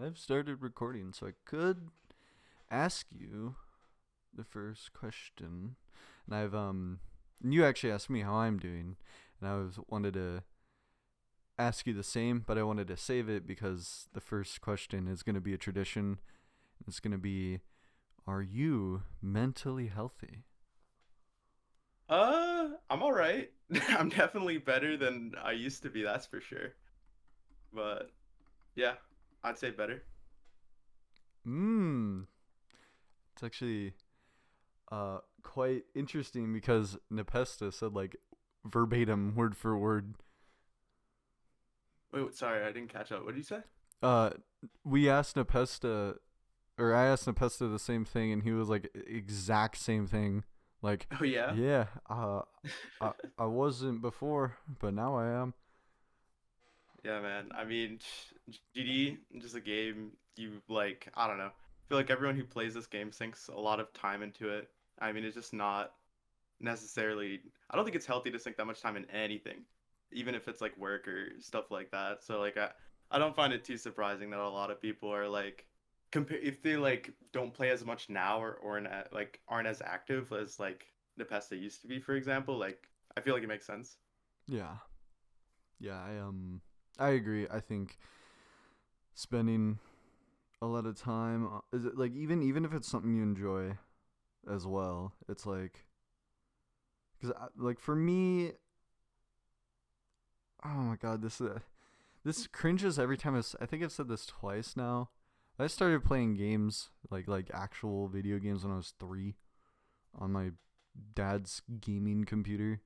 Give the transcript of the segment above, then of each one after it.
I've started recording, so I could ask you the first question. And you actually asked me how I'm doing, and I was wanted to ask you the same, but I wanted to save it because the first question is going to be a tradition. It's going to be, are you mentally healthy? I'm all right. I'm definitely better than I used to be, that's for sure. But yeah, I'd say better. Mmm. It's actually quite interesting because Nepesta said like verbatim, word for word. Wait, sorry, I didn't catch up. What did you say? Uh, we asked Nepesta, or I asked Nepesta the same thing, and he was like exact same thing. Like, Oh yeah. yeah, I wasn't before, but now I am. Yeah, man. I mean, GD, just a game you like, I don't know. I feel like everyone who plays this game sinks a lot of time into it. I mean, it's just not necessarily, I don't think it's healthy to sink that much time in anything, even if it's like work or stuff like that. So like I don't find it too surprising that a lot of people are like compare if they like don't play as much now or like aren't as active as like the past they used to be, for example. Like I feel like it makes sense. Yeah, yeah, I agree. I think spending a lot of time is it like even if it's something you enjoy as well, it's because like for me, oh my god, this cringes every time I think I've said this twice now. I started playing games like actual video games when I was 3 on my dad's gaming computer.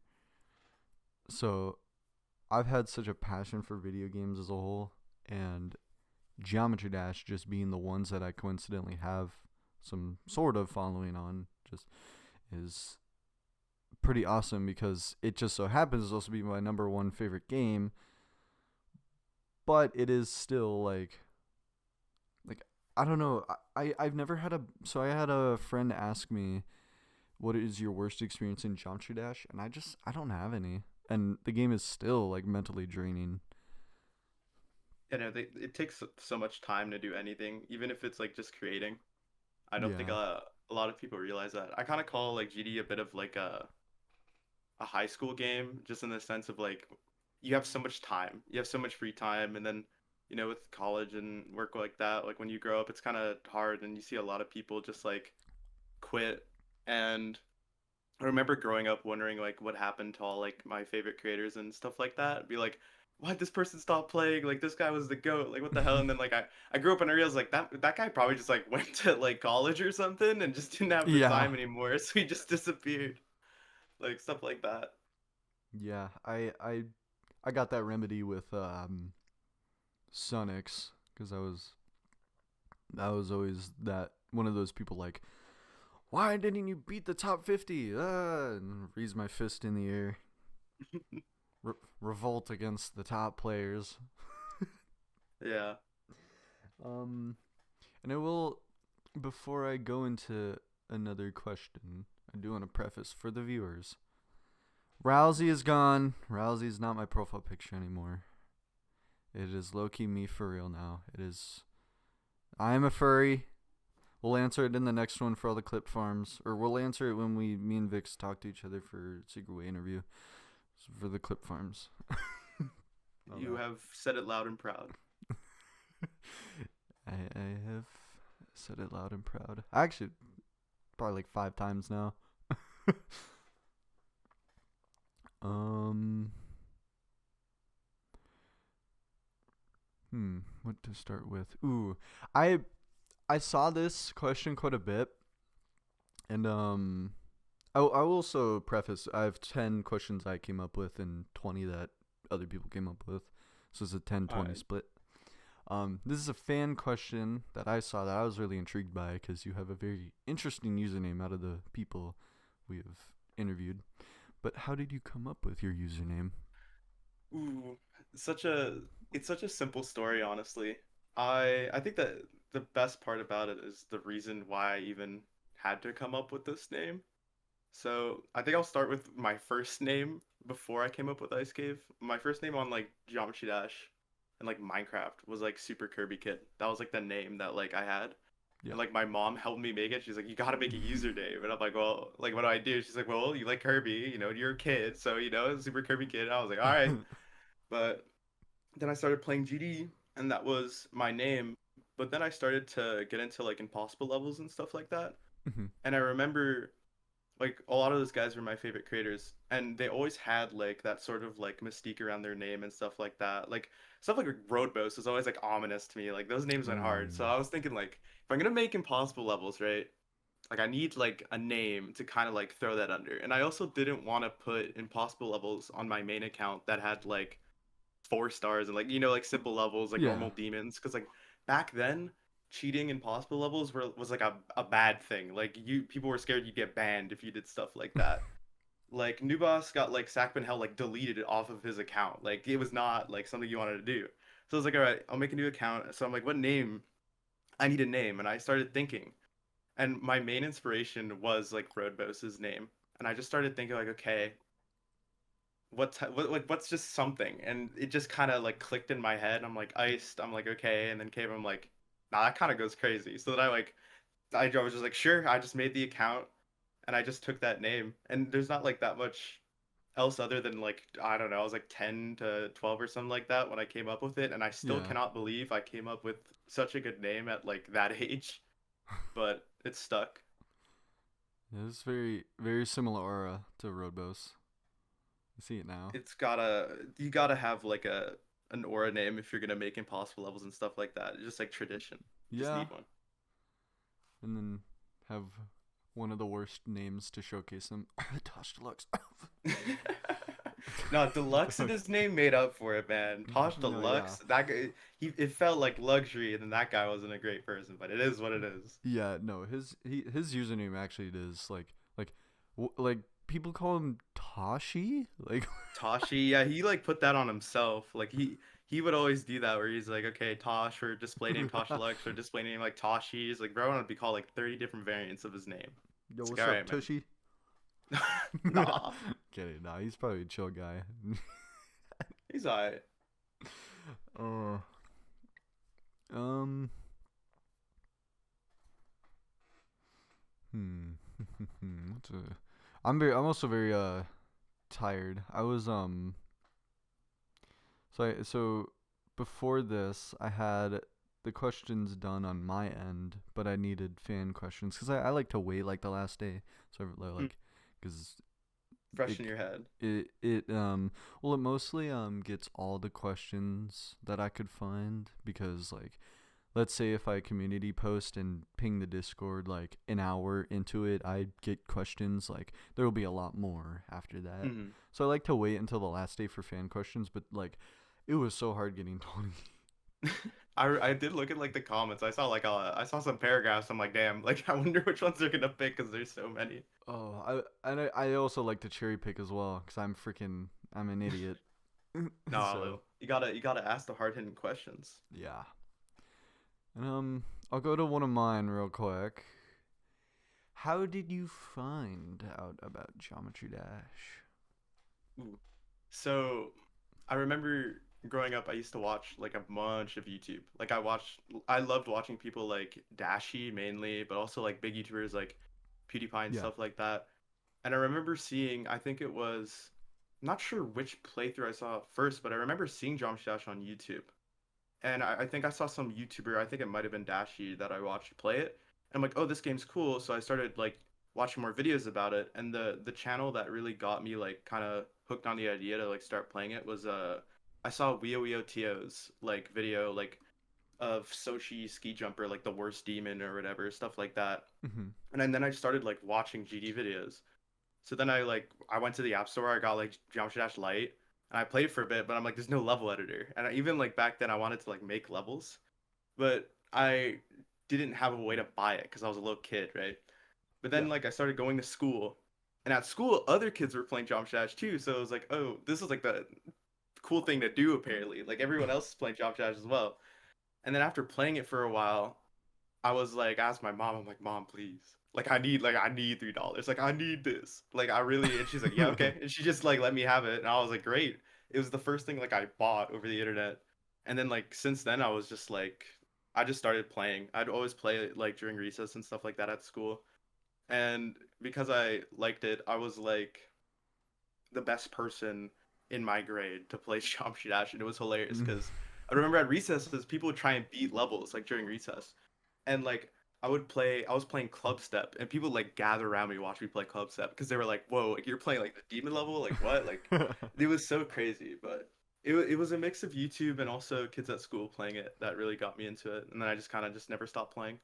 So I've had such a passion for video games as a whole, and Geometry Dash just being the ones that I coincidentally have some sort of following on just is pretty awesome because it just so happens to also be my number one favorite game, but it is still like I don't know. I've never had a so I had a friend ask me what is your worst experience in Geometry Dash, and I don't have any, and the game is still like mentally draining. You know, it takes so much time to do anything, even if it's like just creating. I don't think Yeah, a lot of people realize that. I kind of call like GD a bit of like a high school game, just in the sense of like you have so much time, you have so much free time, and then with college and work like that, like when you grow up, it's kind of hard, and you see a lot of people just like quit. And I remember growing up wondering like what happened to all like my favorite creators and stuff like that. Be like, why'd this person stop playing? Like this guy was the goat. Like what the hell? And then like I grew up and I realized like that guy probably just like went to like college or something and just didn't have the yeah, time anymore, so he just disappeared. Like stuff like that. yeah. I got that remedy with Sunix because I was always that one of those people like, why didn't you beat the top 50? And raise my fist in the air, revolt against the top players. Yeah. Um, and I will, before I go into another question, I do want to preface for the viewers. Rousey is gone. Rousey's not my profile picture anymore. It is low key me for real now. It is. I am a furry. We'll answer it in the next one for all the clip farms, or we'll answer it when me and Vix talk to each other for Secret Way interview for the clip farms. Oh You no. have said it loud and proud. I have said it loud and proud. Actually, probably like 5 times now. um, what to start with? Ooh, I I saw this question quite a bit, and I will also preface. I have 10 questions I came up with, and 20 that other people came up with. So it's a 10-20 Alright. split. This is a fan question that I saw that I was really intrigued by because you have a very interesting username out of the people we have interviewed. But how did you come up with your username? Ooh, such a it's such a simple story, honestly. I think that the best part about it is the reason why I even had to come up with this name. So I think I'll start with my first name before I came up with Ice Cave. My first name on like Geometry Dash. and like Minecraft was like Super Kirby Kid. That was like the name that like I had. Yeah. And like my mom helped me make it. She's like, you gotta make a username. And I'm like, well, like what do I do? She's like, well, you like Kirby, you know, you're a kid, so you know, Super Kirby Kid. And I was like, all right. But then I started playing GD, and that was my name. But then I started to get into like impossible levels and stuff like that. Mhm. And I remember like a lot of those guys were my favorite creators, and they always had like that sort of like mystique around their name and stuff like that. Like stuff like Road Boast was always like ominous to me. Like those names went hard. So Mm. I was thinking like if I'm gonna make impossible levels, right? Like I need like a name to kind of like throw that under. And I also didn't want to put impossible levels on my main account that had like 4 stars and like you know like simple levels like Yeah. normal demons because like back then cheating impossible levels was like a bad thing. Like you people were scared you'd get banned if you did stuff like that. Like Nubas got like Sackman Hell like deleted off of his account. Like it was not like something you wanted to do. So I was like, all right, I'll make a new account. So I'm like, what name? I need a name, and I started thinking. And my main inspiration was like Roadboss's name, and I just started thinking like, okay, what's just something, and it just kind of like clicked in my head. I'm like iced. I'm like okay, and then came. I'm like, nah, that kind of goes crazy. So then I was just like sure. I just made the account, and I just took that name. And there's not like that much else other than like I don't know. I was like 10 to 12 or something like that when I came up with it, and I still Yeah. cannot believe I came up with such a good name at like that age. But it's stuck. Yeah, it's very similar aura to Roadbows. I see it now. It's gotta you gotta have like an aura name if you're gonna make impossible levels and stuff like that. It's just like tradition. You just Yeah. need one. And then have one of the worst names to showcase them. Tosh Deluxe. No, Deluxe in his name made up for it, man. Tosh No, yeah. Deluxe, that guy, it felt like luxury, and then that guy wasn't a great person, but it is what it is. Yeah, no, his username actually is like people call him Toshi? Like Toshi, yeah, he like put that on himself. Like he would always do that where he's like, okay, Tosh or display name Tosh Deluxe or display name like Toshi. He's like, bro, I want to be called like 30 different variants of his name. Yo, It's like, what's all up, right, man. Tushy? Nah, Kidding, nah, he's probably a chill guy. he's alright. uh um hmm what's a I'm also very tired. I was so before this I had the questions done on my end, but I needed fan questions because I like to wait like the last day. So like because Fresh it in your head. well it mostly gets all the questions that I could find because like let's say if I community post and ping the Discord like an hour into it, I get questions like there will be a lot more after that. Hmm. So I like to wait until the last day for fan questions, but like it was so hard getting 20. I did look at like the comments. I saw some paragraphs. I'm like, damn. Like I wonder which ones they're gonna pick because there's so many. I also like to cherry pick as well because I'm an idiot. Nah, So Lou. You gotta ask the hard hitting questions. yeah. And I'll go to one of mine real quick. How did you find out about Geometry Dash? Ooh. So I remember growing up, I used to watch like a bunch of YouTube. Like I loved watching people like Dashi mainly, but also like big YouTubers like PewDiePie and Yeah. stuff like that. And I remember seeing, I think it was, I'm not sure which playthrough I saw first, but I remember seeing Jump Dash on YouTube. And I think I saw some YouTuber, I think it might have been Dashi that I watched play it. And I'm like, oh, this game's cool. So I started like watching more videos about it. And the channel that really got me like kind of hooked on the idea to like start playing it was I saw Weo like video like of Sochi ski jumper like the worst demon or whatever stuff like that. Mhm. And then I started like watching GD videos. So then I went to the app store. I got like Geometry Dash Lite, and I played for a bit. But I'm like, there's no level editor. And even like back then, I wanted to like make levels, but I didn't have a way to buy it because I was a little kid, right? But then Yeah. like I started going to school, and at school, other kids were playing Geometry Dash too. So it was like, oh, this is like the cool thing to do apparently. Like everyone else is playing Geometry Dash as well. And then after playing it for a while, I was like, asked my mom, I'm like, Mom, please. Like I need $3. Like I need this. Like I really and she's like, yeah, okay. And she just like let me have it. And I was like, great. It was the first thing like I bought over the internet. And then like since then I was just like I just started playing. I'd always play it like during recess and stuff like that at school. And because I liked it, I was like the best person in my grade to play Geometry Dash, and it was hilarious because I remember at recesses people would try and beat levels like during recess, and like I was playing club step, and people like gather around me watch me play club step because they were like, "Whoa, like you're playing like the demon level, like what?" Like it was so crazy, but. It was a mix of YouTube and also kids at school playing it that really got me into it, and then I just kind of just never stopped playing.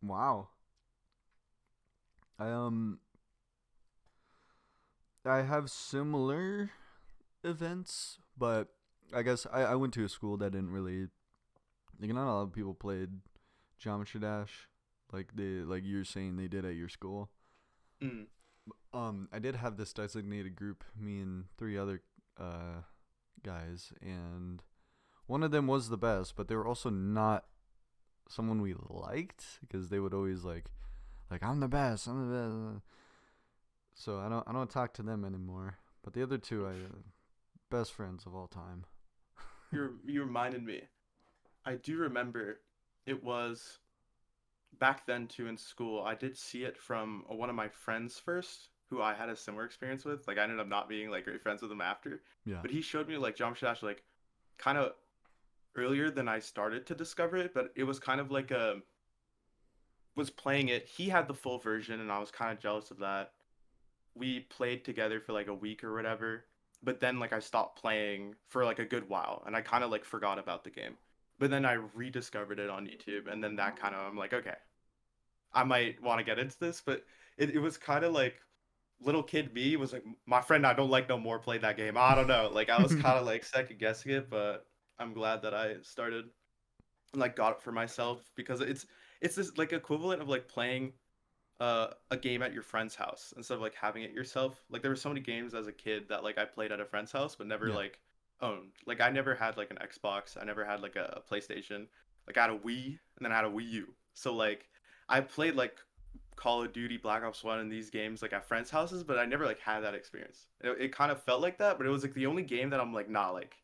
Wow. I I have similar events, but I guess I went to a school that didn't really like not a lot of people played Geometry Dash like you're saying they did at your school. Mm. I did have this designated group, me and three other uh guys, and one of them was the best, but they were also not someone we liked because they would always like I'm the best, I'm the best. So I don't talk to them anymore. But the other two, I best friends of all time. You reminded me. I do remember it was back then too in school. I did see it from one of my friends first, who I had a similar experience with. Like I ended up not being like great friends with him after, Yeah. but he showed me like Jump Dash like kind of earlier than I started to discover it. But it was kind of like a was playing it. He had the full version, and I was kind of jealous of that. We played together for like a week or whatever, but then like I stopped playing for like a good while, and I kind of like forgot about the game. But then I rediscovered it on YouTube, and then that kind of I'm like, okay, I might want to get into this. But it was kind of like little kid me was like, my friend I don't like no more played that game. I don't know, like I was kind of like second guessing it, but I'm glad that I started and like got it for myself because it's this like equivalent of like playing a game at your friend's house instead of like having it yourself. Like there were so many games as a kid that like I played at a friend's house but never Yeah. like owned. Like I never had like an Xbox. I never had like a PlayStation. Like I had a Wii and then I had a Wii U. So like I played like Call of Duty, Black Ops 1 and these games like at friends' houses, but I never like had that experience. It kind of felt like that, but it was like the only game that I'm like, nah, like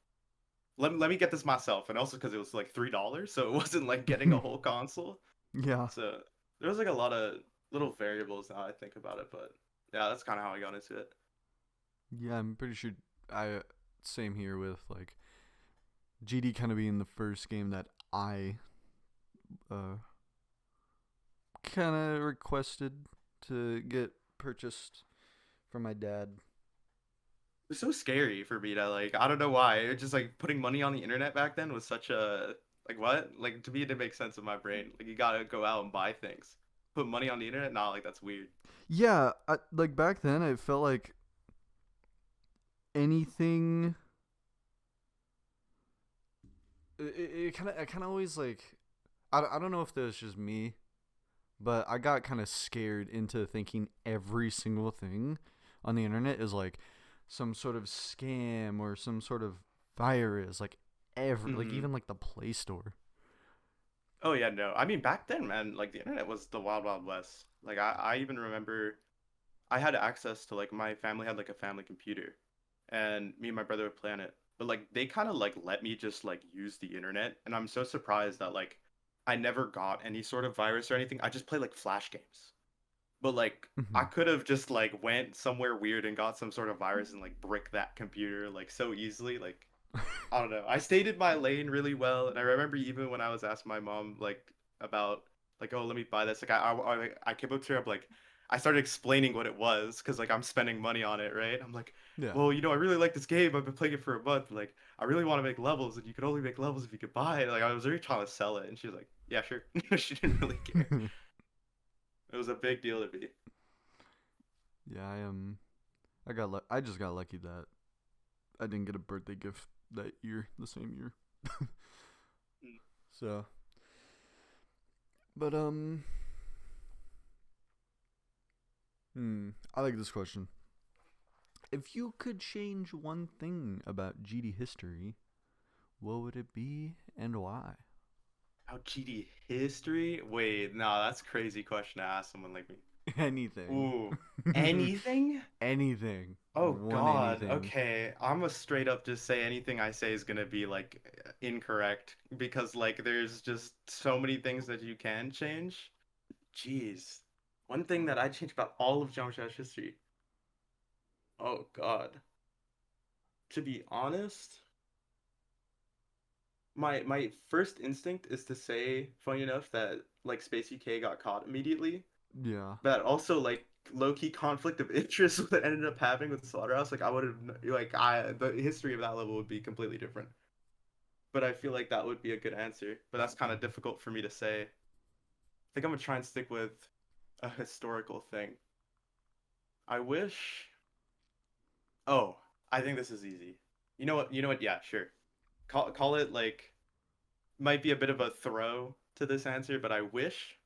let me get this myself. And also because it was like $3, so it wasn't like getting a whole console. Yeah. So there was like a lot of little variables now I think about it, but yeah, that's kind of how I got into it. Yeah, I'm pretty sure I same here with like GD kind of being the first game that I uh kind of requested to get purchased from my dad. It's so scary for me to like I don't know why. It's just like putting money on the internet back then was such a like what? Like to me it didn't make sense in my brain. Like you gotta go out and buy things. Put money on the internet? Nah, like that's weird. Yeah, like back then I felt like anything it kind of I kind of always like I don't know if that was just me, but I got kind of scared into thinking every single thing on the internet is like some sort of scam or some sort of virus, like like Hmm. even like the Play Store. Oh yeah, no. I mean back then, man, like the internet was the wild wild west. Like I even remember I had access to like my family had like a family computer and me and my brother would play on it. But like they kind of like let me just like use the internet and I'm so surprised that like I never got any sort of virus or anything. I just played like flash games. But like I Hmm. could have just like went somewhere weird and got some sort of virus and like brick that computer like so easily. Like I don't know. I stayed in my lane really well, and I remember even when I was asking my mom like about like, oh, let me buy this. Like I came up to her, I'm like, I started explaining what it was because like I'm spending money on it, right? I'm like, Yeah. well, I really like this game. I've been playing it for a month. Like I really want to make levels, and you could only make levels if you could buy it. Like I was really trying to sell it, and she was like, yeah, sure. She didn't really care. It was a big deal to me. Yeah, I am. I just got lucky that I didn't get a birthday gift that year, the same year. So, but I like this question. If you could change one thing about GD history, what would it be and why? How GD history? Wait, no, that's a crazy question to ask someone like me. Anything. Ooh, anything? Anything. Oh One God. anything. Okay, I'm a straight up just say anything I say is gonna be like incorrect because like there's just so many things that you can change. Jeez. One thing that I changed about all of Jamshid's history. Oh God. To be honest, my first instinct is to say, funny enough, that like SpaceUK got caught immediately, Yeah. but also like low-key conflict of interest that ended up happening with Slaughterhouse. Like I would have like I the history of that level would be completely different. But I feel like that would be a good answer. But that's kind of difficult for me to say. I think I'm gonna try and stick with a historical thing. I wish. Oh, I think this is easy. You know what? You know what? Yeah, sure. Call it like might be a bit of a throw to this answer, but I wish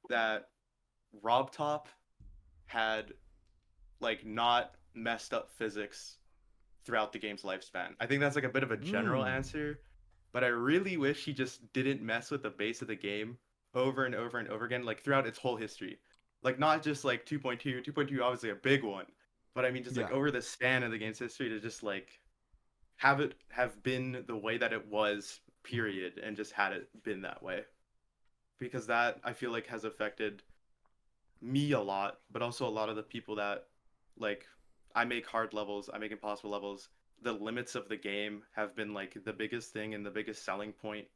that Rob Top had like not messed up physics throughout the game's lifespan. I think that's like a bit of a general Mm. answer, but I really wish he just didn't mess with the base of the game over and over and over again, like throughout its whole history. Like not just like 2.2, 2.2 obviously a big one, but I mean just like Yeah. over the span of the game's history to just like have it have been the way that it was, period, and just had it been that way. Because that I feel like has affected me a lot, but also a lot of the people that like I make hard levels, I make impossible levels. The limits of the game have been like the biggest thing and the biggest selling point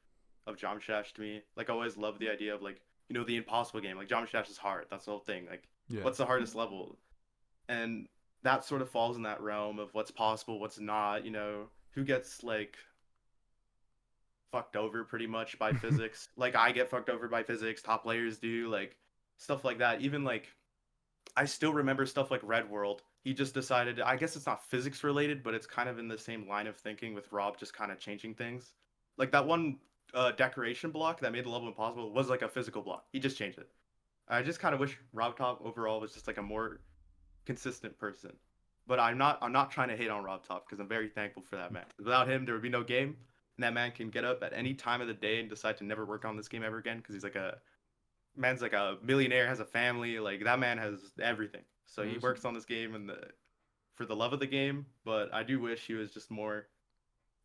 of Jamshash to me. Like I always love the idea of like, the impossible game. Like Jamshash is hard. That's the whole thing. Like Yeah. what's the hardest level? And that sort of falls in that realm of what's possible, what's not, who gets like fucked over pretty much by physics. Like I get fucked over by physics, top players do, like stuff like that. Even like I still remember stuff like Red World. He just decided, I guess it's not physics related, but it's kind of in the same line of thinking with Rob just kind of changing things. Like that one decoration block that made the level impossible was like a physical block. He just changed it. I just kind of wish Rob Top overall was just like a more consistent person. But I'm not trying to hate on Rob Top because I'm very thankful for that man. Without him, there would be no game. And that man can get up at any time of the day and decide to never work on this game ever again because he's like a man's like a millionaire, has a family. Like that man has everything. So he There's works on this game and the for the love of the game. But I do wish he was just more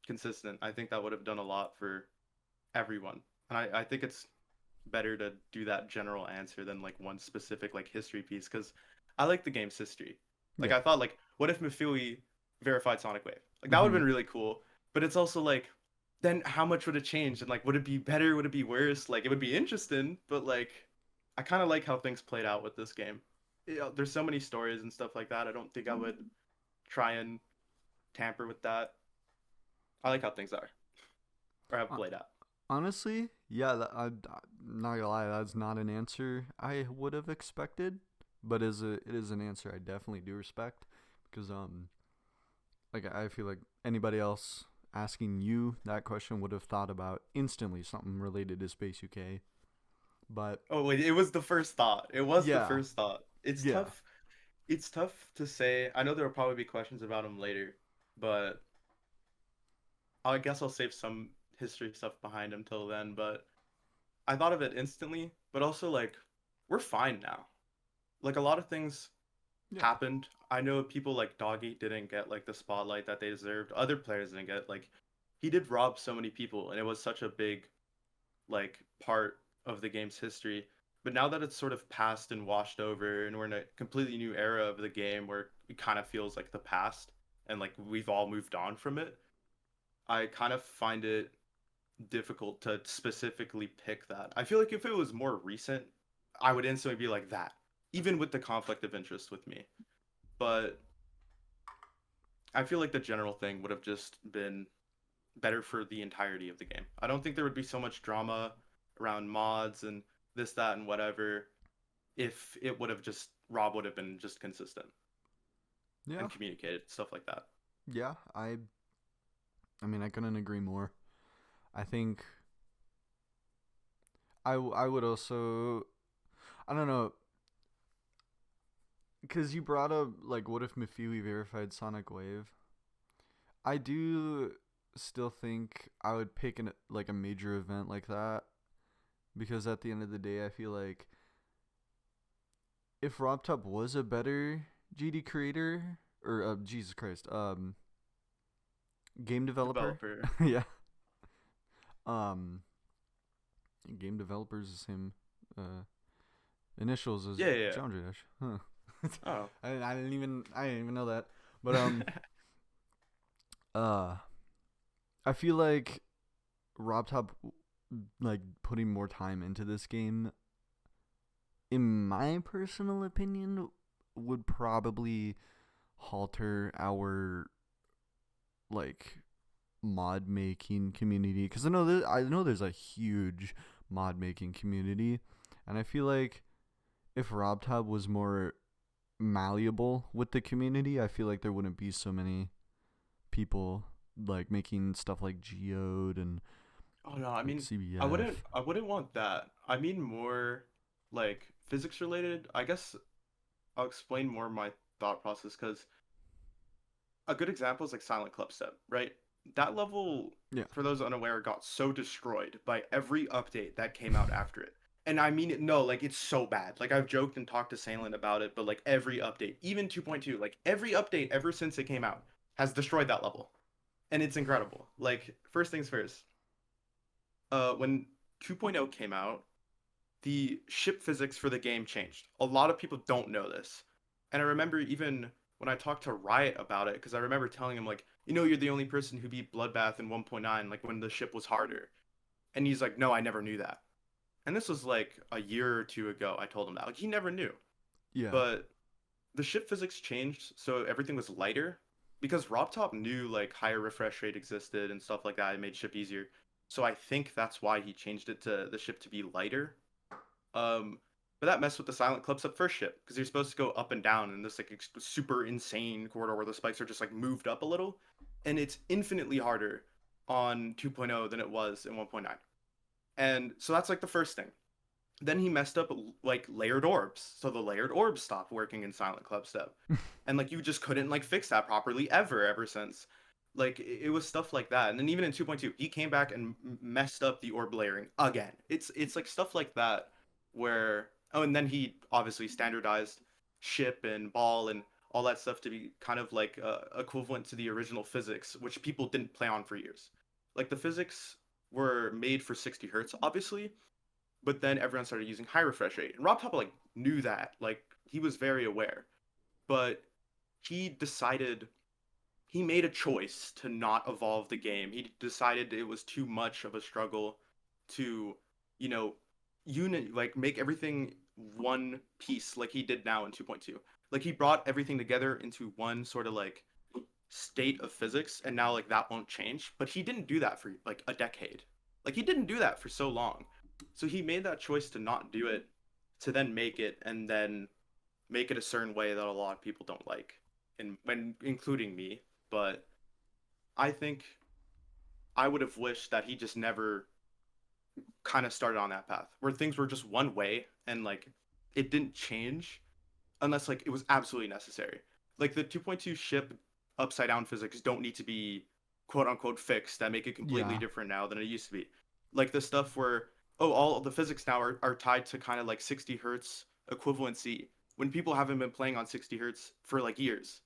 consistent. I think that would have done a lot for everyone. And I think it's better to do that general answer than like one specific like history piece because I like the game's history. Like yeah. I thought like what if Mifui verified Sonic Wave? Like that would have Hmm. been really cool. But it's also like then how much would it change? And like would it be better? Would it be worse? Like it would be interesting, but like I kind of like how things played out with this game. There's so many stories and stuff like that. I don't think I would try and tamper with that. I like how things are or have Uh, played out. honestly, yeah, I'm not gonna lie, that's not an answer I would have expected, but it is an answer I definitely do respect because like I feel like anybody else asking you that question would have thought about instantly something related to Space UK. But Oh wait, it was the first thought. It was the yeah, first thought. It's yeah, tough. It's tough to say. I know there will probably be questions about him later, but I guess I'll save some history stuff behind him till then. But I thought of it instantly, but also like we're fine now. Like a lot of things yeah, happened. I know people like Doggie didn't get like the spotlight that they deserved. Other players didn't get like he did rob so many people and it was such a big like part of the game's history. But now that it's sort of passed and washed over and we're in a completely new era of the game where it kind of feels like the past and like we've all moved on from it, I kind of find it difficult to specifically pick that. I feel like if it was more recent, I would instantly be like that, even with the conflict of interest with me. But I feel like the general thing would have just been better for the entirety of the game. I don't think there would be so much drama around mods and this, that, and whatever if it would have just Rob would have been just consistent yeah, and communicated stuff like that. yeah. I mean, I couldn't agree more. I think I would also, I don't know, because you brought up like what if Mifui verified Sonic Wave. I do still think I would pick like a major event like that because at the end of the day, I feel like if RobTop was a better GD creator or Jesus Christ, game developer, Developer. yeah, um, game developers the same uh initials as Yeah, yeah, yeah. Geometry Dash, huh? Oh. I didn't even know that, but uh, I feel like RobTop like putting more time into this game, in my personal opinion, would probably halter our like mod making community, because I know there's a huge mod making community, and I feel like if RobTop was more malleable with the community, I feel like there wouldn't be so many people like making stuff like Geode and Oh no, I like mean, CBF. I wouldn't want that. I mean more like physics related. I guess I'll explain more my thought process because a good example is like Silent Club Step, right? That level, Yeah. for those unaware, got so destroyed by every update that came out after it. And I mean, no, like it's so bad. Like I've joked and talked to Salen about it, but like every update, even 2.2, like every update ever since it came out has destroyed that level. And it's incredible. Like, first things first, when 2.0 came out, the ship physics for the game changed. A lot of people don't know this. And I remember even when I talked to Riot about it, because I remember telling him, like, you're the only person who beat Bloodbath in 1.9, like when the ship was harder. And he's like, no, I never knew that. And this was like a year or two ago. I told him that. Like, he never knew. Yeah. But the ship physics changed, so everything was lighter. Because RobTop knew like higher refresh rate existed and stuff like that. It made ship easier. So I think that's why he changed it to the ship to be lighter, but that messed with the Silent Clips at first ship because you're supposed to go up and down in this like super insane corridor where the spikes are just like moved up a little, and it's infinitely harder on 2.0 than it was in 1.9. And so that's like the first thing. Then he messed up like layered orbs, so the layered orbs stopped working in Silent Club Step, and like you just couldn't like fix that properly ever since. Like it was stuff like that, and then even in 2.2, he came back and messed up the orb layering again. It's like stuff like that where and then he obviously standardized ship and ball and all that stuff to be kind of like equivalent to the original physics, which people didn't play on for years. Like the physics were made for 60 hertz, obviously, but then everyone started using high refresh rate. And Rob Topper like knew that. Like he was very aware. But he decided he made a choice to not evolve the game. He decided it was too much of a struggle to, you know, like make everything one piece like he did now in 2.2. Like he brought everything together into one sort of like state of physics and now like that won't change, but he didn't do that for like a decade. Like he didn't do that for so long. So he made that choice to not do it, to then make it and then make it a certain way that a lot of people don't like, and when including me. But I think I would have wished that he just never kind of started on that path where things were just one way and like it didn't change unless like it was absolutely necessary. Like the 2.2 ship upside down physics don't need to be quote unquote fixed that make it completely Yeah. different now than it used to be. Like the stuff where all the physics now are tied to kind of like 60 hertz equivalency when people haven't been playing on 60 hertz for like years,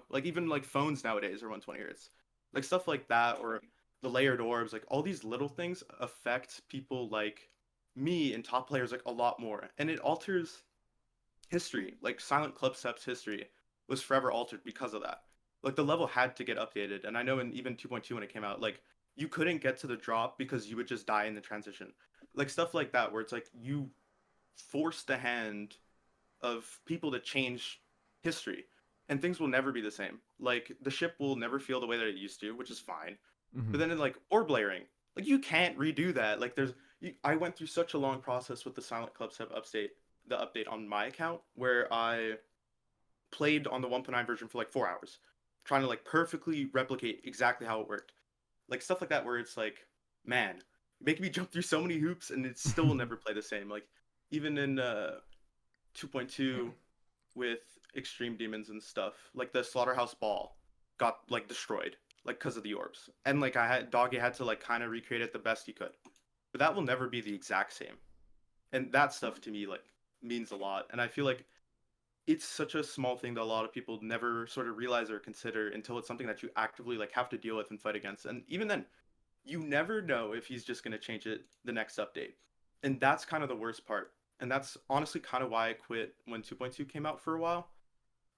like even like phones nowadays are 120 hertz, like stuff like that, or the layered orbs, like all these little things affect people like me and top players like a lot more, and it alters history. Like Silent Club Step's history was forever altered because of that. Like the level had to get updated, and I know in even 2.2 when it came out, like you couldn't get to the drop because you would just die in the transition. Like stuff like that, where it's like you forced the hand of people to change history, and things will never be the same. Like the ship will never feel the way that it used to, which is fine. Mm-hmm. But then in like orb layering, like you can't redo that. Like I went through such a long process with the Silent Club Step update, the update on my account, where I played on the 1.9 version for like 4 hours, trying to like perfectly replicate exactly how it worked. Like stuff like that, where it's like, man, making me jump through so many hoops, and it still will never play the same. Like even in 2.2 with extreme demons and stuff, like the Slaughterhouse ball got like destroyed, like because of the orbs, and like Doggie had to like kind of recreate it the best he could, but that will never be the exact same. And that stuff to me like means a lot, and I feel like it's such a small thing that a lot of people never sort of realize or consider until it's something that you actively like have to deal with and fight against. And even then, you never know if he's just going to change it the next update. And that's kind of the worst part. And that's honestly kind of why I quit when 2.2 came out for a while.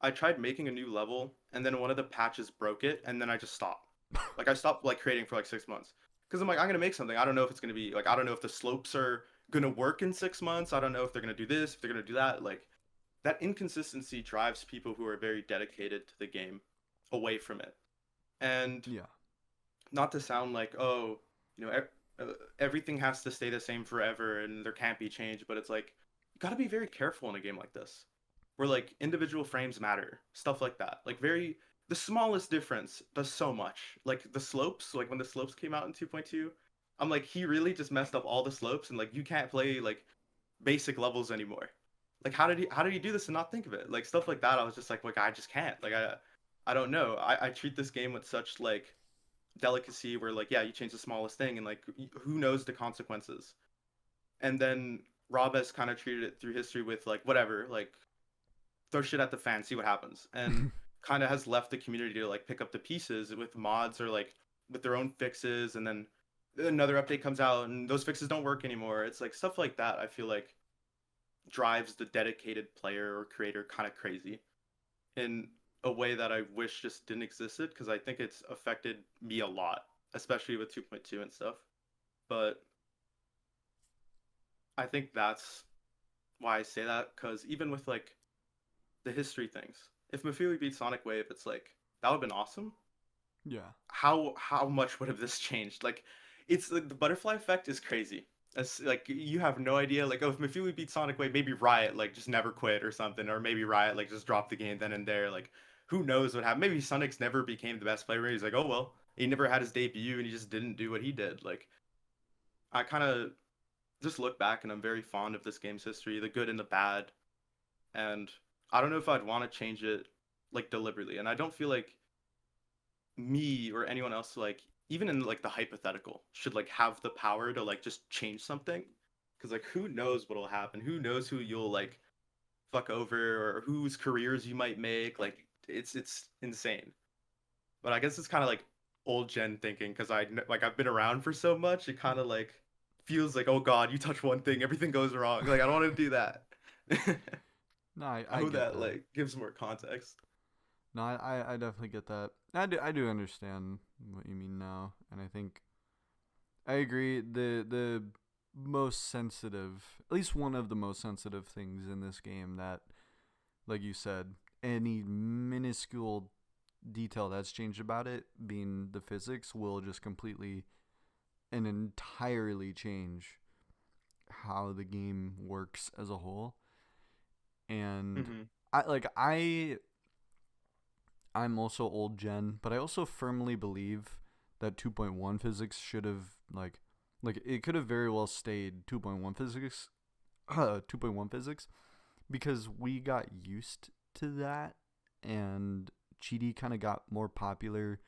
I tried making a new level and then one of the patches broke it and then I just stopped. Like I stopped like creating for like 6 months. Because I'm like, I'm gonna make something. I don't know if it's gonna be like I don't know if the slopes are gonna work in 6 months. I don't know if they're gonna do this, if they're gonna do that. Like that inconsistency drives people who are very dedicated to the game away from it. And Yeah. not to sound like, oh, you know, everything has to stay the same forever and there can't be change, but it's like you got to be very careful in a game like this, where like individual frames matter, stuff like that. Like very the smallest difference does so much. Like the slopes, like when the slopes came out in 2.2, I'm like he really just messed up all the slopes and like you can't play like basic levels anymore. Like how did he do this and not think of it? Like stuff like that I was just like I just can't. Like I don't know. I treat this game with such like delicacy where like yeah you change the smallest thing and like who knows the consequences. And then Rob has kind of treated it through history with like whatever, like throw shit at the fan, see what happens, and kind of has left the community to like pick up the pieces with mods or like with their own fixes. And then another update comes out and those fixes don't work anymore. It's like stuff like that I feel like drives the dedicated player or creator kind of crazy in a way that I wish just didn't exist because I think it's affected me a lot, especially with 2.2 and stuff. But I think that's why I say that because even with like the history things, if Mafili beat Sonic Wave, it's like that would have been awesome. Yeah. How much would have this changed? Like, it's like the butterfly effect is crazy. It's like you have no idea. Like, oh, if Mafili beat Sonic Wave, maybe Riot like just never quit or something, or maybe Riot like just dropped the game then and there. Like, who knows what happened? Maybe Sonic's never became the best player. He's like, oh well, he never had his debut and he just didn't do what he did. Like, I kind of just look back and I'm very fond of this game's history, the good and the bad, and I don't know if I'd want to change it like deliberately. And I don't feel like me or anyone else like even in like the hypothetical should like have the power to like just change something because like who knows what'll happen, who knows who you'll like fuck over or whose careers you might make. Like it's insane. But I guess it's kind of like old gen thinking because like I've been around for so much it kind of like feels like oh god you touch one thing everything goes wrong. Like I don't want to do that. No, I I hope get that that. like gives more context. No, I definitely get that. I do understand what you mean now, and I think I agree. The most sensitive, at least one of the most sensitive things in this game that, like you said, any minuscule detail that's changed about it, being the physics, will just completely and entirely change how the game works as a whole. And Hmm. I like I'm also old gen, but I also firmly believe that 2.1 physics should have like it could have very well stayed 2.1 physics 2.1 physics because we got used to that, and GD kind of got more popular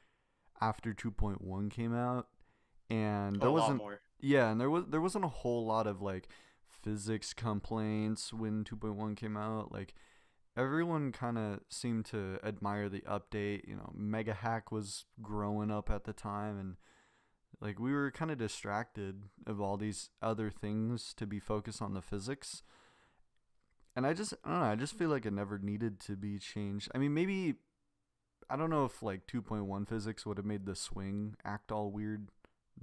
after 2.1 came out, and A there lot wasn't more. yeah, and there wasn't a whole lot of like physics complaints when 2.1 came out. Like everyone kind of seemed to admire the update. You know, Mega Hack was growing up at the time, and like we were kind of distracted of all these other things to be focused on the physics. And I don't know, I just feel like it never needed to be changed. I mean, maybe I don't know if like 2.1 physics would have made the swing act all weird.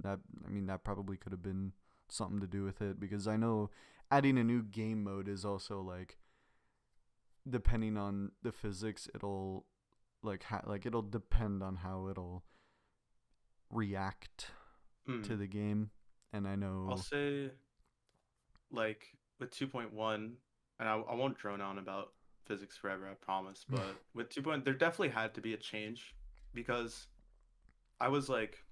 That I mean, that probably could have been something to do with it because I know adding a new game mode is also like depending on the physics, it'll like it'll depend on how it'll react to Mm. the game. And I I'll know, say like with 2.1, and I won't drone on about physics forever, I promise, but with 2. There definitely had to be a change because I was like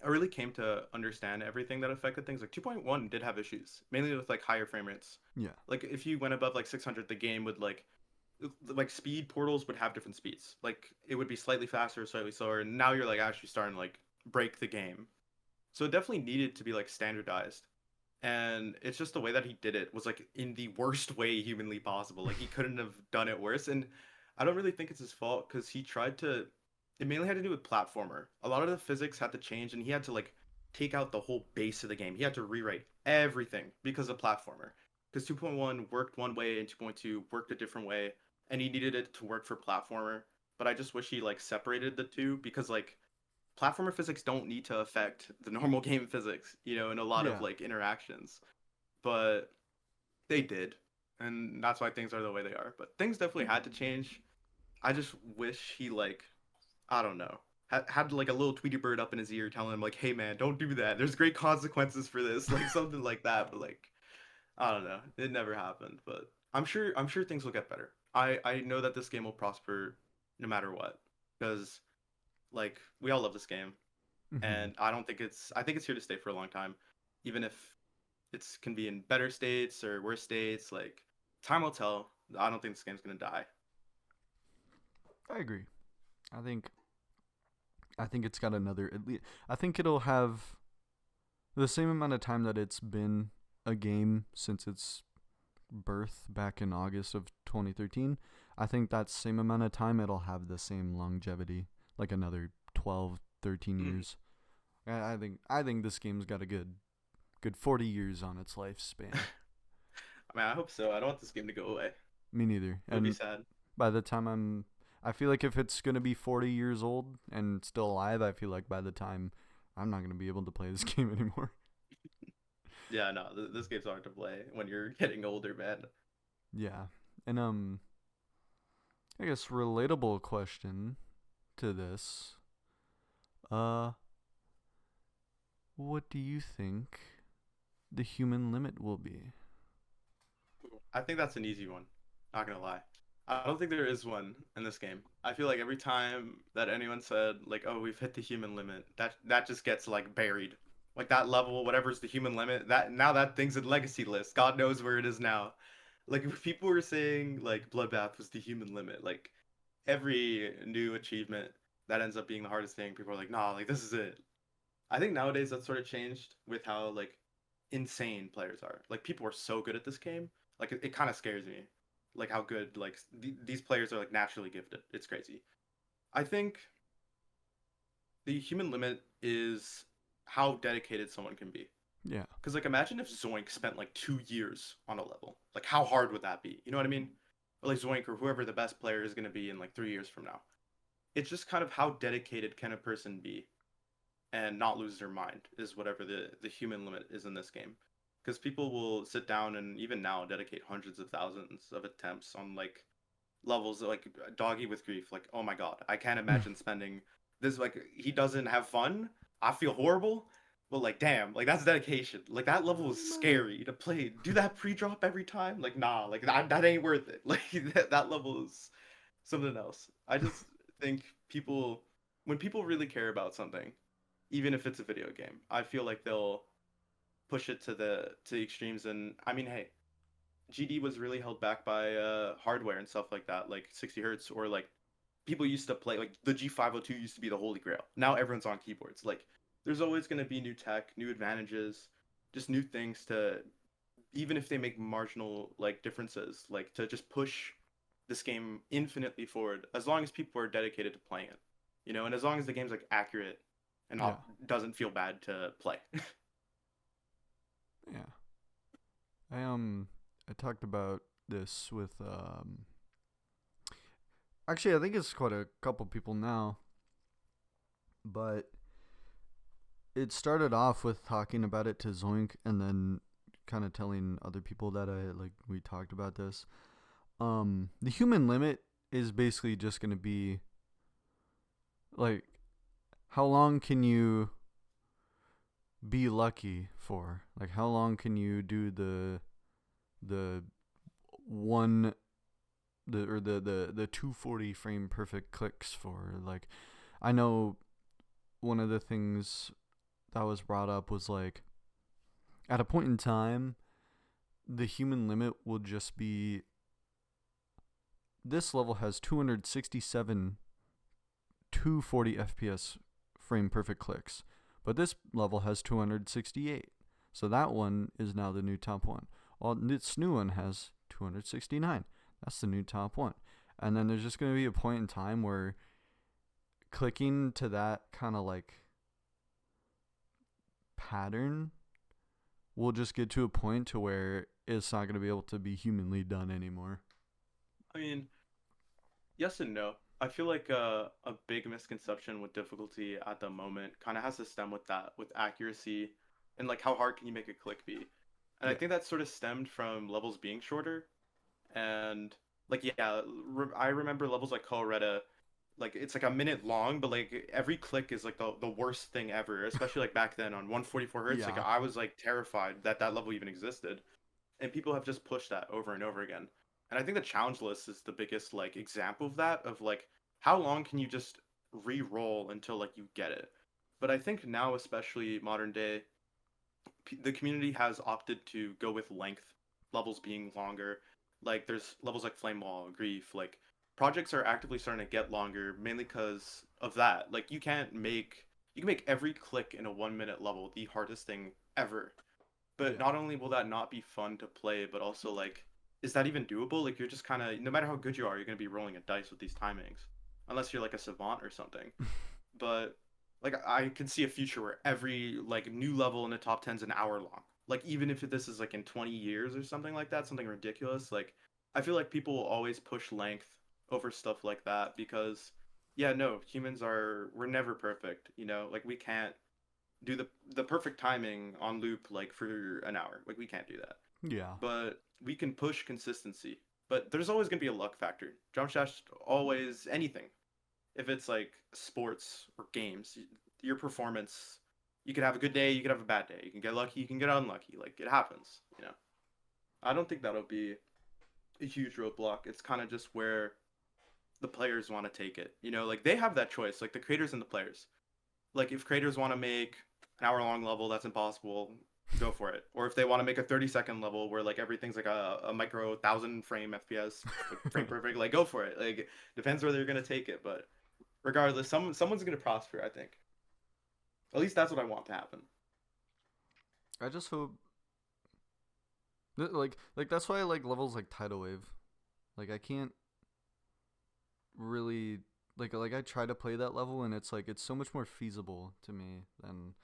I really came to understand everything that affected things. Like 2.1 did have issues, mainly with like higher frame rates. yeah, Like if you went above like 600, the game would like speed portals would have different speeds. Like it would be slightly faster, slightly slower, and now you're like actually starting to like break the game. So it definitely needed to be like standardized. And it's just the way that he did it was like in the worst way humanly possible. Like he couldn't have done it worse. And I don't really think it's his fault because he tried to. It mainly had to do with platformer. A lot of the physics had to change, and he had to like take out the whole base of the game. He had to rewrite everything because of platformer. Because 2.1 worked one way and 2.2 worked a different way, and he needed it to work for platformer. But I just wish he like separated the two because like platformer physics don't need to affect the normal game physics, in a lot of Yeah. like interactions. But they did. And that's why things are the way they are. But things definitely had to change. I just wish he like, I don't know, had like a little Tweety bird up in his ear telling him like, "Hey man, don't do that. There's great consequences for this." Like something like that, but like I don't know. It never happened, but I'm sure things will get better. I know that this game will prosper no matter what because like we all love this game Hmm. and I think it's here to stay for a long time, even if it's can be in better states or worse states. Like time will tell. I don't think this game's gonna die. I agree. I think I think it's got another at least. I think it'll have the same amount of time that it's been a game since its birth back in August of 2013. I think that same amount of time it'll have the same longevity, like another 12, 13 Mhm. years. I think this game's got a good 40 years on its lifespan. I mean, I hope so. I don't want this game to go away. Me neither. It would be And sad. by the time I feel like if it's gonna be 40 years old and still alive, I feel like by the time I'm not gonna be able to play this game anymore. Yeah, no, this game's hard to play when you're getting older, man. Yeah. And I guess relatable question to this. Uh what do you think the human limit will be? I think that's an easy one. Not gonna lie. I don't think there is one in this game. I feel like every time that anyone said like, "Oh, we've hit the human limit," that just gets like buried. Like that level, whatever's the human limit, that now that thing's in legacy list. God knows where it is now. Like if people were saying like Bloodbath was the human limit, like every new achievement that ends up being the hardest thing, people are like, "Nah, like this is it." I think nowadays that's sort of changed with how like insane players are. Like people are so good at this game. Like it kind of scares me. Like how good like these players are like naturally gifted. It's crazy. I think the human limit is how dedicated someone can be. Yeah. Because like imagine if Zoink spent like 2 years on a level. Like how hard would that be? You know what I mean? Or like Zoink or whoever the best player is going to be in like 3 years from now. It's just kind of how dedicated can a person be and not lose their mind is whatever the human limit is in this game, because people will sit down and even now dedicate hundreds of thousands of attempts on like levels like Doggy with grief. Like oh my god, I can't imagine spending this. Like he doesn't have fun. I feel horrible, but like damn, like that's dedication. Like that level is scary to play. Do that pre-drop every time. Like nah, like that ain't worth it. Like that level is something else. I just think people, when people really care about something, even if it's a video game, I feel like they'll push it to the extremes. And I mean, hey, GD was really held back by hardware and stuff like that, like 60 hertz, or like people used to play like the G502 used to be the holy grail. Now everyone's on keyboards. Like there's always going to be new tech, new advantages, just new things to, even if they make marginal like differences, like to just push this game infinitely forward as long as people are dedicated to playing it, and as long as the game's like accurate and Yeah. not doesn't feel bad to play. Yeah. I I talked about this with actually I think it's quite a couple people now, but it started off with talking about it to Zoink and then kind of telling other people that we talked about this. The human limit is basically just going to be like how long can you be lucky for? Like how long can you do the one the 240 frame perfect clicks for? Like I know one of the things that was brought up was like at a point in time the human limit will just be this level has 267 240 FPS frame perfect clicks, but this level has 268. So that one is now the new top one. Well, this new one has 269. That's the new top one. And then there's just going to be a point in time where clicking to that kind of like pattern will just get to a point to where it's not going to be able to be humanly done anymore. I mean, yes and no. I feel like a big misconception with difficulty at the moment kind of has to stem with that, with accuracy, and like how hard can you make a click be? And I Yeah. think that sort of stemmed from levels being shorter, and like yeah, I remember levels like Colorado, like it's like a minute long, but like every click is like the worst thing ever, especially like back then on 144 hertz. Like Yeah. I was like terrified that that level even existed, and people have just pushed that over and over again. And I think the challenge list is the biggest like example of that, of like how long can you just re-roll until like you get it. But I think now, especially modern day, the community has opted to go with length, levels being longer. Like there's levels like Flame Wall, Grief, like projects are actively starting to get longer mainly because of that. Like you can make every click in a 1 minute level the hardest thing ever. But Yeah. not only will that not be fun to play, but also like, is that even doable? Like you're just kind of, no matter how good you are, you're gonna be rolling a dice with these timings, unless you're like a savant or something. But like I can see a future where every like new level in the top 10 is an hour long. Like even if this is like in 20 years or something like that, something ridiculous. Like I feel like people will always push length over stuff like that because yeah, no, humans are we're never perfect, you know? Like we can't do the perfect timing on loop like for an hour. Like we can't do that. Yeah. But we can push consistency. But there's always gonna be a luck factor. Jump dash always anything. If it's like sports or games, your performance, you could have a good day, you could have a bad day. You can get lucky, you can get unlucky. Like it happens, you know. I don't think that'll be a huge roadblock. It's kind of just where the players want to take it. You know, like they have that choice, like the creators and the players. Like if creators want to make an hour long level that's impossible, go for it. Or if they want to make a 30-second level where like everything's like a micro 1,000 frame FPS, like, frame perfect, like go for it. Like depends where they're gonna take it, but regardless, someone's gonna prosper. I think. At least that's what I want to happen. I just hope like that's why I like levels like Tidal Wave. Like I can't really like I try to play that level and it's like it's so much more feasible to me than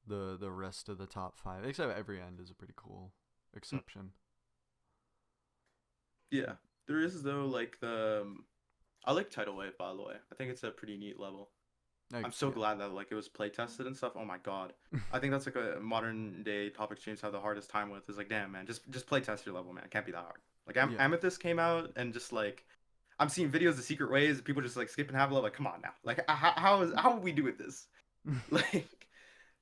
the rest of the top 5. Except every end is a pretty cool Mm, exception. yeah, there is though like the I like Tidal Wave by the way. I think it's a pretty neat level. Like I'm so yeah. glad that like it was play tested and stuff. Oh my god. I think that's like a modern day topic streams have the hardest time with is like damn man, just play test your level man. It can't be that hard. Like Yeah. Amethyst came out and just like I'm seeing videos of secret ways of people just like skipping half level. Like come on now. Like how would we do with this? Like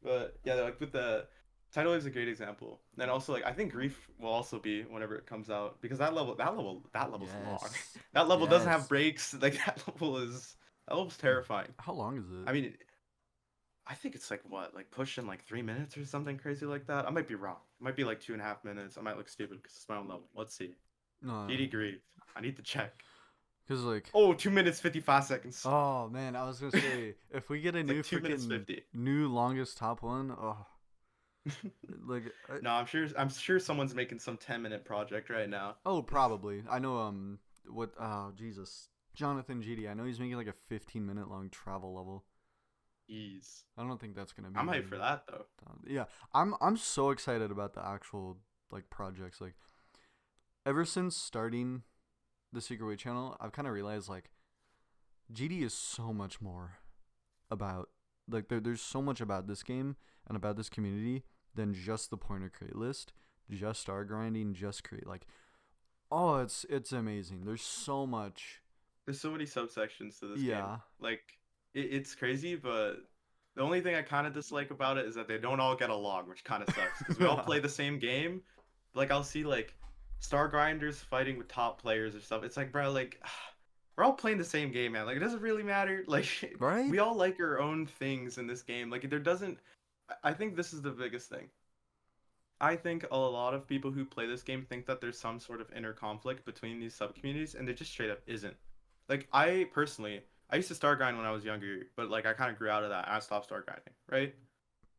but yeah, like with the Tidal Wave's a great example. And also like I think Grief will also be whenever it comes out because that level's long. Yes. That level doesn't have Yes. breaks. Like that level's terrifying. How long is it? I mean, I think it's like what, like pushing like 3 minutes or something crazy like that. I might be wrong. It might be like 2.5 minutes. I might look stupid because it's my own level. Let's see. No. GD Grief. I need to check. Cuz like Oh, 2 minutes 55 seconds. oh man, I was going to say if we get a It's like new 2 minutes freaking 50. new longest top one, oh like No, I'm sure someone's making some 10-minute project right now. oh probably. I know what oh Jesus. Jonathan GD. I know he's making like a 15-minute long travel level. Jeez. I don't think that's gonna be I'm hyped for that though. yeah. I'm so excited about the actual like projects. Like ever since starting the Secret Way channel, I've kind of realized like GD is so much more about like there's so much about this game and about this community than just the pointer crate list, just star grinding, just create like oh it's amazing. There's so much. There's so many subsections to this game. Yeah. Like it's crazy, but the only thing I kind of dislike about it is that they don't all get along, which kind of sucks because we all play the same game. Like I'll see like star grinders fighting with top players or stuff. It's like, bro, like we're all playing the same game, man. Like it doesn't really matter. Like Right? we all like our own things in this game. Like there doesn't. I think this is the biggest thing. I think a lot of people who play this game think that there's some sort of inner conflict between these sub communities, and there just straight up isn't. Like I personally, I used to star grind when I was younger, but like I kind of grew out of that. I stopped star grinding, right?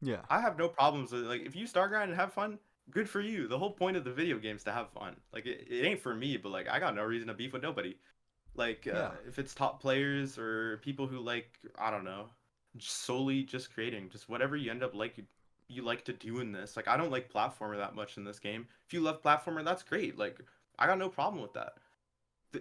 Yeah. I have no problems with like if you start grind and have fun, good for you. The whole point of the video games to have fun. Like it ain't for me, but like I got no reason to beef with nobody. Like Yeah. if it's top players or people who like I don't know, solely just creating, just whatever you end up like you like to do in this. Like I don't like platformer that much in this game. If you love platformer, that's great. Like I got no problem with that.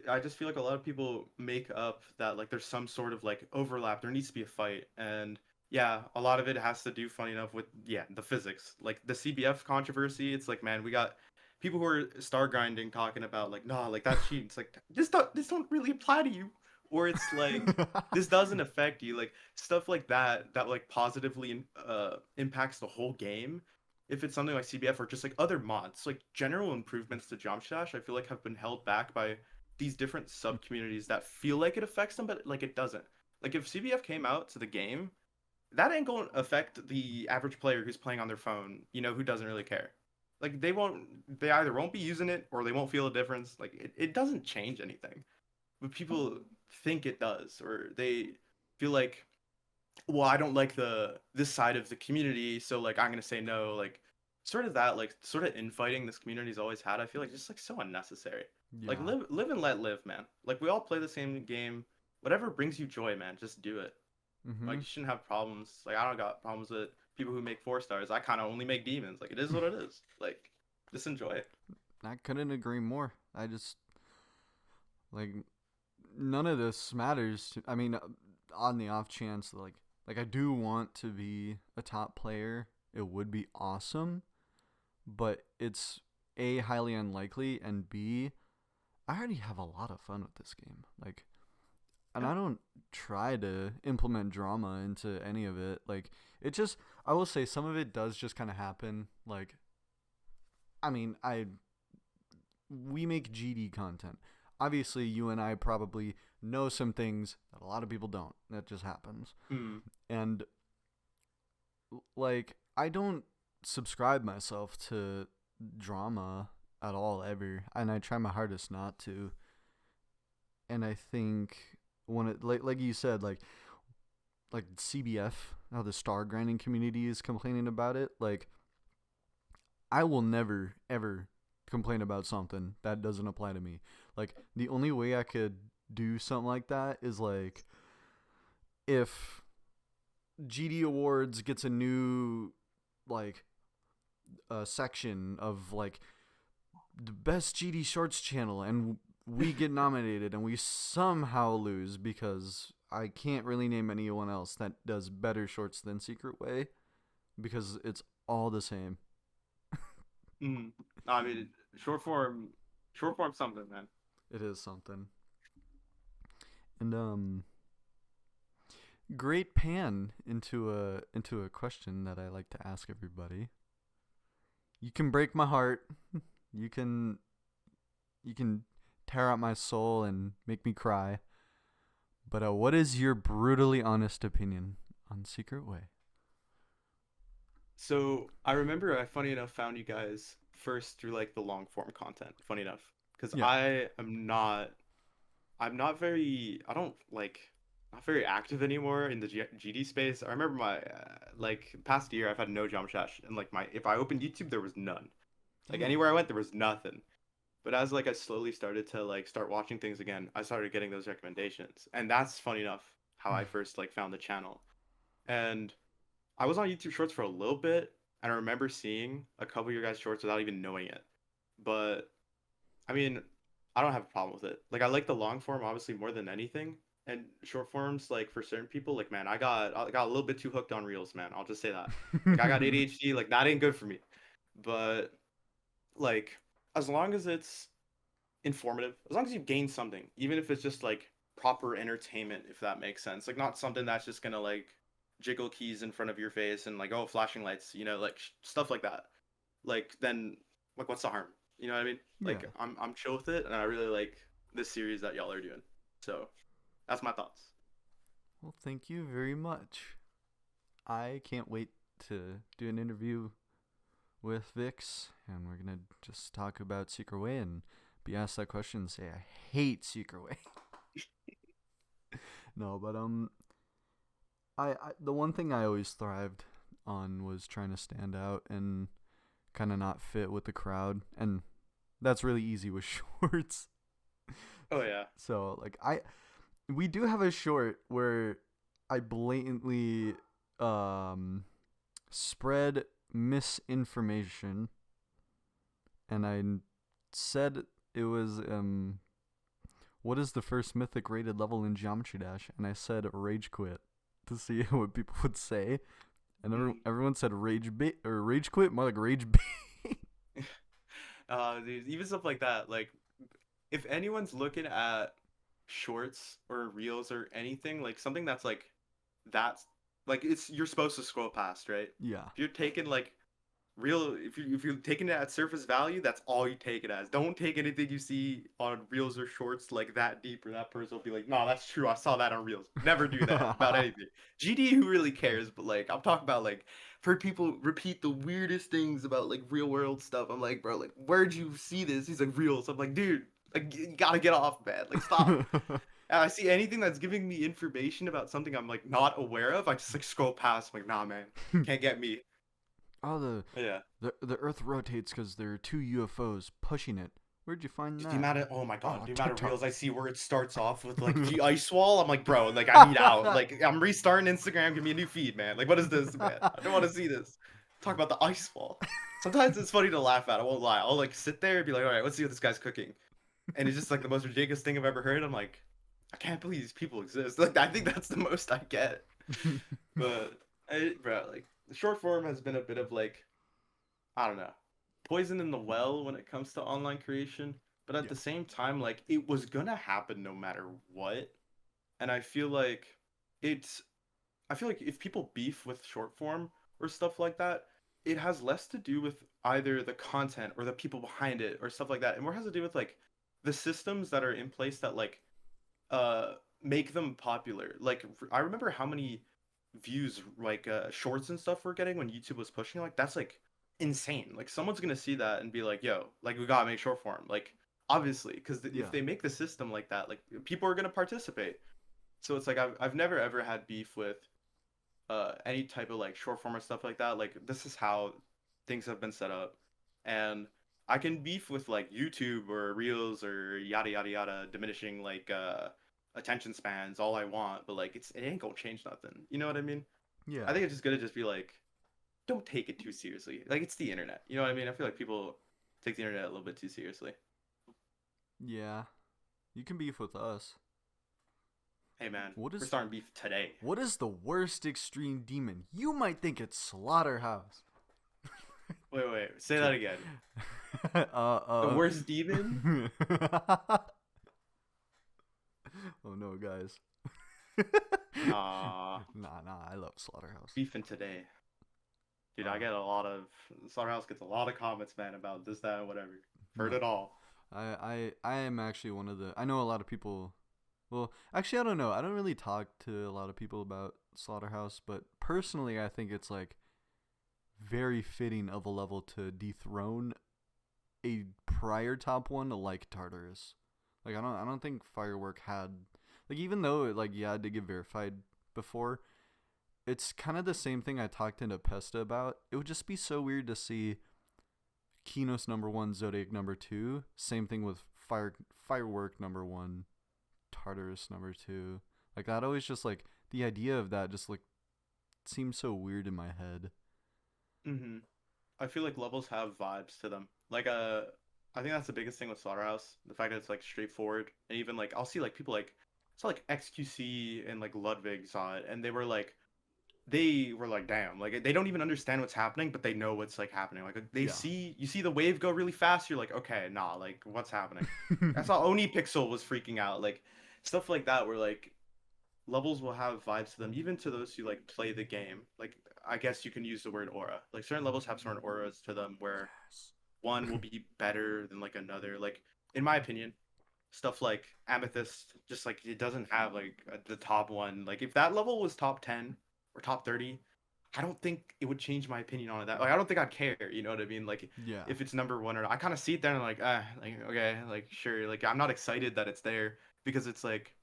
I just feel like a lot of people make up that like there's some sort of like overlap. There needs to be a fight, and yeah, a lot of it has to do, funny enough, with yeah the physics. Like the CBF controversy, it's like man, we got people who are star grinding talking about like nah, like that's cheating. It's like this don't really apply to you, or it's like this doesn't affect you. Like stuff like that like positively impacts the whole game. If it's something like CBF or just like other mods, like general improvements to Jump Dash, I feel like have been held back by these different sub communities that feel like it affects them, but like it doesn't. Like if CBF came out to the game, that ain't going to affect the average player who's playing on their phone, who doesn't really care. Like they either won't be using it or they won't feel a difference. Like it doesn't change anything. But people think it does, or they feel like, well, I don't like this side of the community, so like I'm gonna say no. Like sort of that, like sort of infighting this community's always had. I feel like just like so unnecessary. Like Yeah. live and let live, man. Like we all play the same game. Whatever brings you joy, man, just do it. Like Mhm. you shouldn't have problems. Like I don't got problems with people who make 4 stars. I kind of only make demons. Like it is what it is. Like just enjoy it. I couldn't agree more. I just like none of this matters. I mean, on the off chance, like I do want to be a top player. It would be awesome, but it's A, highly unlikely, and B, I already have a lot of fun with this game. Like, and Yeah. I don't try to implement drama into any of it. Like, it just, I will say some of it does just kind of happen. Like, I mean, we make GD content. Obviously, you and I probably know some things that a lot of people don't. That just happens. Hmm. And like, I don't subscribe myself to drama at all ever, and I try my hardest not to. And I think when it like you said, like CBF, how the star grinding community is complaining about it, like I will never ever complain about something that doesn't apply to me. Like the only way I could do something like that is like if GD Awards gets a new like section of like the best GD Shorts channel and we get nominated and we somehow lose because I can't really name anyone else that does better shorts than Secret Way because it's all the same. Hmm. I mean, short form, short form something, man. It is something. And great pan into a question that I like to ask everybody. You can break my heart. You can you can tear out my soul and make me cry. But what is your brutally honest opinion on Secret Way? So I remember I, funny enough, found you guys first through like the long form content. Funny enough, because Yeah. I'm not very, I don't like, not very active anymore in the GD space. I remember my like past year, I've had no jump shash, and like my if I opened YouTube, there was none. Like Damn. anywhere I went, there was nothing. But as like I slowly started to like start watching things again, I started getting those recommendations, and that's funny enough how I first like found the channel. And I was on YouTube Shorts for a little bit, and I remember seeing a couple of your guys' shorts without even knowing it. But I mean, I don't have a problem with it. Like I like the long form obviously more than anything, and short forms like for certain people, like man, I got a little bit too hooked on reels, man. I'll just say that. Like I got ADHD, like that ain't good for me. But like as long as it's informative, as long as you gain something, even if it's just like proper entertainment, if that makes sense. Like not something that's just gonna like jiggle keys in front of your face and like oh flashing lights, like stuff like that. Like then like what's the harm? You know what I mean? Yeah. Like I'm chill with it, and I really like this series that y'all are doing. So that's my thoughts. Well, thank you very much. I can't wait to do an interview with Vix, and we're gonna just talk about Secret Way and be asked that question and say I hate Secret Way. No, but I the one thing I always thrived on was trying to stand out and kind of not fit with the crowd, and that's really easy with shorts. Oh yeah. So like we do have a short where I blatantly spread misinformation, and I said it was what is the first mythic rated level in Geometry Dash, and I said rage quit to see what people would say, and everyone said rage bait or rage quit, more like rage bait. Dude, even stuff like that. Like, if anyone's looking at shorts or reels or anything, like something that's like it's you're supposed to scroll past, right? Yeah. If you're taking like real, if you're taking it at surface value, that's all you take it as. Don't take anything you see on reels or shorts like that deep, or that person will be like, "No, that's true. I saw that on reels." Never do that about anything. GD, who really cares? But like, I'm talking about like, I've heard people repeat the weirdest things about like real world stuff. I'm like, bro, like, where'd you see this? He's like, reels. I'm like, dude, like, you gotta get off, man. Like, stop. And I see anything that's giving me information about something I'm like not aware of, I just like scroll past. I'm like, nah, man, can't get me. Oh, Yeah. the Earth rotates because there are two UFOs pushing it. Where'd you find Dude, that? the amount of oh my god, Oh, the amount of TikTok. reels I see where it starts off with like the ice wall. I'm like, bro, like I need out. Like I'm restarting Instagram. Give me a new feed, man. Like what is this, man? I don't want to see this. Talk about the ice wall. Sometimes it's funny to laugh at. I won't lie. I'll like sit there and be like, all right, let's see what this guy's cooking. And it's just like the most ridiculous thing I've ever heard. I'm like, I can't believe these people exist. Like I think that's the most I get. But bro, like the short form has been a bit of like I don't know, poison in the well when it comes to online creation. But at Yeah. the same time, like it was gonna happen no matter what. And it's, I feel like if people beef with short form or stuff like that, it has less to do with either the content or the people behind it or stuff like that, and more has to do with like the systems that are in place that like uh make them popular. Like I remember how many views like shorts and stuff we're getting when YouTube was pushing like that's like insane. Like someone's gonna see that and be like, "Yo, like we gotta make short form." Like obviously, because if Yeah. they make the system like that, like people are gonna participate. So it's like I've never ever had beef with any type of like short form or stuff like that. Like this is how things have been set up, and I can beef with like YouTube or Reels or yada yada yada, diminishing like attention spans all I want, but like it ain't gonna change nothing. You know what I mean? I Yeah. think it's just gonna just be like, don't take it too seriously. Like it's the internet. You know what I mean? I feel like people take the internet a little bit too seriously. Yeah. You can beef with us. Hey man, What we're is starting beef today. what is the worst extreme demon? You might think it's Slaughterhouse. Wait, say that again. uh The uh. worst demon? Oh no, guys. Nah, Nah, I love Slaughterhouse. beefing today. Dude, I Uh, get a lot of Slaughterhouse gets a lot of comments, man, about this, that, and whatever. Heard no. it all. I am actually one of the. I know a lot of people. Well, actually, I don't know. I don't really talk to a lot of people about Slaughterhouse, but personally, I think it's like very fitting of a level to dethrone a prior top one like Tartarus. Like I don't think Firework had like even though like yeah, I did get verified before. It's kind of the same thing I talked into Pesta about. It would just be so weird to see Kinos number 1, Zodiac number 2. Same thing with Firework number 1, Tartarus number 2. Like that always just like the idea of that just like seems so weird in my head. Mm-hmm. I feel like levels have vibes to them. Like I think that's the biggest thing with Slaughterhouse. The fact that it's like straightforward, and even like I'll see like people like it's like XQC and like Ludwig saw it, and they were like, damn, like they don't even understand what's happening, but they know what's like happening. Like they Yeah. see you see the wave go really fast, you're like, okay, nah, like what's happening? I saw Oni Pixel was freaking out, like stuff like that, where like levels will have vibes to them, even to those who like play the game. Like I guess you can use the word aura. Like certain levels have certain auras to them where one will be better than like another. Like in my opinion, stuff like Amethyst, just like it doesn't have like the top one. Like if that level was top 10 or top 30, I don't think it would change my opinion on it. That like I don't think I'd care. You know what I mean? Like Yeah. if it's number one or not. I kind of see it there and I'm like okay, like sure. Like I'm not excited that it's there because it's like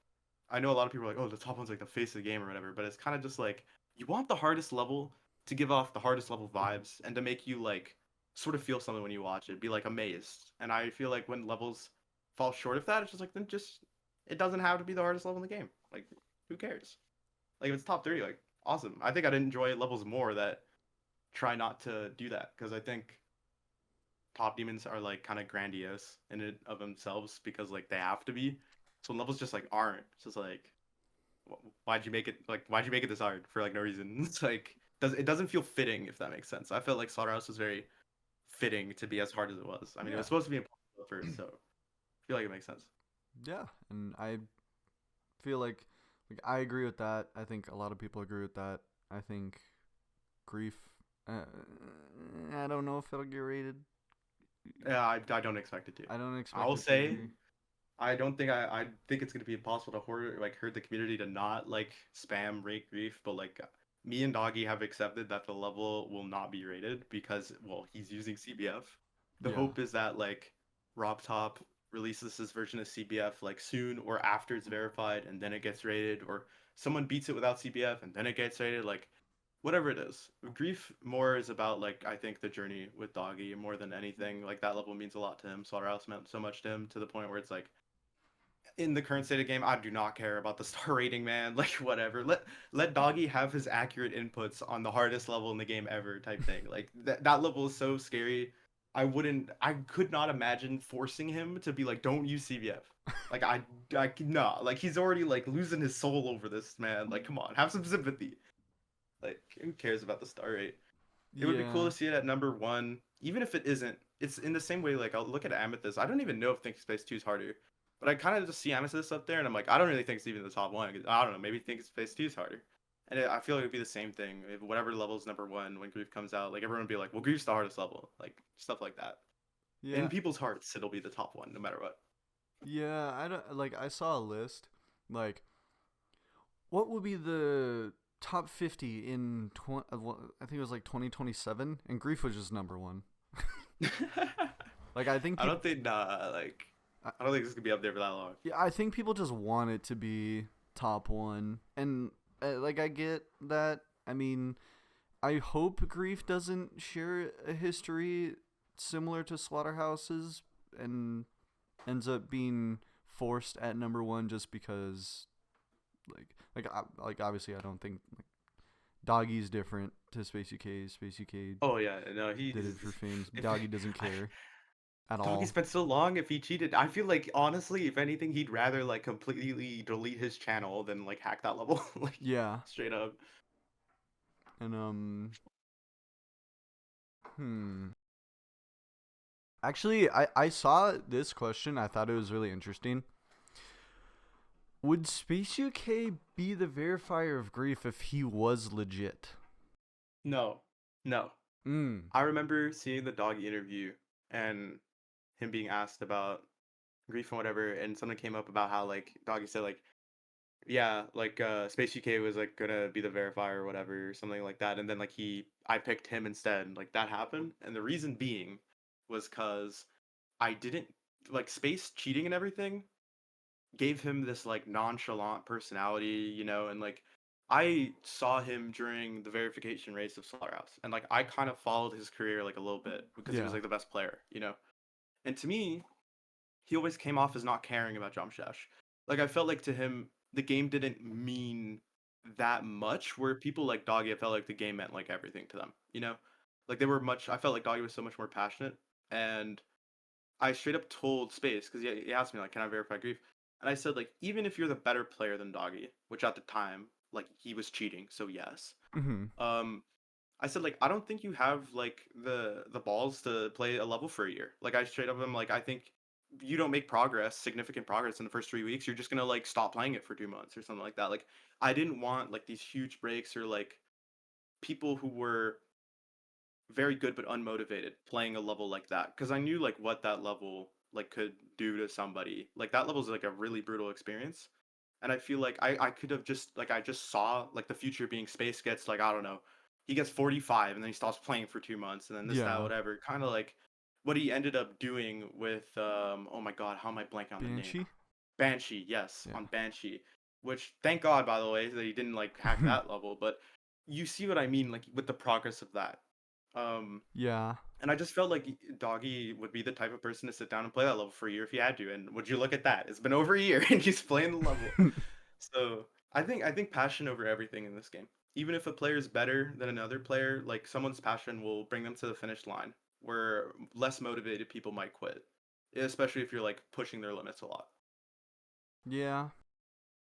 I know a lot of people are like, oh, the top one's like the face of the game or whatever, but it's kind of just like you want the hardest level to give off the hardest level vibes and to make you like sort of feel something when you watch it, be like amazed. And I feel like when levels fall short of that, it's just like then just it doesn't have to be the hardest level in the game. Like who cares? Like if it's top 3, like awesome. I think I'd enjoy levels more that try not to do that because I think top demons are like kind of grandiose in it of themselves because like they have to be. So when levels just like aren't, it's just like why'd you make it like why'd you make it this hard for like no reason? It's like it doesn't feel fitting if that makes sense. I felt like Slaughterhouse was very fitting to be as hard as it was. I mean, it Yeah. was supposed to be impossible at first, so I feel like it makes sense. Yeah, and I feel like I agree with that. I think a lot of people agree with that. I think grief. Uh, I don't know if it'll get rated. Yeah, I don't expect it to. I don't expect I'll it to say be. I don't think I think it's gonna be impossible to hurt the community to not like spam rate grief, but like me and Doggy have accepted that the level will not be rated because well he's using CBF. The Yeah. hope is that like Rob Top releases his version of CBF like soon or after it's verified and then it gets rated, or someone beats it without CBF and then it gets rated. Like whatever it is, grief more is about like I think the journey with Doggy more than anything. Like that level means a lot to him. Slaughterhouse meant so much to him to the point where it's like in the current state of game, I do not care about the star rating, man. Like whatever. Let Doggy have his accurate inputs on the hardest level in the game ever, type thing. Like that level is so scary. I could not imagine forcing him to be like, don't use CVF. Like no, like he's already like losing his soul over this, man. Like come on, have some sympathy. Like who cares about the star rate? It would be cool Yeah. to see it at number one, even if it isn't. It's in the same way. Like I'll look at Amethyst. I don't even know if Think Space 2 is harder, but I kind of just see Amethyst up there, and I'm like, I don't really think it's even the top one. I don't know. Maybe Think Space 2 is harder, and I feel like it'd be the same thing if whatever level's number one when Grief comes out. Like everyone would be like, well, Grief's the hardest level, like stuff like that. In Yeah. people's hearts, it'll be the top one no matter what. Yeah. I don't like. I saw a list. Like, what would be the top 50 in I think it was like 2027, and grief was just number one. Like I think I people. don't think I don't think this could be up there for that long. Yeah, I think people just want it to be top one, and like I get that. I mean, I hope Grief doesn't share a history similar to Slaughterhouse's and ends up being forced at number one just because, like obviously I don't think like, Doggie's different to SpaceUK. SpaceUK Oh yeah, no, he's did it for fame. if Doggie doesn't I care at Doggy all. spent so long if he cheated. I feel like honestly, if anything, he'd rather like completely delete his channel than like hack that level. Like Yeah, straight up. and hmm. Actually, I saw this question. I thought it was really interesting. Would SpaceUK be the verifier of grief if he was legit? No. No. Mm. I remember seeing the Doggy interview and him being asked about grief and whatever, and something came up about how like Doggy said like yeah, like Space UK was like gonna be the verifier or whatever, or something like that. And then like I picked him instead. Like that happened. And the reason being was cause I didn't like Space cheating and everything gave him this like nonchalant personality, you know, and like I saw him during the verification race of Slaughterhouse, and like I kind of followed his career like a little bit because he was Yeah. like the best player, you know. And to me, he always came off as not caring about Jump Dash. Like I felt like to him, the game didn't mean that much. Where people like Doggy, I felt like the game meant like everything to them, you know. Like they were much. I felt like Doggy was so much more passionate, and I straight up told Space because he asked me like, "Can I verify grief?" And I said like, even if you're the better player than Doggy, which at the time like he was cheating, so yes. Mhm. Um, I said like, I don't think you have like the balls to play a level for a year. Like I straight up am like, I think you don't make progress, significant progress in the first 3 weeks. You're just gonna like stop playing it for 2 months or something like that. Like I didn't want like these huge breaks or like people who were very good but unmotivated playing a level like that because I knew like what that level like could do to somebody. Like that level is like a really brutal experience. And I feel like I could have just like I just saw like the future being Space gets like I don't know, he gets 45 and then he stops playing for 2 months and then this that Yeah. whatever. Kind of like what he ended up doing with oh my god, how am I blanking on the name? Banshee? Banshee, yes, Yeah. on Banshee. Which thank God by the way that he didn't like hack that level, but you see what I mean, like with the progress of that. Um, Yeah. and I just felt like Doggy would be the type of person to sit down and play that level for a year if he had to. And would you look at that? It's been over a year and he's playing the level. So I think passion over everything in this game. Even if a player is better than another player, like someone's passion will bring them to the finish line, where less motivated people might quit, especially if you're like pushing their limits a lot. Yeah.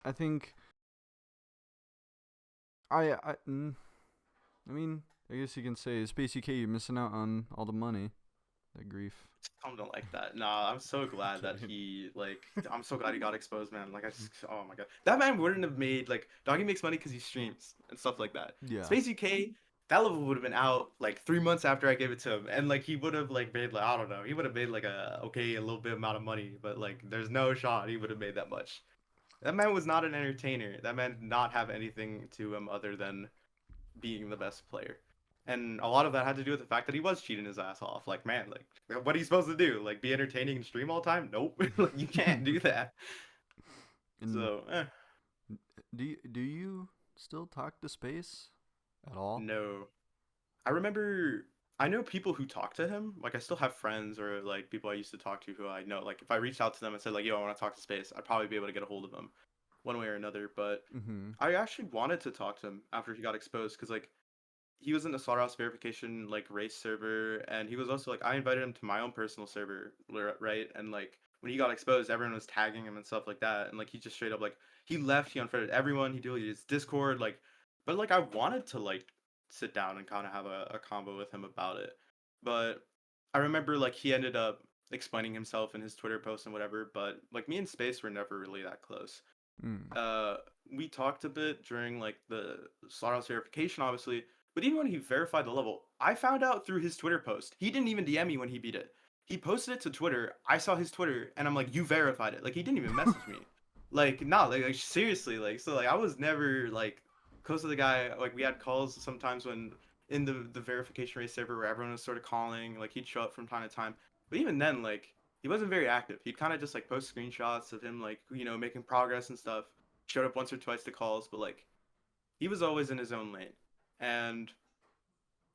I think I mean, I guess you can say SpaceUK, you're missing out on all the money. That grief. Some don't like that. Nah, I'm so glad that Kidding. I'm so glad he got exposed, man. Like, oh my god. That man wouldn't have made, like, Doggy makes money because he streams and stuff like that. Yeah. Space UK, that level would have been out, like, 3 months after I gave it to him. And, like, he would have, like, made, like, I don't know, he would have made, like, a little bit amount of money. But, like, there's no shot he would have made that much. That man was not an entertainer. That man did not have anything to him other than being the best player. And a lot of that had to do with the fact that he was cheating his ass off. Like, man, like, what are you supposed to do? Like, be entertaining and stream all the time? Nope. Like, you can't do that. And So, do you still talk to Space at all? no. I remember, I know people who talk to him. Like, I still have friends or, like, people I used to talk to who I know. Like, if I reached out to them and said, like, yo, I want to talk to Space, I'd probably be able to get a hold of them one way or another. But Mm-hmm. I actually wanted to talk to him after he got exposed because, like, he was in the Slaughterhouse verification like race server, and he was also like I invited him to my own personal server, right? And like when he got exposed, everyone was tagging him and stuff like that, and like he just straight up like he left, he unfriended everyone, he deleted his Discord, like, but like I wanted to like sit down and kind of have a combo with him about it, but I remember like he ended up explaining himself in his Twitter post and whatever, but like me and Space were never really that close. Mm. uh we talked a bit during like the Slaughterhouse verification, obviously, but even when he verified the level, I found out through his Twitter post. He didn't even DM me when he beat it. He posted it to Twitter. I saw his Twitter, and I'm like, "You verified it." Like he didn't even message me. Like, nah, like seriously, like so, like I was never like close to the guy. Like we had calls sometimes when in the verification race server where everyone was sort of calling. Like he'd show up from time to time, but even then, like he wasn't very active. He'd kind of just like post screenshots of him like making progress and stuff. Showed up once or twice to calls, but like he was always in his own lane. And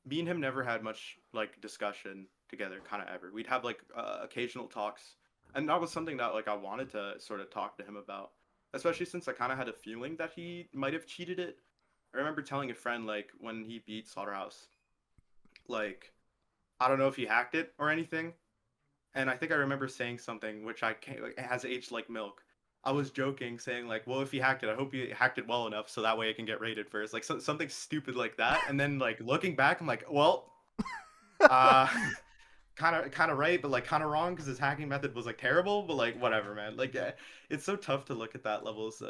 me and him never had much like discussion together, kind of ever. We'd have like occasional talks, and that was something that like I wanted to sort of talk to him about, especially since I kind of had a feeling that he might have cheated it. I remember telling a friend like when he beat Slaughterhouse, like I don't know if he hacked it or anything, and I think I remember saying something which I can't, like, has aged like milk. I was joking, saying like, "Well, if he hacked it, I hope he hacked it well enough so that way it can get rated first." Like something stupid like that. And then like looking back, I'm like, "Well, uh, kind of right, but like kind of wrong because his hacking method was like terrible." But like whatever, man. Like it's so tough to look at that level's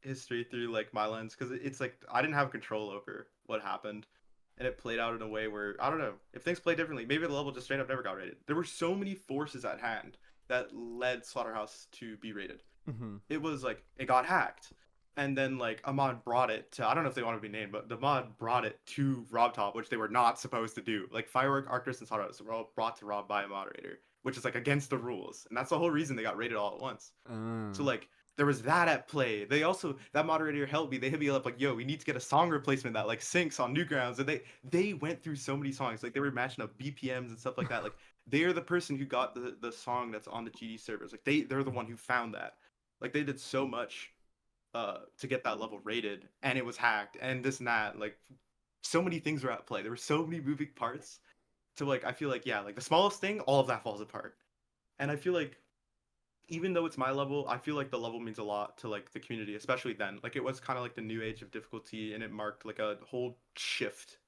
history through like my lens because it's like I didn't have control over what happened, and it played out in a way where I don't know if things played differently. Maybe the level just straight up never got rated. There were so many forces at hand that led Slaughterhouse to be rated. Mm-hmm. It was like it got hacked, and then like a mod brought it to, I don't know if they want to be named, but the mod brought it to Rob Top, which they were not supposed to do. Like Firework, Arctis, and Slaughterhouse were all brought to Rob by a moderator, which is like against the rules, and that's the whole reason they got rated all at once. So Uh, like there was that at play. They also, that moderator helped me. They hit me up like, "Yo, we need to get a song replacement that like syncs on Newgrounds." And they went through so many songs. Like they were matching up BPMs and stuff like that. Like they're the person who got the song that's on the GD servers. Like they're the one who found that. Like they did so much to get that level rated, and it was hacked and this and that. Like so many things were at play. There were so many moving parts. To like I feel like yeah, like the smallest thing, all of that falls apart. And I feel like even though it's my level, I feel like the level means a lot to like the community, especially then. Like it was kind of like the new age of difficulty, and it marked like a whole shift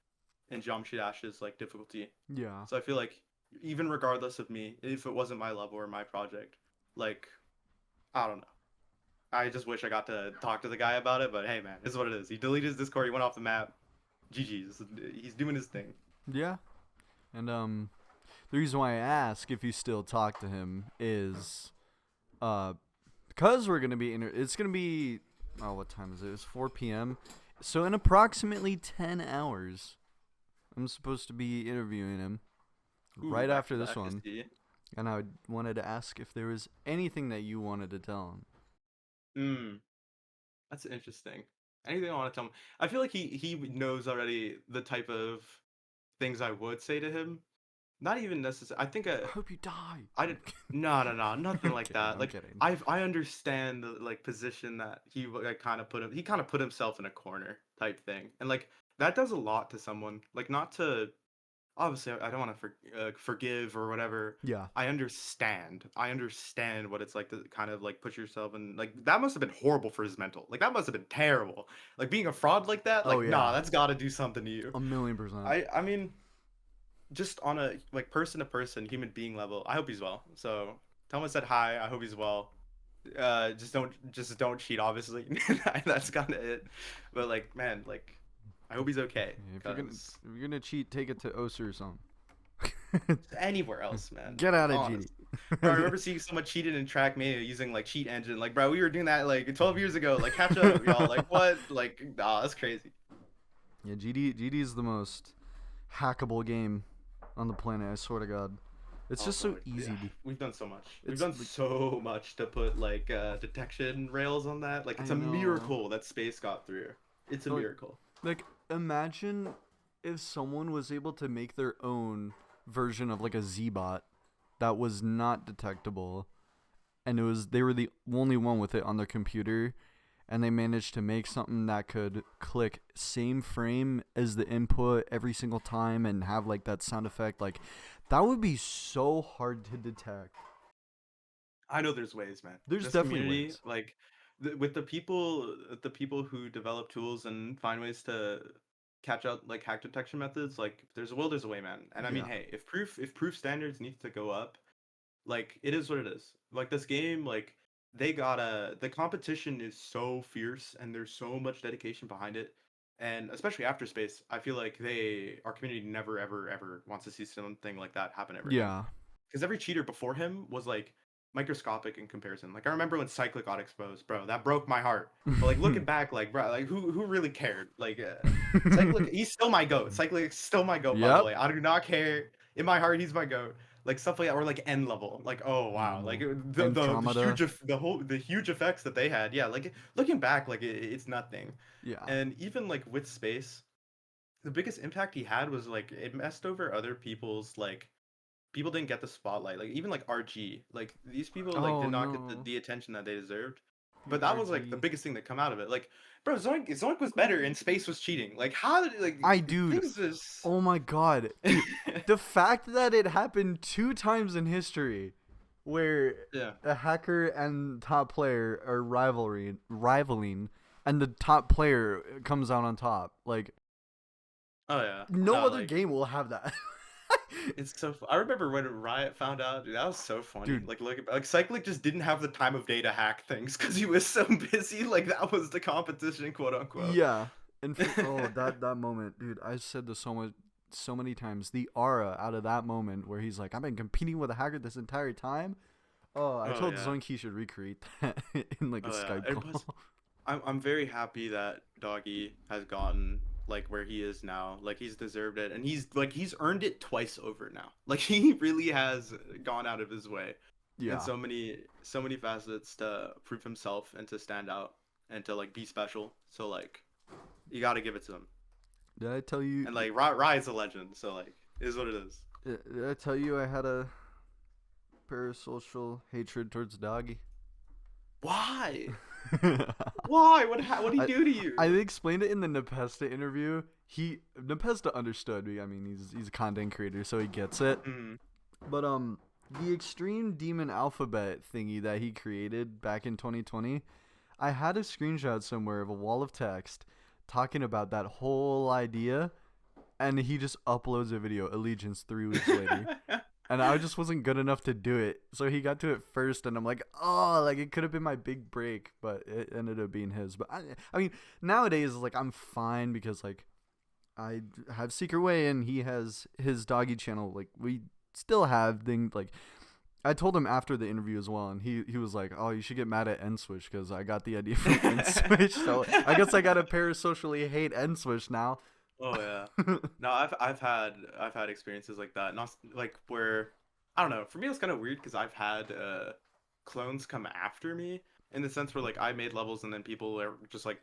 in Geometry Dash's like difficulty. yeah. So I feel like even regardless of me, if it wasn't my level or my project, like I don't know. I just wish I got to talk to the guy about it, but hey man, it's what it is. He deleted his Discord, he went off the map. GG's. He's doing his thing. Yeah. And the reason why I ask if you still talk to him is uh because we're gonna be it's gonna be, oh, what time is it? It's 4 p.m. So in approximately 10 hours, I'm supposed to be interviewing him Ooh, right back after to the this one, FSD. and I wanted to ask if there was anything that you wanted to tell him. Hmm, that's interesting. Anything I want to tell him. I feel like he knows already the type of things I would say to him. Not even necessarily. I think I hope you die. I did. No, no, no, nothing I'm like kidding. that. I'm Like kidding. I understand the like position that he like kind of put him. He kind of put himself in a corner type thing, and like that does a lot to someone. Like not to obviously I don't want to forgive or whatever. Yeah. I understand. I understand what it's like to kind of like put yourself in like that must have been horrible for his mental. Like that must have been terrible. Like being a fraud like that. Oh Like nah, yeah. that's got to do something to you. 1,000,000%. I mean just on a like person to person human being level, I hope he's well. So tell him I said hi. I hope he's well. Just don't cheat. Obviously, that's kind of it. But like, man, like, I hope he's okay. If Cause you're gonna cheat, take it to Osu or something. anywhere else, man. Get out of Honestly. GD. Bro, I remember seeing someone cheated in Track Mania using like cheat engine. Like, bro, we were doing that like 12 years ago. Like, catch up, y'all. Like, what? Like, nah, that's crazy. Yeah, GD is the most hackable game on the planet. I swear to God, it's just so easy. Yeah, we've done so much. We've It's done like- so much to put like detection rails on that. Like, it's I a know. miracle that space got through. It's a Like- miracle. Like, imagine if someone was able to make their own version of like a Z-bot that was not detectable, and they were the only one with it on their computer, and they managed to make something that could click same frame as the input every single time and have like that sound effect. Like, that would be so hard to detect. I know there's ways, man. There's This definitely community, ways. like with the people who develop tools and find ways to catch out like hack detection methods, like if there's a will, there's a way, man. And I mean, Yeah. hey, if proof standards need to go up, like it is what it is. Like this game, like the competition is so fierce and there's so much dedication behind it. And especially after space, I feel like our community never ever wants to see something like that happen ever again. Yeah. Because every cheater before him was like microscopic in comparison. Like I remember when Cyclic got exposed, bro, that broke my heart. But like looking back, like bro, like who really cared? Like Cyclic, he's still my goat. Cyclic's still my goat, by the Yep. way. I do not care. In my heart, he's my goat. Like stuff like that, or like N level. Like oh wow, like Andromeda. the huge effects that they had. Yeah, like looking back, like it's nothing. Yeah. And even like with space, the biggest impact he had was like it messed over other people's like people didn't get the spotlight. Like even like RG, like these people like Oh, did not get no. the attention that they deserved. But that was like the RG. biggest thing that come out of it. Like, bro, Zoink was better and Space was cheating. Like, how did like Dude. things just Oh my God. Dude, the fact that it happened 2 times in history where yeah. a hacker and top player are rivaling and the top player comes out on top. Like, Oh yeah. no other like, game will have that. It's so. I remember when Riot found out, dude. That was so funny. Dude. Like, look, like Cyclic just didn't have the time of day to hack things because he was so busy. Like that was the competition, quote unquote. Yeah. And that moment, dude, I said this so many times. The aura out of that moment where he's like, I've been competing with a hacker this entire time. Oh, I told yeah. Zoink he should recreate that in like a Skype It call. was- I'm very happy that Doggie has gotten like where he is now. Like he's deserved it, and he's earned it twice over now. Like he really has gone out of his way Yeah. in so many facets to prove himself and to stand out and to like be special. So like you got to give it to him. Did I tell you? And like Rye's a legend, so like it is what it is. Did I tell you I had a parasocial hatred towards Doggy? Why? Why? What did he do to you? I explained it in the Nepesta interview. Nepesta understood me. I mean, he's a content creator, so he gets it. Mhm. But the extreme demon alphabet thingy that he created back in 2020, I had a screenshot somewhere of a wall of text talking about that whole idea, and he just uploads a video, Allegiance, 3 weeks later. And I just wasn't good enough to do it. So he got to it first, and I'm like, oh, like it could have been my big break, but it ended up being his. But I mean, nowadays, like I'm fine because like I have Secret Way and he has his Doggy channel. Like we still have things like I told him after the interview as well, and he was like, oh, you should get mad at N-Switch because I got the idea from N-Switch. So I guess I gotta parasocially hate N-Switch now. Oh yeah. No, I've had experiences like that. Not like where I don't know. For me, it's kind of weird because I've had clones come after me in the sense where like I made levels and then people are just like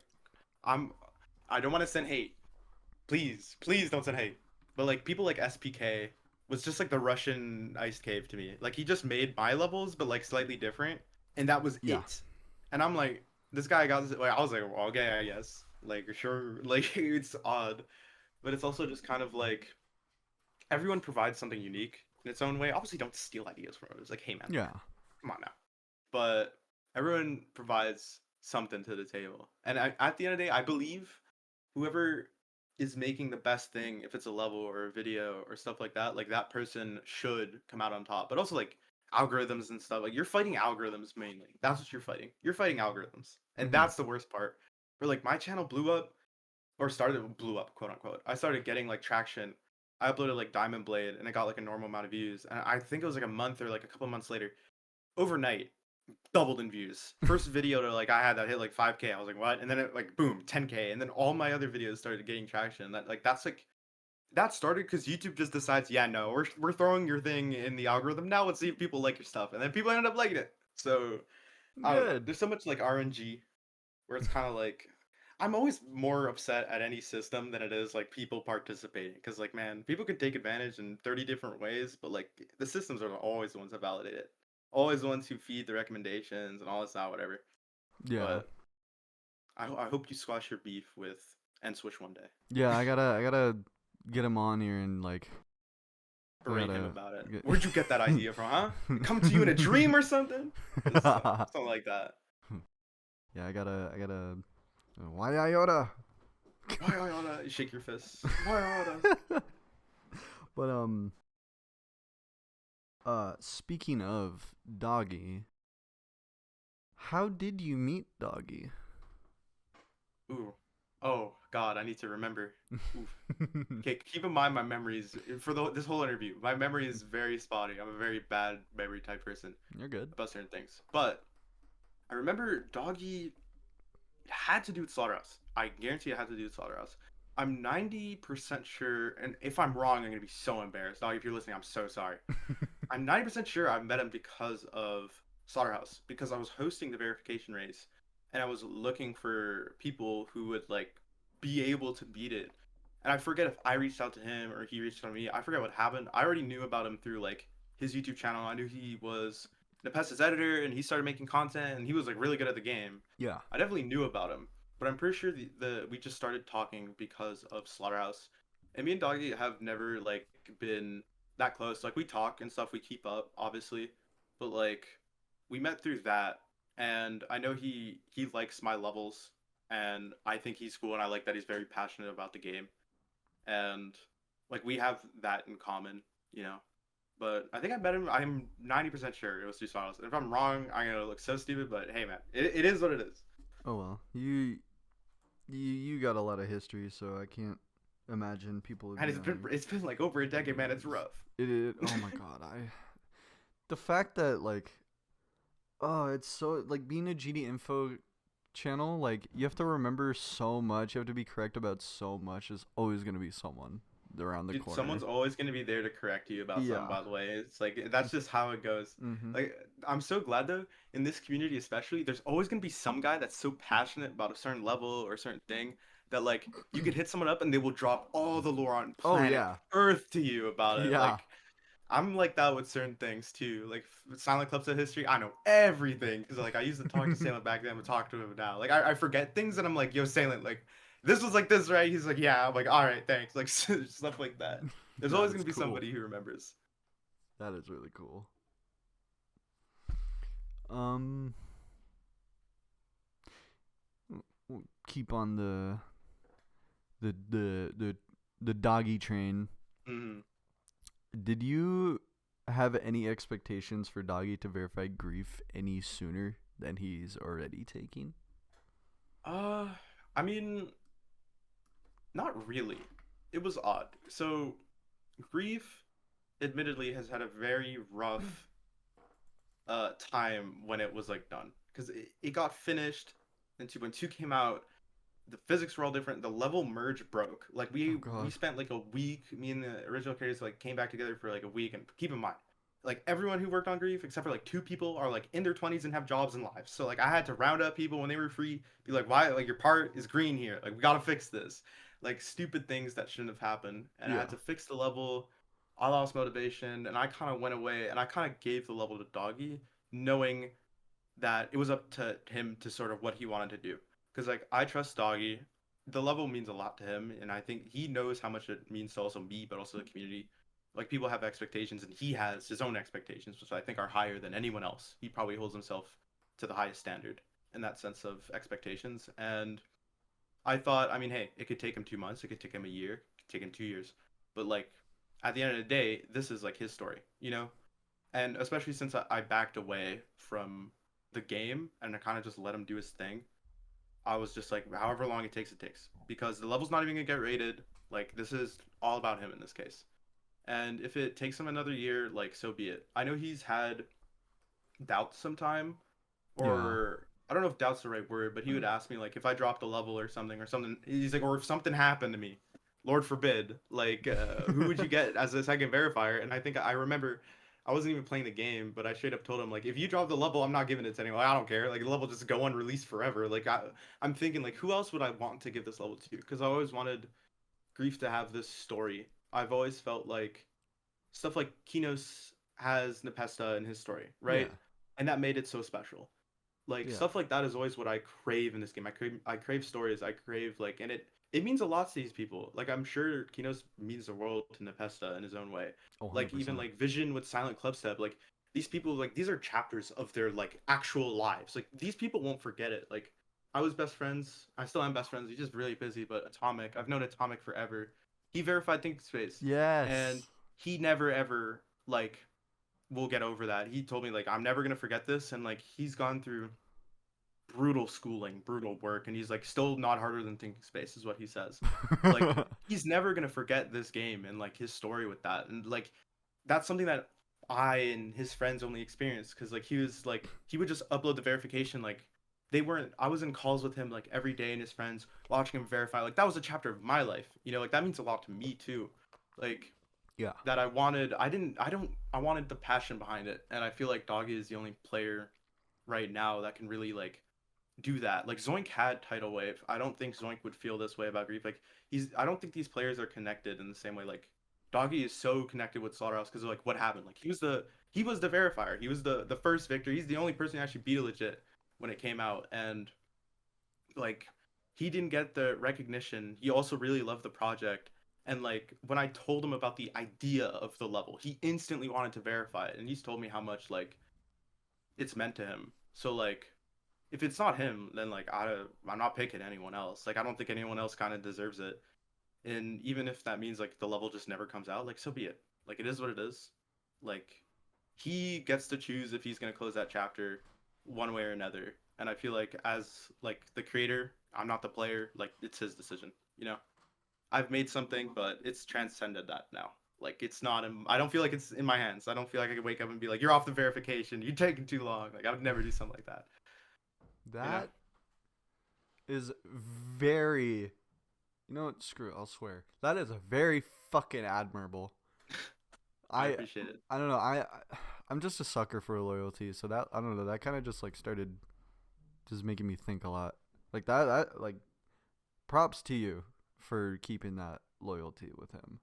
I'm I don't want to send hate. Please don't send hate. But like people like SPK was just like the Russian ice cave to me. Like he just made my levels, but like slightly different, and that was Yeah. it. And I'm like, this guy got this. Like, I was like, well, okay, I guess. Like sure, like it's odd, but it's also just kind of like everyone provides something unique in its own way. Obviously, don't steal ideas from others. Like, hey man, Yeah. come on now. But everyone provides something to the table, and at the end of the day, I believe whoever is making the best thing, if it's a level or a video or stuff like that person should come out on top. But also like algorithms and stuff, like you're fighting algorithms mainly. That's what you're fighting. You're fighting algorithms, and Mm-hmm. that's the worst part. Where like my channel blew up, quote unquote. I started getting like traction. I uploaded like Diamond Blade, and I got like a normal amount of views. And I think it was like a month or like a couple months later, overnight, doubled in views. First video to like I had that hit like 5K. I was like, what? And then it like boom, 10K. And then all my other videos started getting traction. That's like that started because YouTube just decides, yeah, no, we're throwing your thing in the algorithm. Now let's see if people like your stuff. And then people end up liking it. So I don't know. Good. There's so much like RNG where it's kind of like I'm always more upset at any system than it is like people participating because like man, people can take advantage in 30 different ways, but like the systems are always the ones that validate it, always the ones who feed the recommendations and all this out whatever. Yeah. But I hope you squash your beef with and switch one day. Yeah. I gotta get him on here and like I Berate him gotta about it. get. Where'd you get that idea from, huh? It come to you in a dream or something? Something like that. Yeah. I gotta. Why iota? Why oughta you shake your fists? Why oughta? But speaking of Doggy, how did you meet Doggy? Ooh. Oh God, I need to remember. Oof. Okay, keep in mind my memories for this whole interview. My memory is very spotty. I'm a very bad memory type person You're good. about certain things. But I remember Doggy had to do with Slaughterhouse. I guarantee it had to do with Slaughterhouse. I'm 90% sure, and if I'm wrong, I'm gonna be so embarrassed. Doggy, if you're listening, I'm so sorry. I'm 90% sure I met him because of Slaughterhouse, because I was hosting the verification race, and I was looking for people who would like be able to beat it. And I forget if I reached out to him or he reached out to me. I forget what happened. I already knew about him through like his YouTube channel. I knew he was Nepesta's editor, and he started making content, and he was like really good at the game. Yeah. I definitely knew about him, but I'm pretty sure the we just started talking because of Slaughterhouse. And me and Doggy have never like been that close. Like we talk and stuff, we keep up, obviously, but like we met through that, and I know he likes my levels, and I think he's cool, and I like that he's very passionate about the game, and like we have that in common, you know. But I think I met him. I'm 90% sure it was through Smiles. If I'm wrong, I'm gonna look so stupid. But hey, man, it is what it is. Oh well. You got a lot of history, so I can't imagine people would And be on you. it's been like over a decade, man. It's rough. Oh my god. I the fact that like it's so like being a GD info channel, like you have to remember so much, you have to be correct about so much. There's always gonna be someone around the Dude, corner. someone's always gonna be there to correct you about something. Yeah. By the way, it's like that's just how it goes. Mm-hmm. Like I'm so glad though in this community, especially, there's always gonna be some guy that's so passionate about a certain level or a certain thing that like you could hit someone up and they will drop all the lore on Oh planet yeah. Earth to you about it. Yeah. Like I'm like that with certain things too. Like Silent Clips of history, I know everything because like I used to talk to Salem back then, but talk to him now. Like I forget things and I'm like, yo, Salem, like this was like this, right? He's like, yeah. I'm like, all right, thanks. Like stuff like that. There's That always is gonna be cool. somebody who remembers. That is really cool. Um we'll keep on the the the the doggy train. Hmm. Did you have any expectations for Doggy to verify grief any sooner than he's already taking? Uh, I mean, not really. It was odd. So, Grief, admittedly, has had a very rough time when it was like done because it got finished, and when two came out, the physics were all different. The level merge broke. Like Oh we god. spent like a week. Me and the original creators like came back together for like a week. And keep in mind, like everyone who worked on Grief, except for like two people, are like in their 20s and have jobs and lives. So like I had to round up people when they were free, be like, why, like your part is green here, like we gotta fix this, like stupid things that shouldn't have happened, and I Yeah. had to fix the level. I lost motivation, and I kind of went away, and I kind of gave the level to Doggy, knowing that it was up to him to sort of what he wanted to do. Because like I trust Doggy, the level means a lot to him, and I think he knows how much it means to also me, but also the community. Like people have expectations, and he has his own expectations, which I think are higher than anyone else. He probably holds himself to the highest standard in that sense of expectations. And I thought, I mean, hey, it could take him 2 months, it could take him a year, it could take him 2 years, but like at the end of the day, this is like his story, you know? And especially since I backed away from the game and I kind of just let him do his thing, I was just like, however long it takes, it takes. Because the level's not even gonna get rated. Like, this is all about him in this case. And if it takes him another year, like, so be it. I know he's had doubts sometime, Yeah. or I don't know if doubt's the right word, but he would ask me, like, if I dropped a level or something, he's like, or if something happened to me, Lord forbid, like, who would you get as a second verifier? And I think I remember I wasn't even playing the game, but I straight up told him, like, if you drop the level, I'm not giving it to anyone. I don't care. Like, the level just go unreleased forever. Like, I'm thinking, like, who else would I want to give this level to? Because I always wanted Grief to have this story. I've always felt like stuff like Kinos has Nepesta in his story, Yeah. right? And that made it so special. Like Yeah. stuff like that is always what I crave in this game. I crave stories. I crave like, and it means a lot to these people. Like I'm sure Kinos means the world to Nepesta in his own way. Oh, Like even 100%. like Vision with Silent Clubstep. Like these people, like these are chapters of their like actual lives. Like these people won't forget it. Like I was best friends. I still am best friends. He's just really busy. But Atomic, I've known Atomic forever. He verified Think Space, and Yes. he never ever like will get over that. He told me like I'm never gonna forget this, and like he's gone through brutal schooling, brutal work, and he's like still not harder than Thinking Space is what he says. Like he's never gonna forget this game and like his story with that, and like that's something that I and his friends only experienced because like he was like he would just upload the verification like they weren't. I was in calls with him like every day and his friends watching him verify. Like that was a chapter of my life, you know. Like that means a lot to me too. Like Yeah. that I wanted. I didn't. I don't. I wanted the passion behind it, and I feel like Doggy is the only player right now that can really like do that. Like Zoink had tidal wave. I don't think Zoink would feel this way about Grief. Like he's I don't think these players are connected in the same way. Like Doggy is so connected with Slaughterhouse because of like what happened. Like he was the verifier. He was the first victor. He's the only person who actually beat a legit when it came out. And like he didn't get the recognition. He also really loved the project. And like when I told him about the idea of the level, he instantly wanted to verify it. And he's told me how much like it's meant to him. So like if it's not him, then like I'm not picking anyone else. Like I don't think anyone else kind of deserves it. And even if that means like the level just never comes out, like so be it. Like it is what it is. Like he gets to choose if he's gonna close that chapter one way or another. And I feel like as like the creator, I'm not the player. Like it's his decision. You know, I've made something, but it's transcended that now. Like it's not. I don't feel like it's in my hands. I don't feel like I could wake up and be like, "You're off the verification. You're taking too long." Like I would never do something like that. You know. That is very. You know what? Screw it. I'll swear. That is very fucking admirable. I I appreciate it. I don't know. I'm just a sucker for loyalty. So that I don't know. That kind of just like started just making me think a lot. Like that like props to you for keeping that loyalty with him.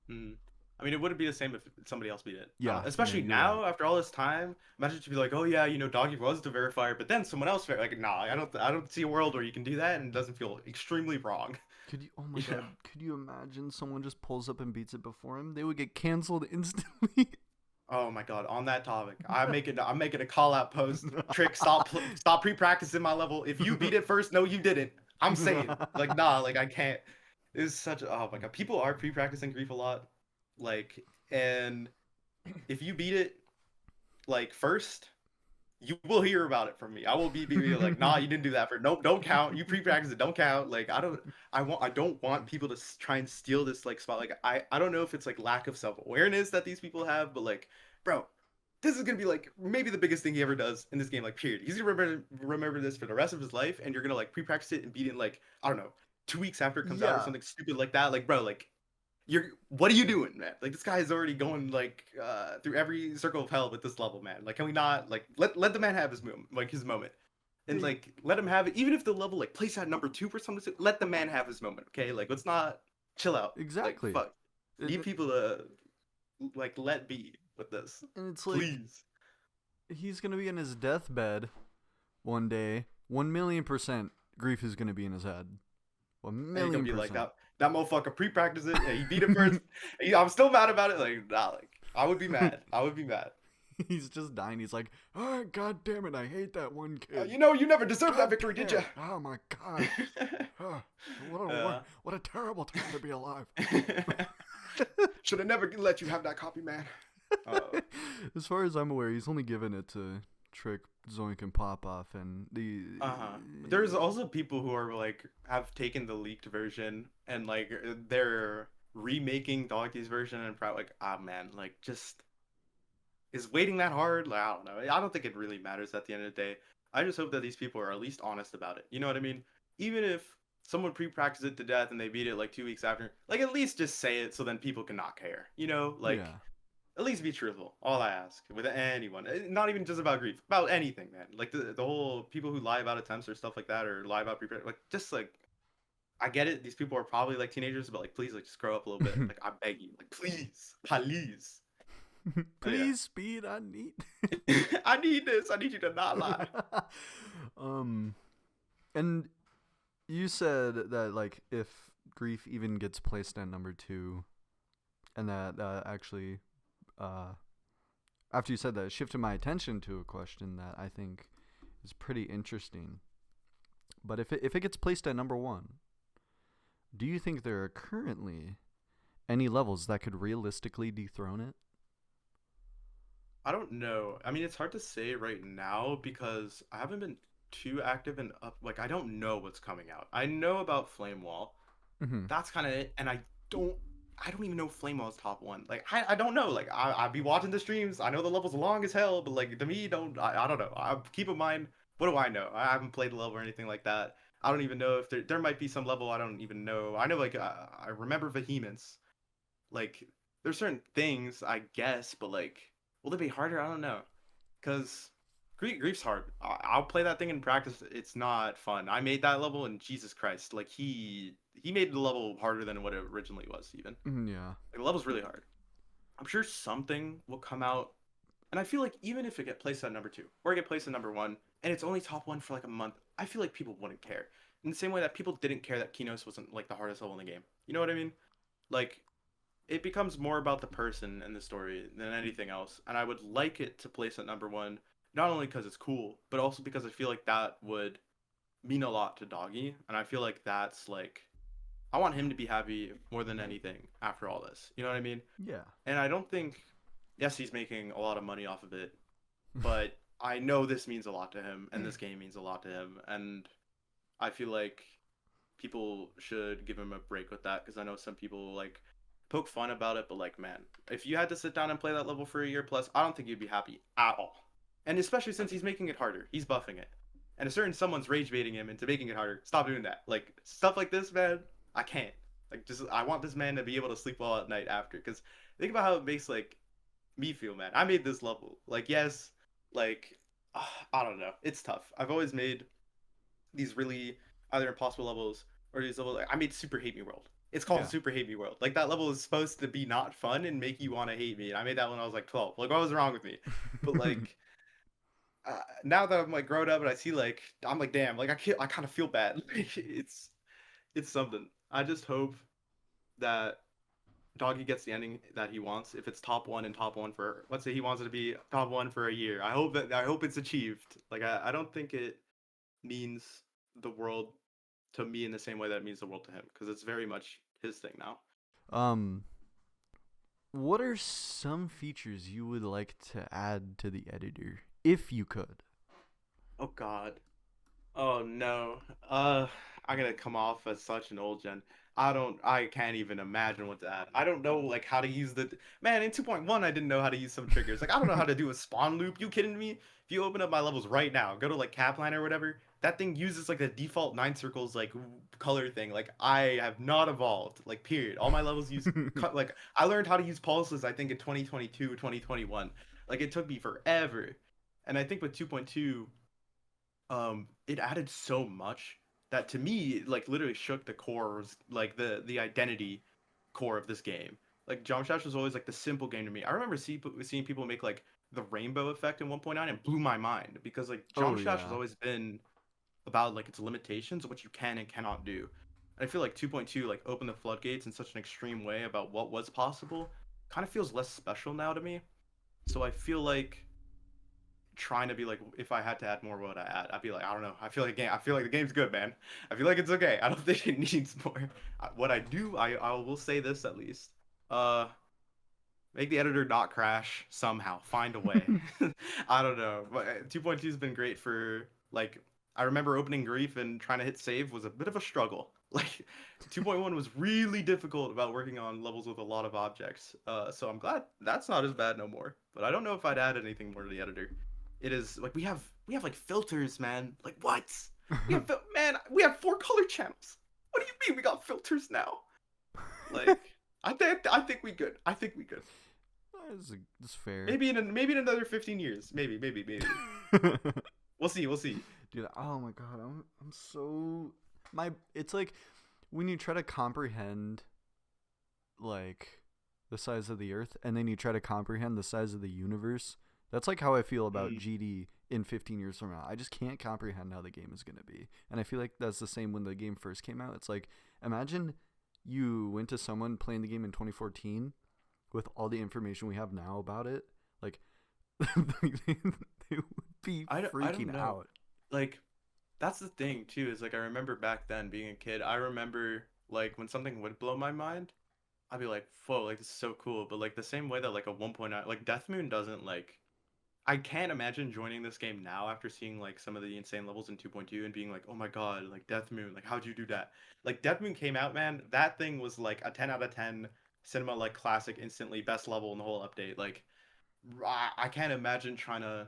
Mm. I mean, it wouldn't be the same if somebody else beat it. Yeah, yeah, Especially you're right. now, after all this time. Imagine to be like, oh yeah, Doggy was the verifier, but then someone else like, nah, I don't see a world where you can do that and it doesn't feel extremely wrong. Could you? Oh my You know? god! Could you imagine someone just pulls up and beats it before him? They would get canceled instantly. Oh my God, on that topic, I'm making a call out post. Trick, stop pre-practicing my level. If you beat it first, no, you didn't. I'm saying, like, nah, like I can't. It's such. Oh my God, people are pre-practicing Grief a lot, like, and if you beat it like first, you will hear about it from me. I will be like, nah, you didn't do that for nope, don't count. You pre-practice it, don't count. Like I don't want people to try and steal this like spot. Like I don't know if it's like lack of self-awareness that these people have, but like, bro, this is gonna be like maybe the biggest thing he ever does in this game, like period. He's gonna remember this for the rest of his life, and you're gonna like pre-practice it and beat it in like, I don't know, 2 weeks after it comes out or Yeah, something stupid like that. Like, bro, like what are you doing, man? Like this guy is already going like through every circle of hell with this level, man. Like can we not like let the man have his moment, like his moment. And Hey, like let him have it, even if the level like plays at number 2 for something. Let the man have his moment, okay? Like let's not chill out. Like exactly. fuck, It, leave it- people to like let be with this, and it's like please. he's gonna be in his deathbed one day. 1,000,000% grief is gonna be in his head. One And he gonna million be like percent. that motherfucker pre-practiced it and he beat it first. I'm still mad about it. Like nah, like I would be mad. I would be mad. He's just dying. He's like, oh, God damn it, I hate that one kid. You know, you never deserved that God victory, did damn you? it. Oh my God. Oh, uh, what a terrible time to be alive. should have never let you have that copy, man. As far as I'm aware, he's only given it to Trick, Zoink, and Popoff, and the. Uh-huh. There's also people who are like have taken the leaked version and like they're remaking Doggie's version and probably like, ah man, like just is waiting that hard? Like I don't know. I don't think it really matters at the end of the day. I just hope that these people are at least honest about it. You know what I mean? Even if someone pre-practiced it to death and they beat it like 2 weeks after, like at least just say it so then people can not care. You know, like Yeah. at least be truthful. All I ask with anyone, not even just about grief, about anything, man. Like the whole people who lie about attempts or stuff like that, or lie about pre like just like I get it. These people are probably like teenagers, but like please, like just grow up a little bit. Like I beg you, like please. Yeah. Please, speed, I need. I need this. I need you to not lie. um, and you said that, like, if grief even gets placed at number 2, and that actually, after you said that, it shifted my attention to a question that I think is pretty interesting. But if it gets placed at number 1, do you think there are currently any levels that could realistically dethrone it? I don't know. I mean, it's hard to say right now because I haven't been too active in up. Like, I don't know what's coming out. I know about Flame Wall. Mm-hmm. That's kind of it. And don't. I don't even know Flame Wall is top one. Like, I don't know. Like, I be watching the streams. I know the level's long as hell, but like to me, I don't know. Keep in mind, what do I know? I haven't played the level or anything like that. I don't even know if there might be some level I don't even know. I know like I remember Vehemence. Like, there's certain things I guess, but like, will it be harder? I don't know. Cause Grief's hard. I'll play that thing in practice. It's not fun. I made that level, and Jesus Christ, like he made the level harder than what it originally was. Even Yeah. like the level's really hard. I'm sure something will come out, and I feel like even if it get placed at number 2 or get placed at number 1, and it's only top 1 for like a month, I feel like people wouldn't care. In the same way that people didn't care that Kinos wasn't like the hardest level in the game. You know what I mean? Like it becomes more about the person and the story than anything else. And I would like it to place at number 1, not only because it's cool, but also because I feel like that would mean a lot to Doggy. And I feel like that's like, I want him to be happy more than anything after all this. You know what I mean? Yeah. And I don't think, yes, he's making a lot of money off of it, but I know this means a lot to him and this game means a lot to him. And I feel like people should give him a break with that because I know some people like poke fun about it, but like, man, if you had to sit down and play that level for a year plus, I don't think you'd be happy at all. And especially since he's making it harder, he's buffing it, and a certain someone's rage baiting him into making it harder. Stop doing that. Like stuff like this, man. I can't. Like, just I want this man to be able to sleep well at night after. Because think about how it makes like me feel, man. I made this level. Like, yes, like I don't know. It's tough. I've always made these really either impossible levels or these levels. Like, I made Super Hate Me World. It's called Yeah. Super Hate Me World. Like that level is supposed to be not fun and make you want to hate me. And I made that when I was like 12. Like what was wrong with me? But like now that I'm like grown up and I see like I'm like damn. Like I kind of feel bad. Like, it's something. I just hope that Doggy gets the ending that he wants. If it's top 1 and top 1 for let's say he wants it to be top 1 for a year. I hope it's achieved. Like I don't think it means the world to me in the same way that it means the world to him because it's very much his thing now. um, what are some features you would like to add to the editor if you could? Oh God. Oh no. I'm gonna come off as such an old gen. I can't even imagine what to add. I don't know like how to use the man in 2.1 I didn't know how to use some triggers. Like I don't know how to do a spawn loop. You kidding me? If you open up my levels right now, go to like Capline or whatever, that thing uses like the default 9 circles like color thing. Like I have not evolved. Like period. All my levels use like I learned how to use pulses I think in 2022, 2021. Like it took me forever. And I think with 2.2 it added so much that to me it, like literally shook the cores, like the identity core of this game. Like Jump Dash was always like the simple game to me. I remember seeing people make like the rainbow effect in 1.9 and blew my mind because like Oh Jump Dash has yeah. always been about like its limitations, what you can and cannot do. And I feel like 2.2 like opened the floodgates in such an extreme way about what was possible. Kind of feels less special now to me. So I feel like trying to be like, if I had to add more, what would I add? I'd be like, I don't know. I feel like the game's good, man. I feel like it's okay. I don't think it needs more. What I do, I will say this at least. Uh, Make the editor not crash somehow. Find a way. I don't know. But 2.2 has been great for like. I remember opening Grief and trying to hit save was a bit of a struggle. Like 2.1 was really difficult about working on levels with a lot of objects. So I'm glad that's not as bad no more. But I don't know if I'd add anything more to the editor. It is like we have like filters, man. Like what? Man, we have 4 color channels. What do you mean we got filters now? Like I think we good. I think we good. That's fair. Maybe in another 15 years. Maybe. We'll see. We'll see. Dude, oh my god, I'm so it's like when you try to comprehend like the size of the earth and then you try to comprehend the size of the universe. That's like how I feel about GD in 15 years from now. I just can't comprehend how the game is going to be. And I feel like that's the same when the game first came out. It's like imagine you went to someone playing the game in 2014 with all the information we have now about it. Like they would be I don't freaking know. out. Like that's the thing too. Is like I remember back then being a kid. I remember like when something would blow my mind, I'd be like, "Whoa, like this is so cool." But like the same way that like a 1.9, like Death Moon doesn't like. I can't imagine joining this game now after seeing like some of the insane levels in 2.2 and being like, "Oh my God, like Death Moon, like how'd you do that?" Like Death Moon came out, man. That thing was like a 10 out of 10 cinema like classic instantly best level in the whole update. Like I can't imagine trying to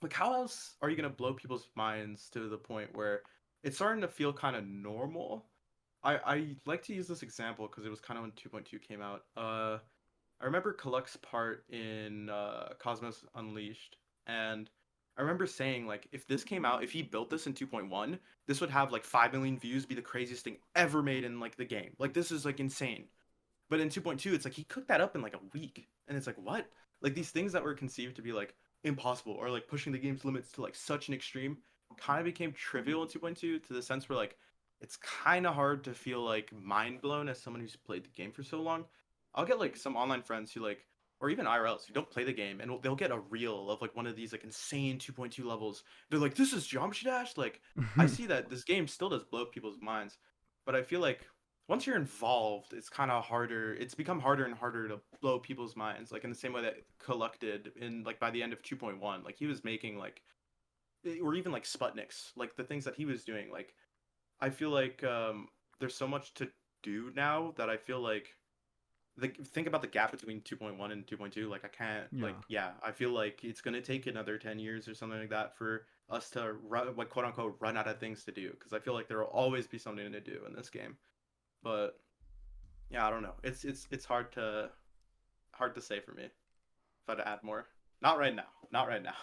like how else are you going to blow people's minds to the point where it's starting to feel kind of normal. I like to use this example because it was kind of when 2.2 came out. I remember Kaluk's part in Cosmos Unleashed, and I remember saying like, if this came out, if he built this in 2.1, this would have like 5 million views, be the craziest thing ever made in like the game. Like this is like insane. But in 2.2, it's like he cooked that up in like a week, and it's like what? Like these things that were conceived to be like impossible or like pushing the game's limits to like such an extreme, kind of became trivial in 2.2 to the sense where like it's kind of hard to feel like mind blown as someone who's played the game for so long. I'll get like some online friends who like, or even IRLs who don't play the game, and they'll get a reel of like one of these like insane 2.2 levels. They're like, "This is Geometry Dash." Like, I see that this game still does blow people's minds, but I feel like once you're involved, it's kind of harder. It's become harder and harder to blow people's minds. Like in the same way that Kuluk did in like by the end of 2.1, like he was making like, or even like Sputniks, like the things that he was doing. Like, I feel like there's so much to do now that I feel like think about the gap between 2.1 and 2.2. Like I can't Yeah. like yeah, I feel like it's gonna take another 10 years or something like that for us to run like quote unquote run out of things to do because I feel like there will always be something to do in this game. But yeah, I don't know. It's hard to say for me if I had to add more. Not right now. Not right now.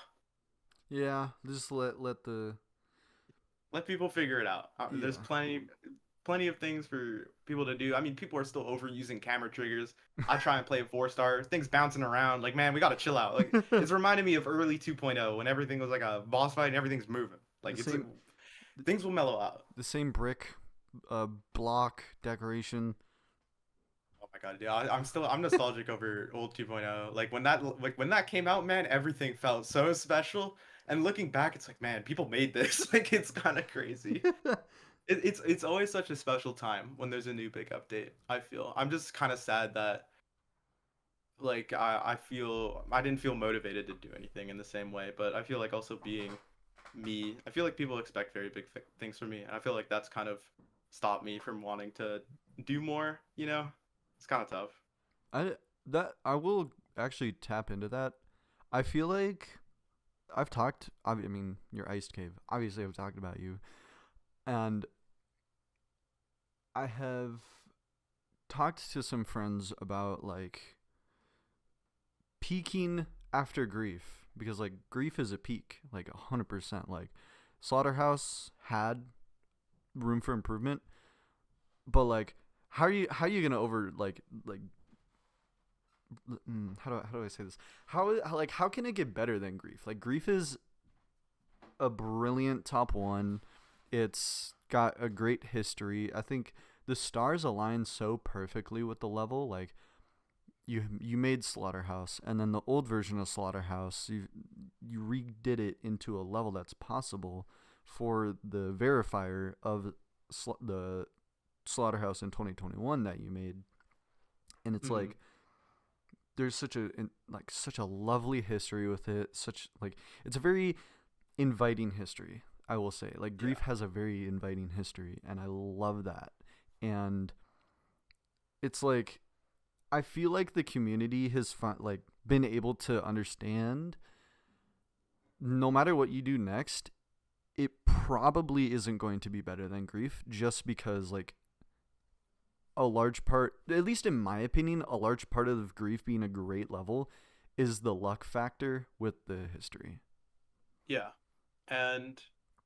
Yeah, just let the Let people figure it out. There's yeah. plenty of things for people to do. I mean, people are still overusing camera triggers. I try and play a 4 star, things bouncing around. Like, man, we gotta chill out. Like, it's reminding me of early 2.0 when everything was like a boss fight and everything's moving. the Like, it's like same things will mellow out. the same brick block decoration. Oh my god, yeah, I'm nostalgic over old 2.0. Like when that came out, man, everything felt so special. And looking back, it's like, man, people made this. Like, it's kind of crazy. It's always such a special time when there's a new big update. I feel I'm just kind of sad that like I feel I didn't feel motivated to do anything in the same way, but I feel like also being me, I feel like people expect very big things from me, and I feel like that's kind of stopped me from wanting to do more. You know, it's kind of tough. I will actually tap into that. I feel like I've talked. I mean, your iced cave. Obviously, I've talked about you, and I have talked to some friends about like peaking after grief because like grief is a peak, like 100%. Like Slaughterhouse had room for improvement, but like how are you gonna over like how do I say this? How can it get better than grief? Like grief is a brilliant top one. It's got a great history. I think the stars align so perfectly with the level. Like you made Slaughterhouse, and then the old version of Slaughterhouse, you redid it into a level that's possible for the verifier of the Slaughterhouse in 2021 that you made, and it's Hmm. like there's such a lovely history with it. Such like it's a very inviting history. I will say, like Yeah. grief has a very inviting history, and I love that. And it's like I feel like the community has been able to understand no matter what you do next, it probably isn't going to be better than grief just because like a large part, at least in my opinion, a large part of grief being a great level is the luck factor with the history. Yeah. And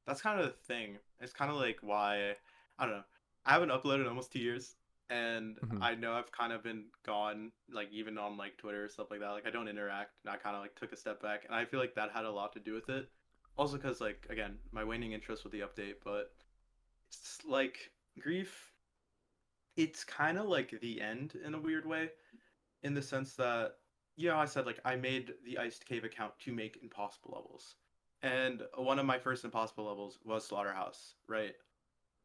that's kind of the thing. It's kind of like why I don't know. I haven't uploaded in almost 2 years, and Hmm. I know I've kind of been gone, like even on like Twitter or stuff like that. Like I don't interact, and I kind of like took a step back, and I feel like that had a lot to do with it. Also, because like again, my waning interest with the update, but it's like grief. It's kind of like the end in a weird way, in the sense that I said like I made the iced cave account to make impossible levels, and one of my first impossible levels was Slaughterhouse, right?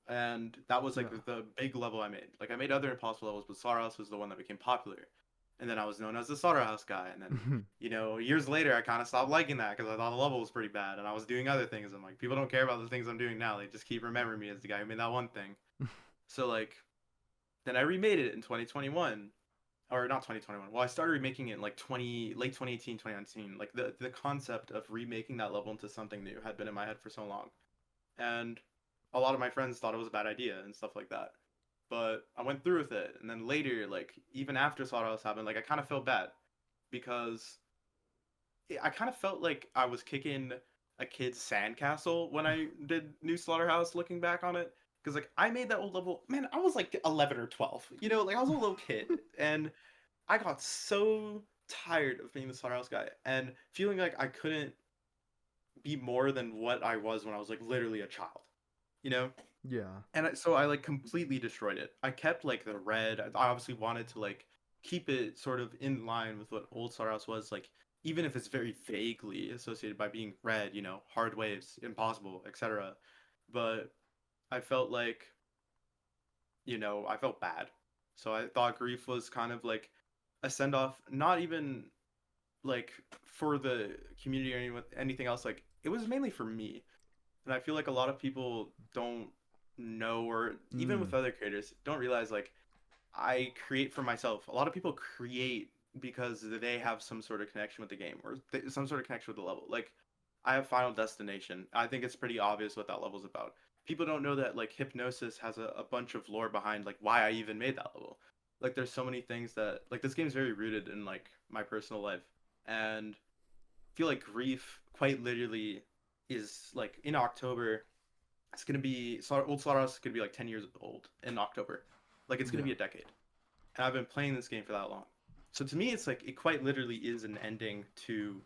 And that was like Yeah. the big level I made. Like I made other impossible levels, but Slaughterhouse was the one that became popular. And then I was known as the Slaughterhouse guy. And then, years later, I kind of stopped liking that because I thought the level was pretty bad, and I was doing other things. I'm like, people don't care about the things I'm doing now. They just keep remembering me as the guy who made that one thing. So like, then I remade it in 2021, or not 2021. Well, I started remaking it in like late 2018, 2019. Like the concept of remaking that level into something new had been in my head for so long, and a lot of my friends thought it was a bad idea and stuff like that. But I went through with it, and then later, like even after Slaughterhouse happened, like I kind of felt bad because I kind of felt like I was kicking a kid's sandcastle when I did New Slaughterhouse. Looking back on it, because like I made that old level, man, I was like 11 or 12. Like I was a little kid, and I got so tired of being the Slaughterhouse guy and feeling like I couldn't be more than what I was when I was like literally a child, you know? Yeah. And so I like completely destroyed it. I kept like the red. I obviously wanted to like keep it sort of in line with what old Slaughterhouse was, like even if it's very vaguely associated by being red, hard waves, impossible, etc. But I felt like, I felt bad. So I thought grief was kind of like a send off, not even like for the community or anything else. Like it was mainly for me, and I feel like a lot of people don't know, or even with Mm. other creators don't realize, like I create for myself. A lot of people create because they have some sort of connection with the game, or some sort of connection with the level. Like I have Final Destination. I think it's pretty obvious what that level's about. People don't know that like Hypnosis has a bunch of lore behind like why I even made that level. Like there's so many things that like this game's very rooted in like my personal life, and I feel like Grief quite literally is like in October. It's gonna be Old Slaughterhouse is gonna be like 10 years old in October. Like it's gonna Yeah. be a decade, and I've been playing this game for that long. So to me, it's like it quite literally is an ending to,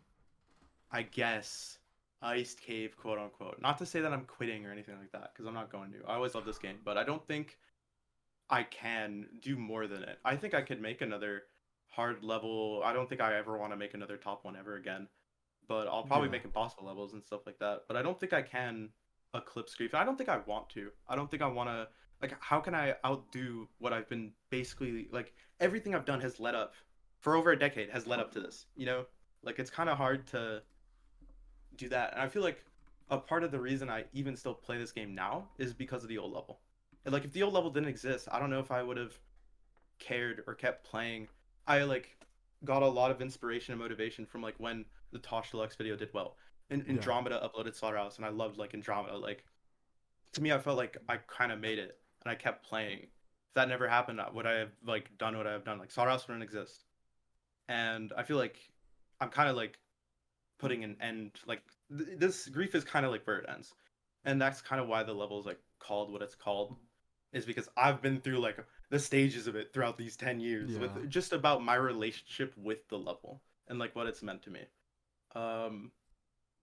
I guess, Iced Cave, quote unquote. Not to say that I'm quitting or anything like that, because I'm not going to. I always love this game, but I don't think I can do more than it. I think I could make another hard level. I don't think I ever want to make another top one ever again, but I'll probably Yeah. make impossible levels and stuff like that. But I don't think I can eclipse grief. I don't think I want to. I don't think I want to. Like, how can I outdo what I've been basically like? Everything I've done has led up for over a decade has led up to this. Like it's kind of hard to do that. And I feel like a part of the reason I even still play this game now is because of the old level. And like if the old level didn't exist, I don't know if I would have cared or kept playing. I like got a lot of inspiration and motivation from like when the Tosh Deluxe video did well. Yeah. Andromeda uploaded Slaughterhouse, and I loved like Andromeda. Like to me, I felt like I kind of made it, and I kept playing. If that never happened, would I have like done what I've done? Like Slaughterhouse wouldn't exist, and I feel like I'm kind of like putting an end. Like this grief is kind of like where it ends, and that's kind of why the level is like called what it's called, is because I've been through like the stages of it throughout these 10 years Yeah. with just about my relationship with the level and like what it's meant to me. Um,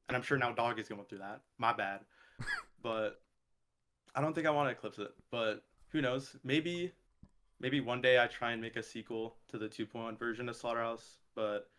and I'm sure now Doggie's going through that. My bad, but I don't think I want to eclipse it, but who knows? Maybe one day I try and make a sequel to the 2.1 version of Slaughterhouse, but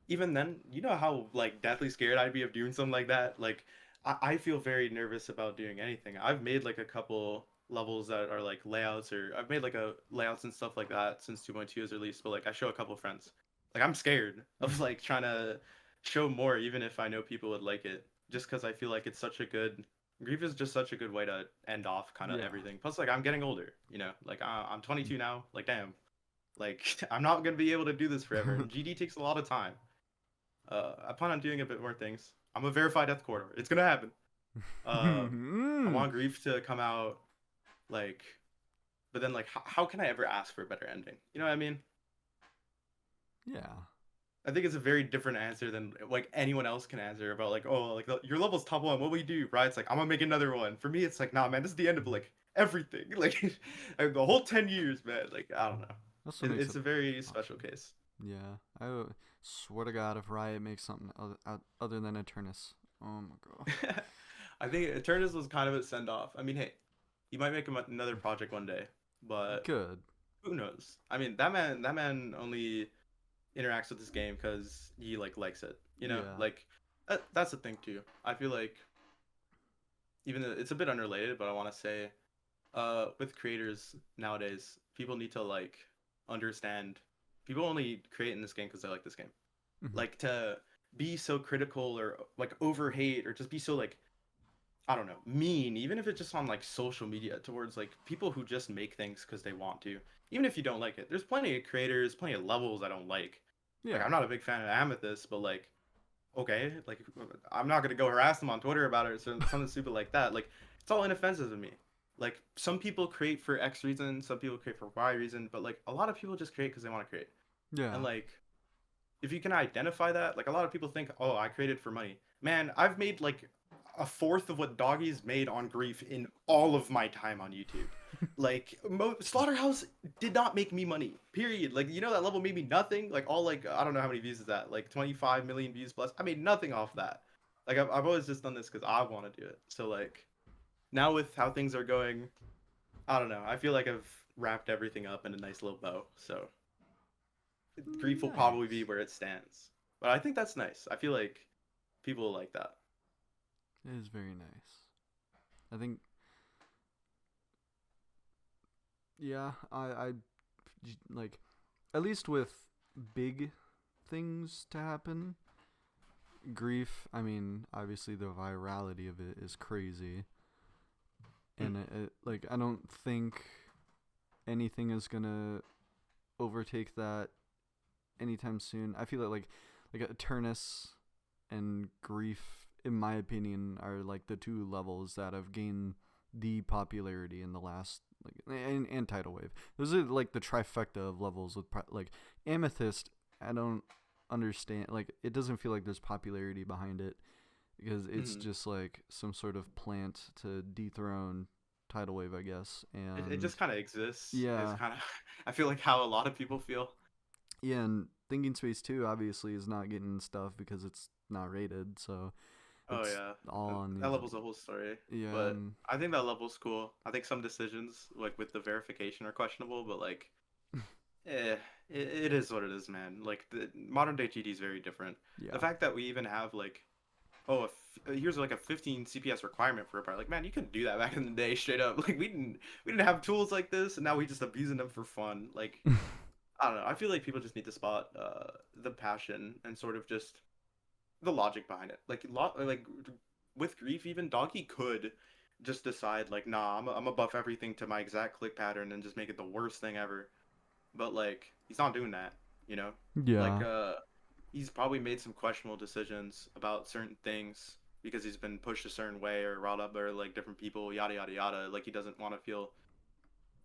even then, you know how like deathly scared I'd be of doing something like that? Like I feel very nervous about doing anything. I've made like a couple levels that are like layouts, or I've made like a layouts and stuff like that since 2.2 is released, but like I show a couple friends. Like I'm scared of like trying to show more even if I know people would like it, just because I feel like it's such a good Grief is just such a good way to end off kind of Yeah. everything. Plus, like I'm getting older, you know. Like I'm 22 now. Like damn, like I'm not gonna be able to do this forever. And GD takes a lot of time. I plan on doing a bit more things. I'm a verified death corridor. It's gonna happen. I want Grief to come out like, but then like, how can I ever ask for a better ending? You know what I mean? Yeah. I think it's a very different answer than like anyone else can answer about like, oh, like your level's top one. What will you do? Right? It's like I'm gonna make another one. For me, it's like, nah, man, this is the end of like everything. Like the whole 10 years, man. Like I don't know. That's what makes It's it a very special awesome. case. Yeah. Swear to God, if Riot makes something other than Eternus, oh my God. I think Eternus was kind of a send off. I mean, hey, he might make another project one day, but Good. who knows? I mean, that man only interacts with this game because he like likes it. You know, Yeah. like that's the thing too. I feel like even though it's a bit unrelated, but I want to say, with creators nowadays, people need to like understand. People only create in this game because they like this game. Hmm. Like to be so critical or like over hate or just be so like I don't know, mean, even if it's just on like social media towards like people who just make things because they want to, even if you don't like it. There's plenty of creators, plenty of levels I don't like. Like Yeah. I'm not a big fan of Amethyst, but like okay, like I'm not gonna go harass them on Twitter about it or something stupid like that. Like it's all inoffensive to me. Like some people create for X reason, some people create for Y reason, but like a lot of people just create because they want to create. And Yeah. like if you can identify that, like a lot of people think, oh, I created for money. Man, I've made like a fourth of what Doggie's made on Grief in all of my time on YouTube. Like Slaughterhouse did not make me money. Period. Like you know that level made me nothing. Like all like I don't know how many views is that. Like 25 million views plus. I made nothing off that. Like I've always just done this because I want to do it. So like now with how things are going, I don't know. I feel like I've wrapped everything up in a nice little bow. So Grief will probably be Nice. where it stands. But I think that's nice. I feel like people like that. It is very nice. I think. Yeah. Like, at least with big things to happen. Grief. I mean, obviously the virality of it is crazy, and Mm. like I don't think anything is gonna overtake that anytime soon. I feel like Eternus and Grief, in my opinion, are like the two levels that have gained the popularity in the last and Tidal Wave. Those are like the trifecta of levels with like Amethyst. I don't understand. Like it doesn't feel like there's popularity behind it because it's Mm. just like some sort of plant to dethrone Tidal Wave, I guess. It And just kind of exists. It's yeah, kind of, I feel like how a lot of people feel. yeah, and Thinking Space 2 obviously is not getting stuff because it's not rated, so Oh it's yeah, all on that these. level's a whole story. Yeah, But and I think that level's cool. I think some decisions, like with the verification, are questionable. But like, it is what it is, man. Like the modern day GD is very different. The yeah, fact that we even have like, oh, here's like a 15 CPS requirement for a part. Like, man, you couldn't do that back in the day, straight up. Like we didn't have tools like this, and now we just abusing them for fun. Like I don't know. I feel like people just need to spot the passion and sort of just the logic behind it. Like with Grief, even Doggy could just decide like, nah, I'm gonna buff everything to my exact click pattern and just make it the worst thing ever. But like, he's not doing that. You know, like yeah, he's probably made some questionable decisions about certain things because he's been pushed a certain way or brought up by like different people, yada yada yada. Like he doesn't want to feel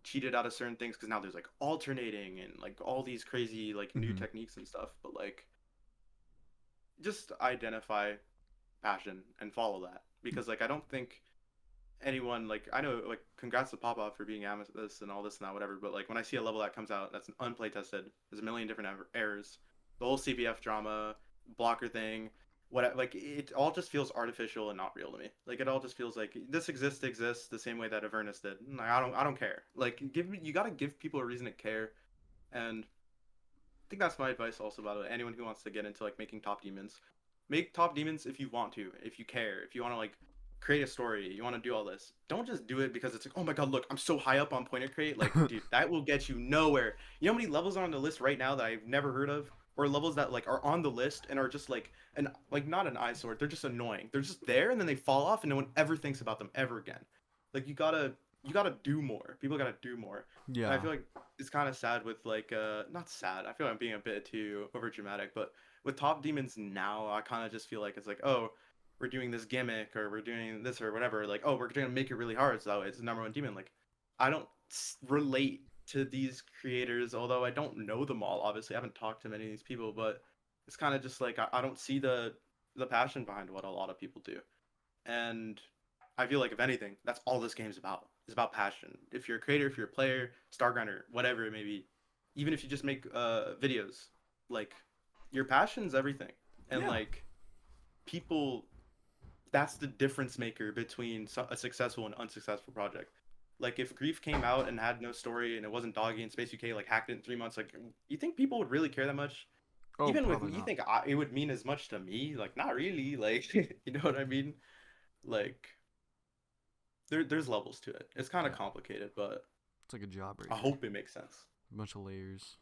cheated out of certain things because now there's like alternating and like all these crazy like new Mm-hmm. techniques and stuff. But like just identify passion and follow that because like I don't think anyone like I know like congrats to Papa for being Amethyst and all this and that whatever, but like when I see a level that comes out that's unplay tested, there's a million different errors, the whole CBF drama, blocker thing, what like it all just feels artificial and not real to me. Like it all just feels like this exists the same way that Avernus did. Like, I don't care. Like give me you got to give people a reason to care, and I think that's my advice also about it. Anyone who wants to get into like making top demons, make top demons if you want to, if you care, if you want to like create a story, you want to do all this. Don't just do it because it's like, oh my god, look, I'm so high up on point and create. Like, dude, that will get you nowhere. You know how many levels are on the list right now that I've never heard of, or levels that like are on the list and are just like an like not an eyesore. They're just annoying. They're just there and then they fall off and no one ever thinks about them ever again. Like you gotta do more. People gotta do more. And I Yeah. feel like it's kind of sad with like not sad. I feel like I'm being a bit too over dramatic, but with top demons now, I kind of just feel like it's like, oh, we're doing this gimmick or we're doing this or whatever. Like, oh, we're gonna make it really hard, so it's the number one demon. Like, I don't relate to these creators, although I don't know them all. Obviously, I haven't talked to many of these people, but it's kind of just like I don't see the passion behind what a lot of people do, and I feel like if anything, that's all this game's about. It's about passion. If you're a creator, if you're a player, star grinder, whatever it may be, even if you just make videos, like your passion's everything, and Yeah. like people that's the difference maker between a successful and unsuccessful project. Like if Grief came out and had no story and it wasn't Doggy and SpaceUK like hacked it in 3 months, like you think people would really care that much? Oh, Even with probably me, you not. think it would mean as much to me? Like not really. Like you know what I mean? Like there's levels to it. It's kind of Yeah. complicated, but It's like a I jawbreaker. hope it makes sense. A bunch of layers.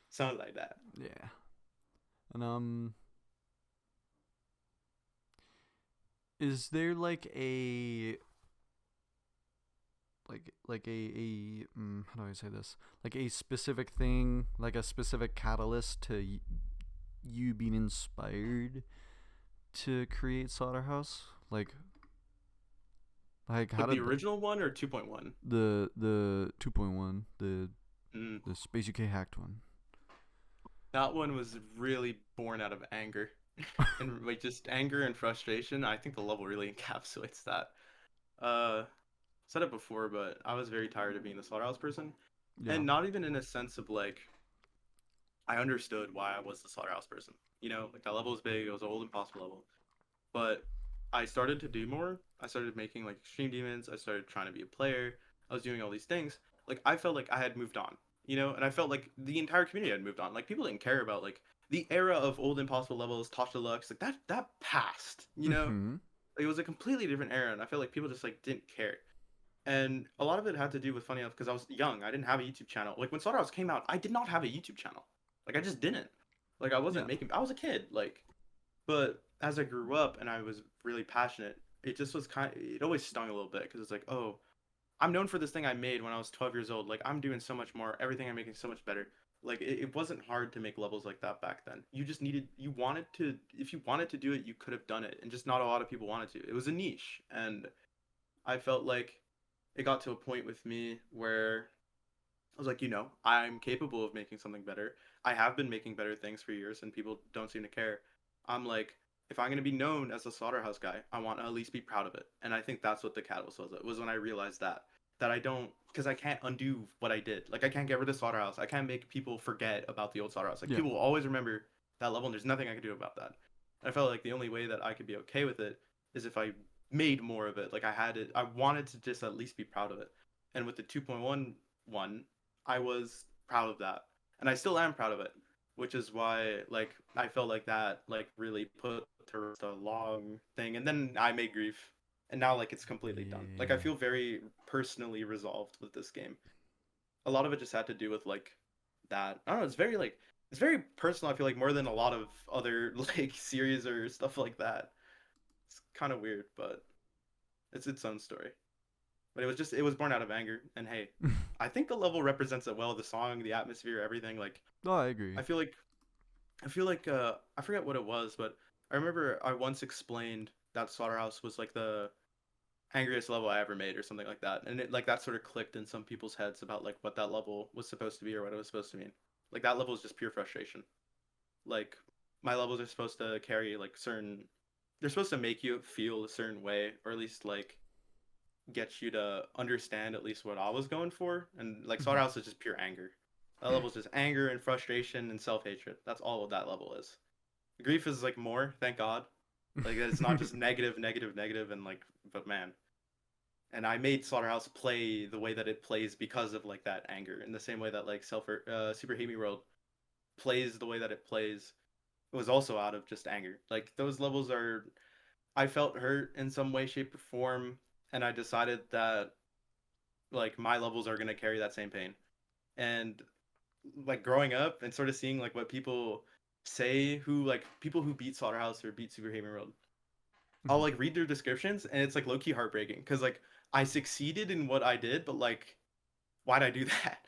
Sounds like that. Yeah. And is there like a how do I say this? Like a specific thing, like a specific catalyst to you being inspired to create Slaughterhouse? Like how Like the did original one or 2.1? the 2.1, Mm. the SpaceUK hacked one? That one was really born out of anger. And like just anger and frustration. I think the level really encapsulates that. Uh, said it before, but I was very tired of being the slaughterhouse person, Yeah. and not even in a sense of like I understood why I was the slaughterhouse person. You know, like that level was big. It was an old impossible level, but I started to do more. I started making like extreme demons. I started trying to be a player. I was doing all these things. Like I felt like I had moved on, you know, and I felt like the entire community had moved on. Like people didn't care about like the era of old impossible levels, Tosh Deluxe, like that passed, you know. Mm-hmm. Like, it was a completely different era, and I feel like people just like didn't care. And a lot of it had to do with funny enough because I was young. I didn't have a YouTube channel. Like when Slaughterhouse came out, I did not have a YouTube channel. Like I just didn't. Like I Yeah. wasn't making. I was a kid. Like but as I grew up and I was really passionate, it just was kind of, it always stung a little bit because it's like, oh, I'm known for this thing I made when I was 12 years old. Like, I'm doing so much more. Everything I'm making so much better. Like, it wasn't hard to make levels like that back then. You just needed, you wanted to, if you wanted to do it, you could have done it. And just not a lot of people wanted to. It was a niche. And I felt like it got to a point with me where I was like, I'm capable of making something better. I have been making better things for years and people don't seem to care. I'm like, if I'm going to be known as a slaughterhouse guy, I want to at least be proud of it. And I think that's what the catalyst was. It was when I realized that I don't, because I can't undo what I did. Like, I can't get rid of slaughterhouse. I can't make people forget about the old slaughterhouse. Like, Yeah. people will always remember that level and there's nothing I can do about that. And I felt like the only way that I could be okay with it is if I made more of it. Like, I had it, I wanted to just at least be proud of it. And with the 2.1 one, I was proud of that, and I still am proud of it, which is why like I felt like that like really put to rest a long thing, and then I made grief, and now like it's completely done. Like I Yeah. feel very personally resolved with this game. A lot of it just had to do with like that. I don't know. It's very personal. I feel like more than a lot of other like series or stuff like that. It's kind of weird, but it's its own story. But it was born out of anger. And hey, I think the level represents it well. The song, the atmosphere, everything. Like Oh, I agree. I feel like I feel like I forget what it was, but I remember I once explained that Slaughterhouse was like the angriest level I ever made or something like that. And it like that sort of clicked in some people's heads about like what that level was supposed to be or what it was supposed to mean. Like that level is just pure frustration. Like my levels are supposed to carry like certain they're supposed to make you feel a certain way or at least like get you to understand at least what I was going for. And like Mhm. Slaughterhouse is just pure anger. That level is just anger and frustration and self-hatred. That's all that level is. Grief is like more, thank God. Like it's not just negative, negative, negative, and like, but man, and I made Slaughterhouse play the way that it plays because of like that anger. In the same way that like Super Hate Me World plays the way that it plays, it was also out of just anger. Like those levels are, I felt hurt in some way, shape, or form, and I decided that like my levels are gonna carry that same pain. And like growing up and sort of seeing like what people say who like people who beat Slaughterhouse or beat Super Hate Me World, I'll Mhm. like read their descriptions and it's like low key heartbreaking because like I succeeded in what I did, but like why'd I do that?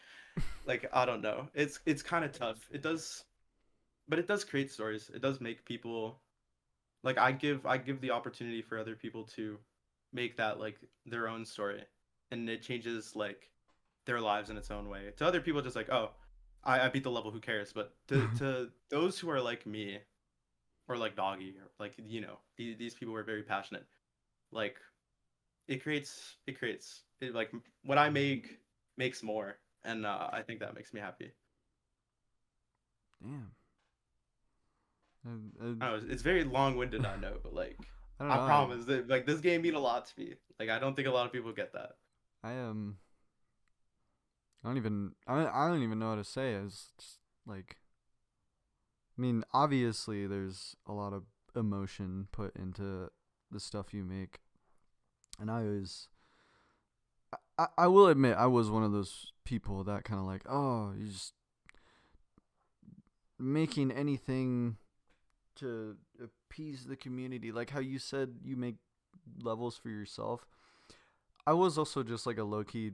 Like I don't know. It's kind of tough. It does, but it does create stories. It does make people like I give the opportunity for other people to make that like their own story, and it changes like their lives in its own way. To other people, just like oh, I beat the level. Who cares? But to those who are like me or like Doggie or like these people are very passionate. Like it like what I make makes more, and I think that makes me happy. Damn. I don't know, it's very long-winded, I know, but like I don't I know. promise that like this game mean a lot to me. Like I don't think a lot of people get that. I I don't even know how to say it. It's just like, I mean, obviously there's a lot of emotion put into the stuff you make, and I will admit I was one of those people that kind of like, oh, you just making anything to appease the community, like how you said you make levels for yourself. I was also just like a low key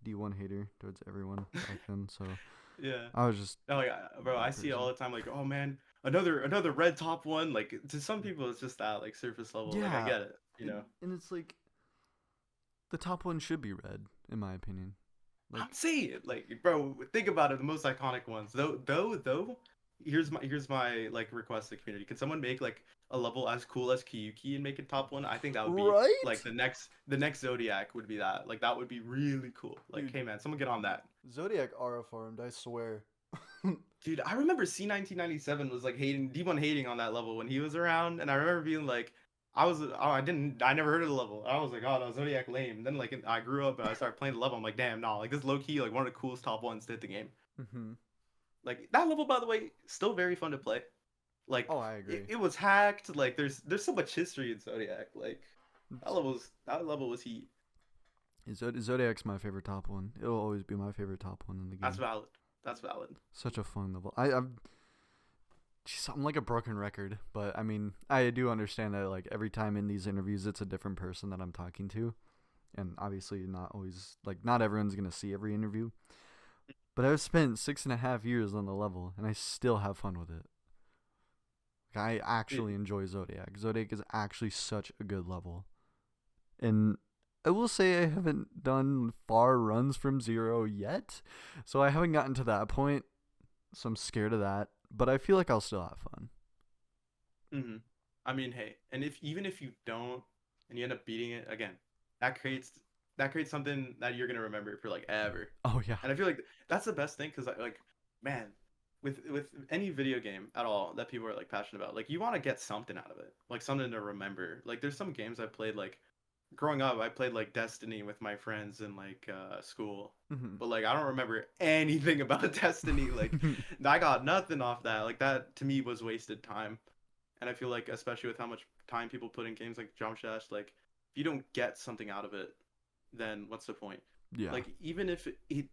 D1 hater towards everyone back then, so Yeah. I was just Oh yeah, bro, I that see it all person. the time. Like, oh man, another red top one. Like to some people, it's just that like surface level. Like I Yeah, get it, you know. and it's like the top one should be red, in my opinion. I'm Like, saying it, like, bro, think about it. The most iconic ones, though. Here's my like request to the community. Can someone make like a level as cool as Kiyuki and make it top one? I think that would be like right, the next Zodiac would be that. Like that would be really cool. Like, dude. hey man, someone get on that. Zodiac aura farmed. I swear. Dude, I remember C1997 was like hating D1 hating on that level when he was around, and I remember being like, I never heard of the level. I was like, oh no, Zodiac lame. And then like I grew up and I started playing the level. I'm like, damn, no, like this low key like one of the coolest top ones to hit the game. Mhm. Like that level, by the way, still very fun to play. Like Oh, I it, agree. it was hacked. Like there's so much history in Zodiac. Like that level was heat. Zodiac's my favorite top one. It'll always be my favorite top one in the That's game. valid. That's valid. Such a fun level. I'm like a broken record, but I mean, I do understand that like every time in these interviews, it's a different person that I'm talking to, and obviously not always like not everyone's gonna see every interview. But I've spent 6.5 years on the level, and I still have fun with it. Like, I actually It, enjoy Zodiac. Zodiac is actually such a good level, and I will say I haven't done far runs from zero yet, so I haven't gotten to that point. So I'm scared of that, but I feel like I'll still have fun. hmm I mean, hey, and if even if you don't and you end up beating it again, that creates that creates something that you're gonna remember for like ever. Oh yeah. And I feel like that's the best thing because like, man, with any video game at all that people are like passionate about, like you want to get something out of it, like something to remember. Like there's some games I played like growing up, I played like Destiny with my friends in like school. Mhm. But like I don't remember anything about Destiny. Like I got nothing off that. Like that to me was wasted time. And I feel like especially with how much time people put in games like Jump Dash, like if you don't get something out of it, then what's the point? Yeah. Like even if it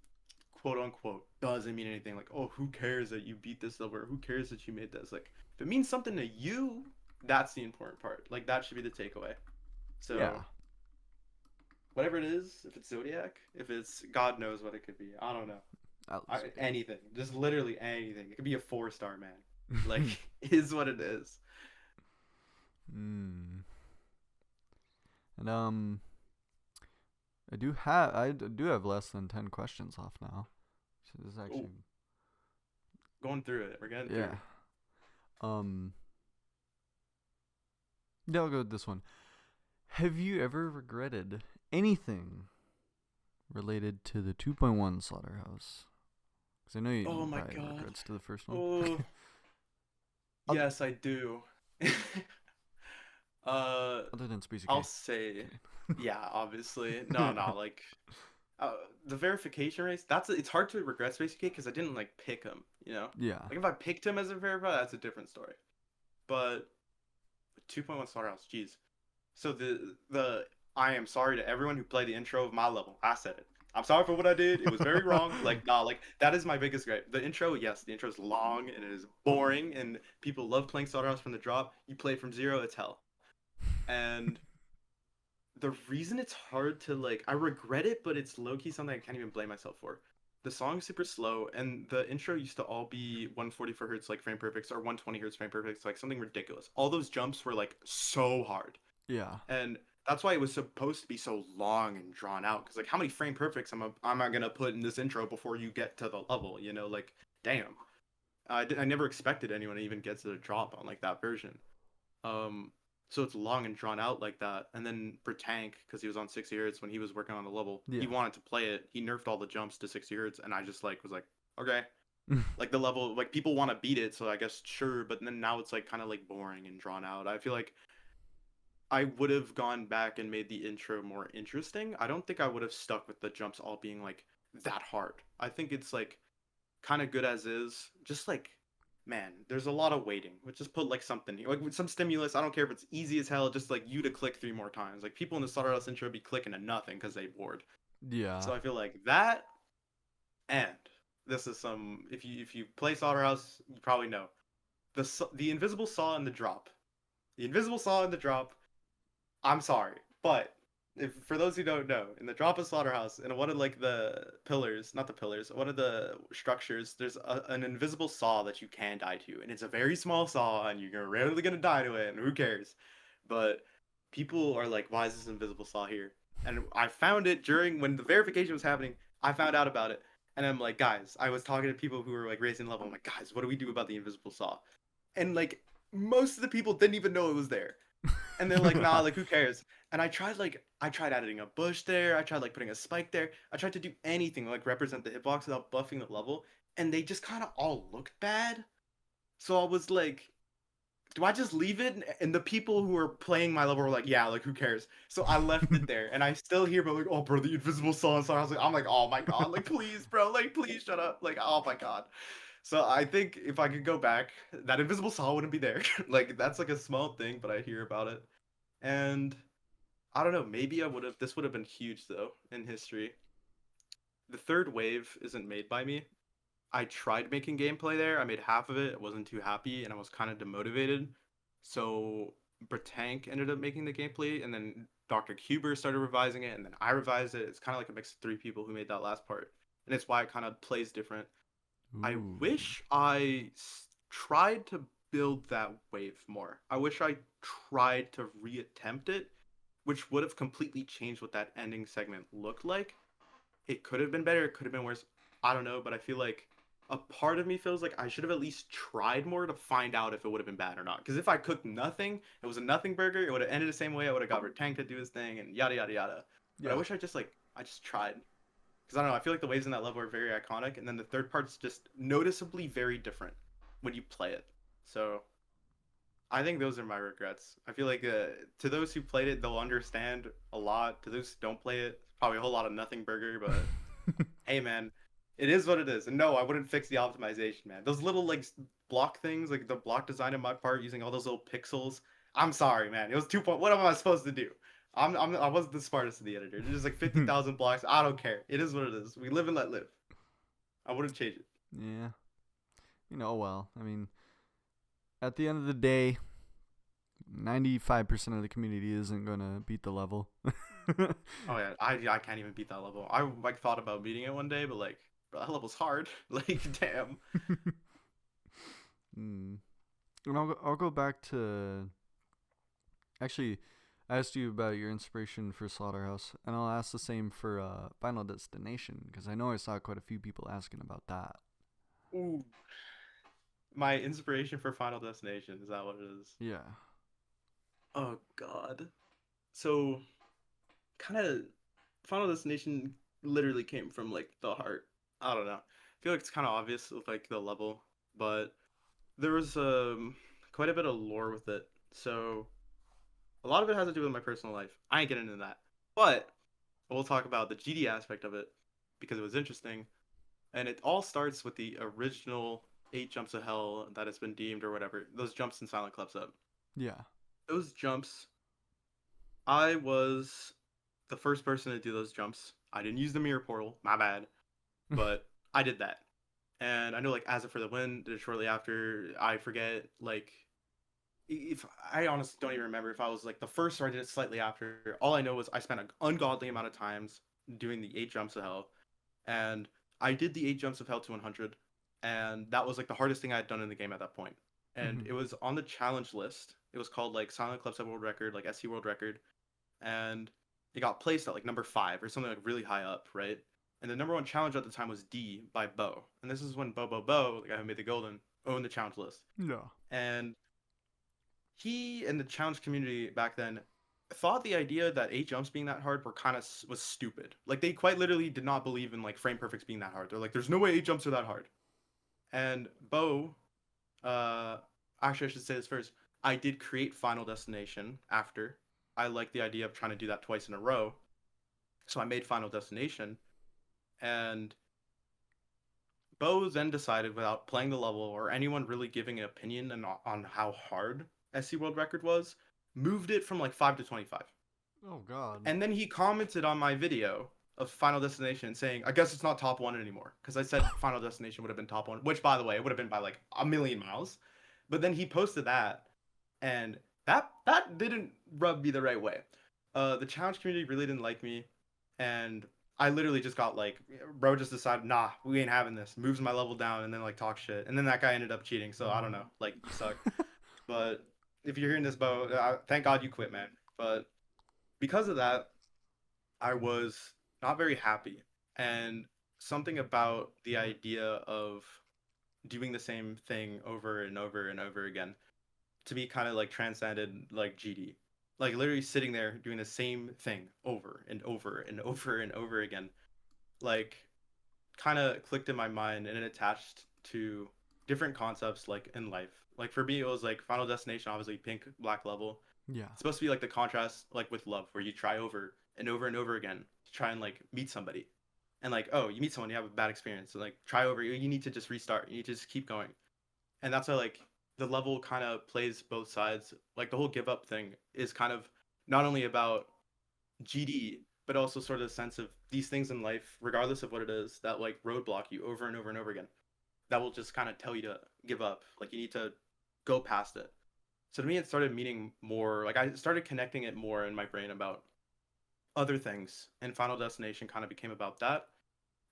quote unquote doesn't mean anything, like oh who cares that you beat this level or who cares that you made this? Like if it means something to you, that's the important part. Like that should be the takeaway. So Yeah. whatever it is, if it's Zodiac, if it's God knows what it could be. I don't know. At least we Anything, just literally anything. It could be a 4-star, man. Like, did. it is what it is. Hmm. And I do have less than 10 questions off now. So this is Ooh, actually going through it. We're getting through yeah. it. Um. Yeah, I'll go with this one. Have you ever regretted anything related to the 2.1 Slaughterhouse? Because I know Oh you my probably have god. regrets to the first one. Oh, Other, yes, I do. uh, other than SpaceUK. I'll say, yeah, obviously. No, no, like, uh, the verification race. It's hard to regret SpaceUK because I didn't like pick him. You know, Yeah. like if I picked him as a verifier, that's a different story. But 2.1 Slaughterhouse, jeez. So the I am sorry to everyone who played the intro of my level. I said it. I'm sorry for what I did. It was very wrong. Like, nah, like that is my biggest gripe. The intro, yes, the intro is long and it is boring, and people love playing Slaughterhouse from the drop. You play from zero, it's hell. And the reason it's hard to like, I regret it, but it's low key something I can't even blame myself for. The song's super slow, and the intro used to all be 144 hertz like frame perfects or 120 hertz frame perfects, like something ridiculous. All those jumps were like so hard. Yeah. And that's why it was supposed to be so long and drawn out. Because like, how many frame perfects am I gonna put in this intro before you get to the level? You know, like, damn. I never expected anyone to even get to the drop on like that version. Um, so it's long and drawn out like that. And then for Tank, because he was on 60 hertz when he was working on the level, Yeah. he wanted to play it. He nerfed all the jumps to 60 hertz, and I just like was like, okay. Like the level, like people want to beat it, so I guess sure. But then now it's like kind of like boring and drawn out. I feel like I would have gone back and made the intro more interesting. I don't think I would have stuck with the jumps all being like that hard. I think it's like kind of good as is. Just like, man, there's a lot of waiting. Let's just put like something like with some stimulus. I don't care if it's easy as hell. Just like you to click 3 more times. Like people in the Slaughterhouse intro be clicking to nothing because they bored. Yeah. So I feel like that. And this is some if you play Slaughterhouse, you probably know the invisible saw in the drop. The invisible saw in the drop. I'm sorry, but if for those who don't know, in the drop of Slaughterhouse, in one of like the pillars, not the pillars, one of the structures, there's an invisible saw that you can die to, and it's a very small saw, and you're rarely gonna die to it, and who cares? But people are like, why is this invisible saw here? And I found it during when the verification was happening. I found out about it, and I'm like, guys, I was talking to people who were like raising level. I'm like, guys, what do we do about the invisible saw? And like most of the people didn't even know it was there. And they're like, nah, like who cares? And I tried adding a bush there, I tried like putting a spike there, I tried to do anything like represent the hitbox without buffing the level, and they just kind of all looked bad. So I was like, do I just leave it? And the people who were playing my level were like, yeah, like who cares? So I left it there, and I still hear about like, oh bro, the invisible saw. So I'm like, oh my god, like please, bro, like please shut up, like oh my god. So I think if I could go back, that invisible saw wouldn't be there. Like that's like a small thing, but I hear about it. And I don't know, maybe I would have this would have been huge though in history. The third wave isn't made by me. I tried making gameplay there. I made half of it. I wasn't too happy and I was kind of demotivated. So Britank ended up making the gameplay, and then Dr. Cuber started revising it, and then I revised it. It's kind of like a mix of 3 people who made that last part. And it's why it kind of plays different. I Ooh. wish tried to build that wave more. I wish I tried to reattempt it, which would have completely changed what that ending segment looked like. It could have been better, it could have been worse. I don't know, but I feel like a part of me feels like I should have at least tried more to find out if it would have been bad or not. Because if I cooked nothing, it was a nothing burger, it would have ended the same way. I would have got Tank to do his thing and yada yada yada. But I Yeah. wish I just tried. Because I don't know, I feel like the waves in that level are very iconic, and then the third part's just noticeably very different when you play it. So I think those are my regrets. I feel like to those who played it, they'll understand a lot. To those who don't play it, probably a whole lot of nothing burger. But hey, man, it is what it is. And no, I wouldn't fix the optimization, man. Those little like block things, like the block design in my part using all those little pixels. I'm sorry, man. It was 2 point. What am I supposed to do? I wasn't the smartest of the editor. There's like 50,000 blocks. I don't care. It is what it is. We live and let live. I wouldn't change it. Yeah. Well, I mean, at the end of the day, 95% of the community isn't going to beat the level. Oh yeah, I can't even beat that level. I like thought about beating it one day, but like bro, that level's hard. Like, damn. Mm. And I'll go back to actually. I asked you about your inspiration for Slaughterhouse, and I'll ask the same for Final Destination because I know I saw quite a few people asking about that. Ooh. My inspiration for Final Destination, is that what it is? Yeah. Oh God. So kind of Final Destination literally came from like the heart. I don't know. I feel like it's kind of obvious with like the level, but there was quite a bit of lore with it. So a lot of it has to do with my personal life. I ain't getting into that, but we'll talk about the GD aspect of it because it was interesting, and it all starts with the original 8 jumps of hell that has been deemed or whatever. Those jumps in Silent Club Sub. Yeah. Those jumps, I was the first person to do those jumps. I didn't use the mirror portal, my bad, but I did that. And I know like As It For The Win did it shortly after. I forget like if I honestly don't even remember if I was like the first or I did it slightly after. All I know was I spent an ungodly amount of times doing the 8 jumps of hell, and I did the 8 jumps of hell to 100, and that was like the hardest thing I had done in the game at that point. And Mm-hmm. it was on the challenge list. It was called like Silent Club Sub World Record, like SC World Record, and it got placed at like number 5 or something like really high up, right? And the number one challenge at the time was D by Bo, and this is when Bo, the guy who made the Golden, owned the challenge list. Yeah. And he and the challenge community back then thought the idea that 8 jumps being that hard were kind of was stupid. Like they quite literally did not believe in like frame perfects being that hard. They're like, there's no way 8 jumps are that hard. And Bo, uh, actually I should say this first. I did create Final Destination after. I like the idea of trying to do that twice in a row, so I made Final Destination, and Bo then decided, without playing the level or anyone really giving an opinion on how hard SC World Record was, moved it from like 5 to 25. Oh God. And then he commented on my video of Final Destination saying, I guess it's not top one anymore. Because I said Final Destination would have been top one, which, by the way, it would have been by like a million miles. But then he posted that, and that didn't rub me the right way. The challenge community really didn't like me, and I literally just got like, bro just decided, nah, we ain't having this. Moves my level down, and then like talk shit, and then that guy ended up cheating. So I don't know, like you suck. But if you're hearing this, Bo, thank God you quit, man. But because of that, I was not very happy, and something about the idea of doing the same thing over and over and over again to me kind of like transcended like GD. Like literally sitting there doing the same thing over and over and over and over again. Like kind of clicked in my mind and it attached to different concepts like in life. Like for me it was like Final Destination, obviously pink black level. Yeah. It's supposed to be like the contrast like with love where you try over and over again to try and like meet somebody. And like, oh, you meet someone, you have a bad experience. So like try over, you need to just restart. You need to just keep going. And that's why like the level kind of plays both sides. Like the whole give up thing is kind of not only about GD, but also sort of a sense of these things in life, regardless of what it is, that like roadblock you over and over and over again. That will just kind of tell you to give up. Like you need to go past it. So to me, it started meaning more. Like I started connecting it more in my brain about other things, and Final Destination kind of became about that.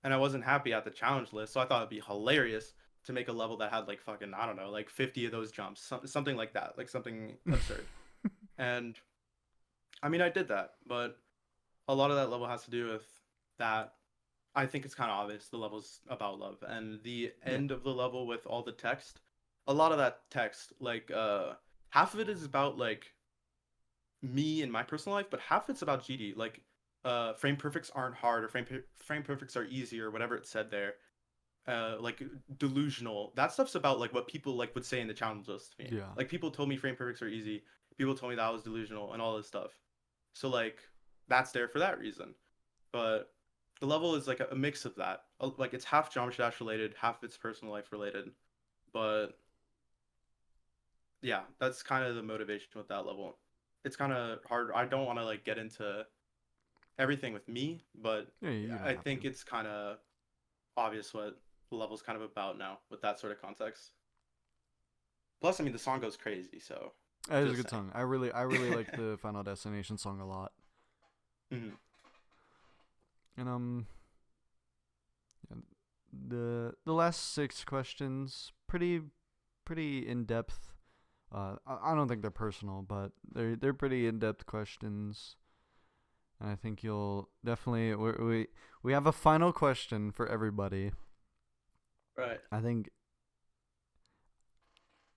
And I wasn't happy at the challenge list, so I thought it'd be hilarious to make a level that had like fucking I don't know, like 50 of those jumps, something like that, like something absurd. And I mean, I did that, but a lot of that level has to do with that. I think it's kind of obvious the level's about love, and the Yeah. end of the level with all the text, a lot of that text, like half of it is about like me and my personal life, but half it's about GD. Like frame perfects aren't hard, or frame perfects are easy, or whatever it said there. Like delusional. That stuff's about like what people like would say in the challenge list to me. Yeah. Like people told me frame perfects are easy. People told me that I was delusional and all this stuff. So like that's there for that reason. But the level is like a mix of that. Like it's half Geometry Dash related, half it's personal life related. But yeah, that's kind of the motivation with that level. It's kind of hard. I don't want to like get into everything with me, but Yeah. You don't I have to. think it's kind of obvious what the level's kind of about now with that sort of context. Plus, I mean, the song goes crazy, so It is a just good saying. song. I really like the Final Destination song a lot. Mhm. And yeah, the last 6 questions pretty in depth. I don't think they're personal, but they're pretty in depth questions. And I think you'll definitely we have a final question for everybody. Right. I think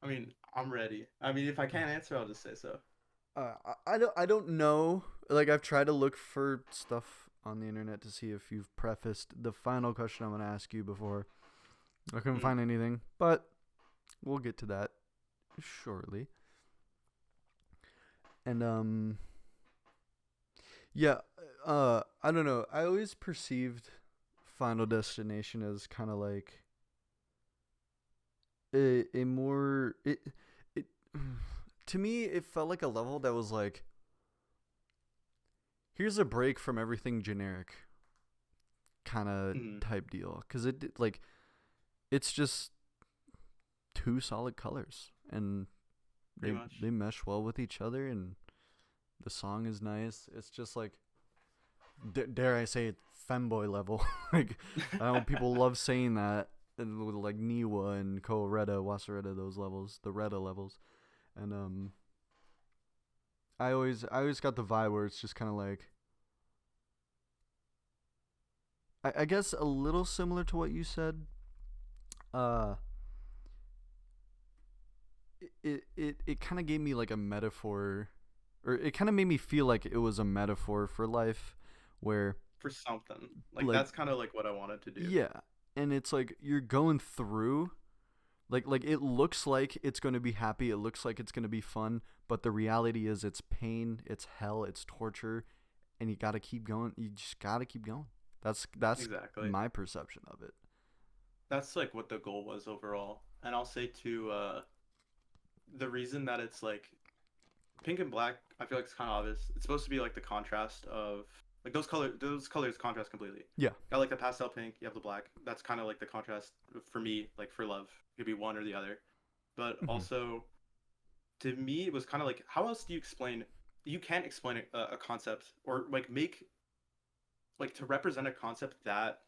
I mean, I'm ready. I mean, if I can't answer, I'll just say so. I don't know. Like I've tried to look for stuff on the internet to see if you've prefaced the final question I'm gonna ask you before. I couldn't Mm. find anything, but we'll get to that shortly. And yeah, I don't know. I always perceived Final Destination as kind of like a more it to me it felt like a level that was like, here's a break from everything generic kind of Mm. type deal, cuz like it's just two solid colors, and Pretty they much. they mesh well with each other, and the song is nice. It's just like, dare I say it, femboy level. Like I know people love saying that, and with like Niwa and Ko Reda, Wasareda, those levels, the Reda levels. And I always got the vibe where it's just kind of like, I guess a little similar to what you said. Uh, it kind of gave me like a metaphor, or it kind of made me feel like it was a metaphor for life, where For something. Like like, that's kind of like what I wanted to do. yeah, and it's like you're going through, like it looks like it's going to be happy, it looks like it's going to be fun, but the reality is it's pain, it's hell, it's torture, and you got to keep going. You just got to keep going. That's Exactly. my perception of it. That's like what the goal was overall. And I'll say too, the reason that it's like pink and black, I feel like it's kind of obvious. It's supposed to be like the contrast of like those colors contrast completely. Yeah. Got like the pastel pink, you have the black. That's kind of like the contrast for me, like for love. It could be one or the other. But Hmm. also to me it was kind of like, how else do you explain, you can't explain a concept or like make like to represent a concept that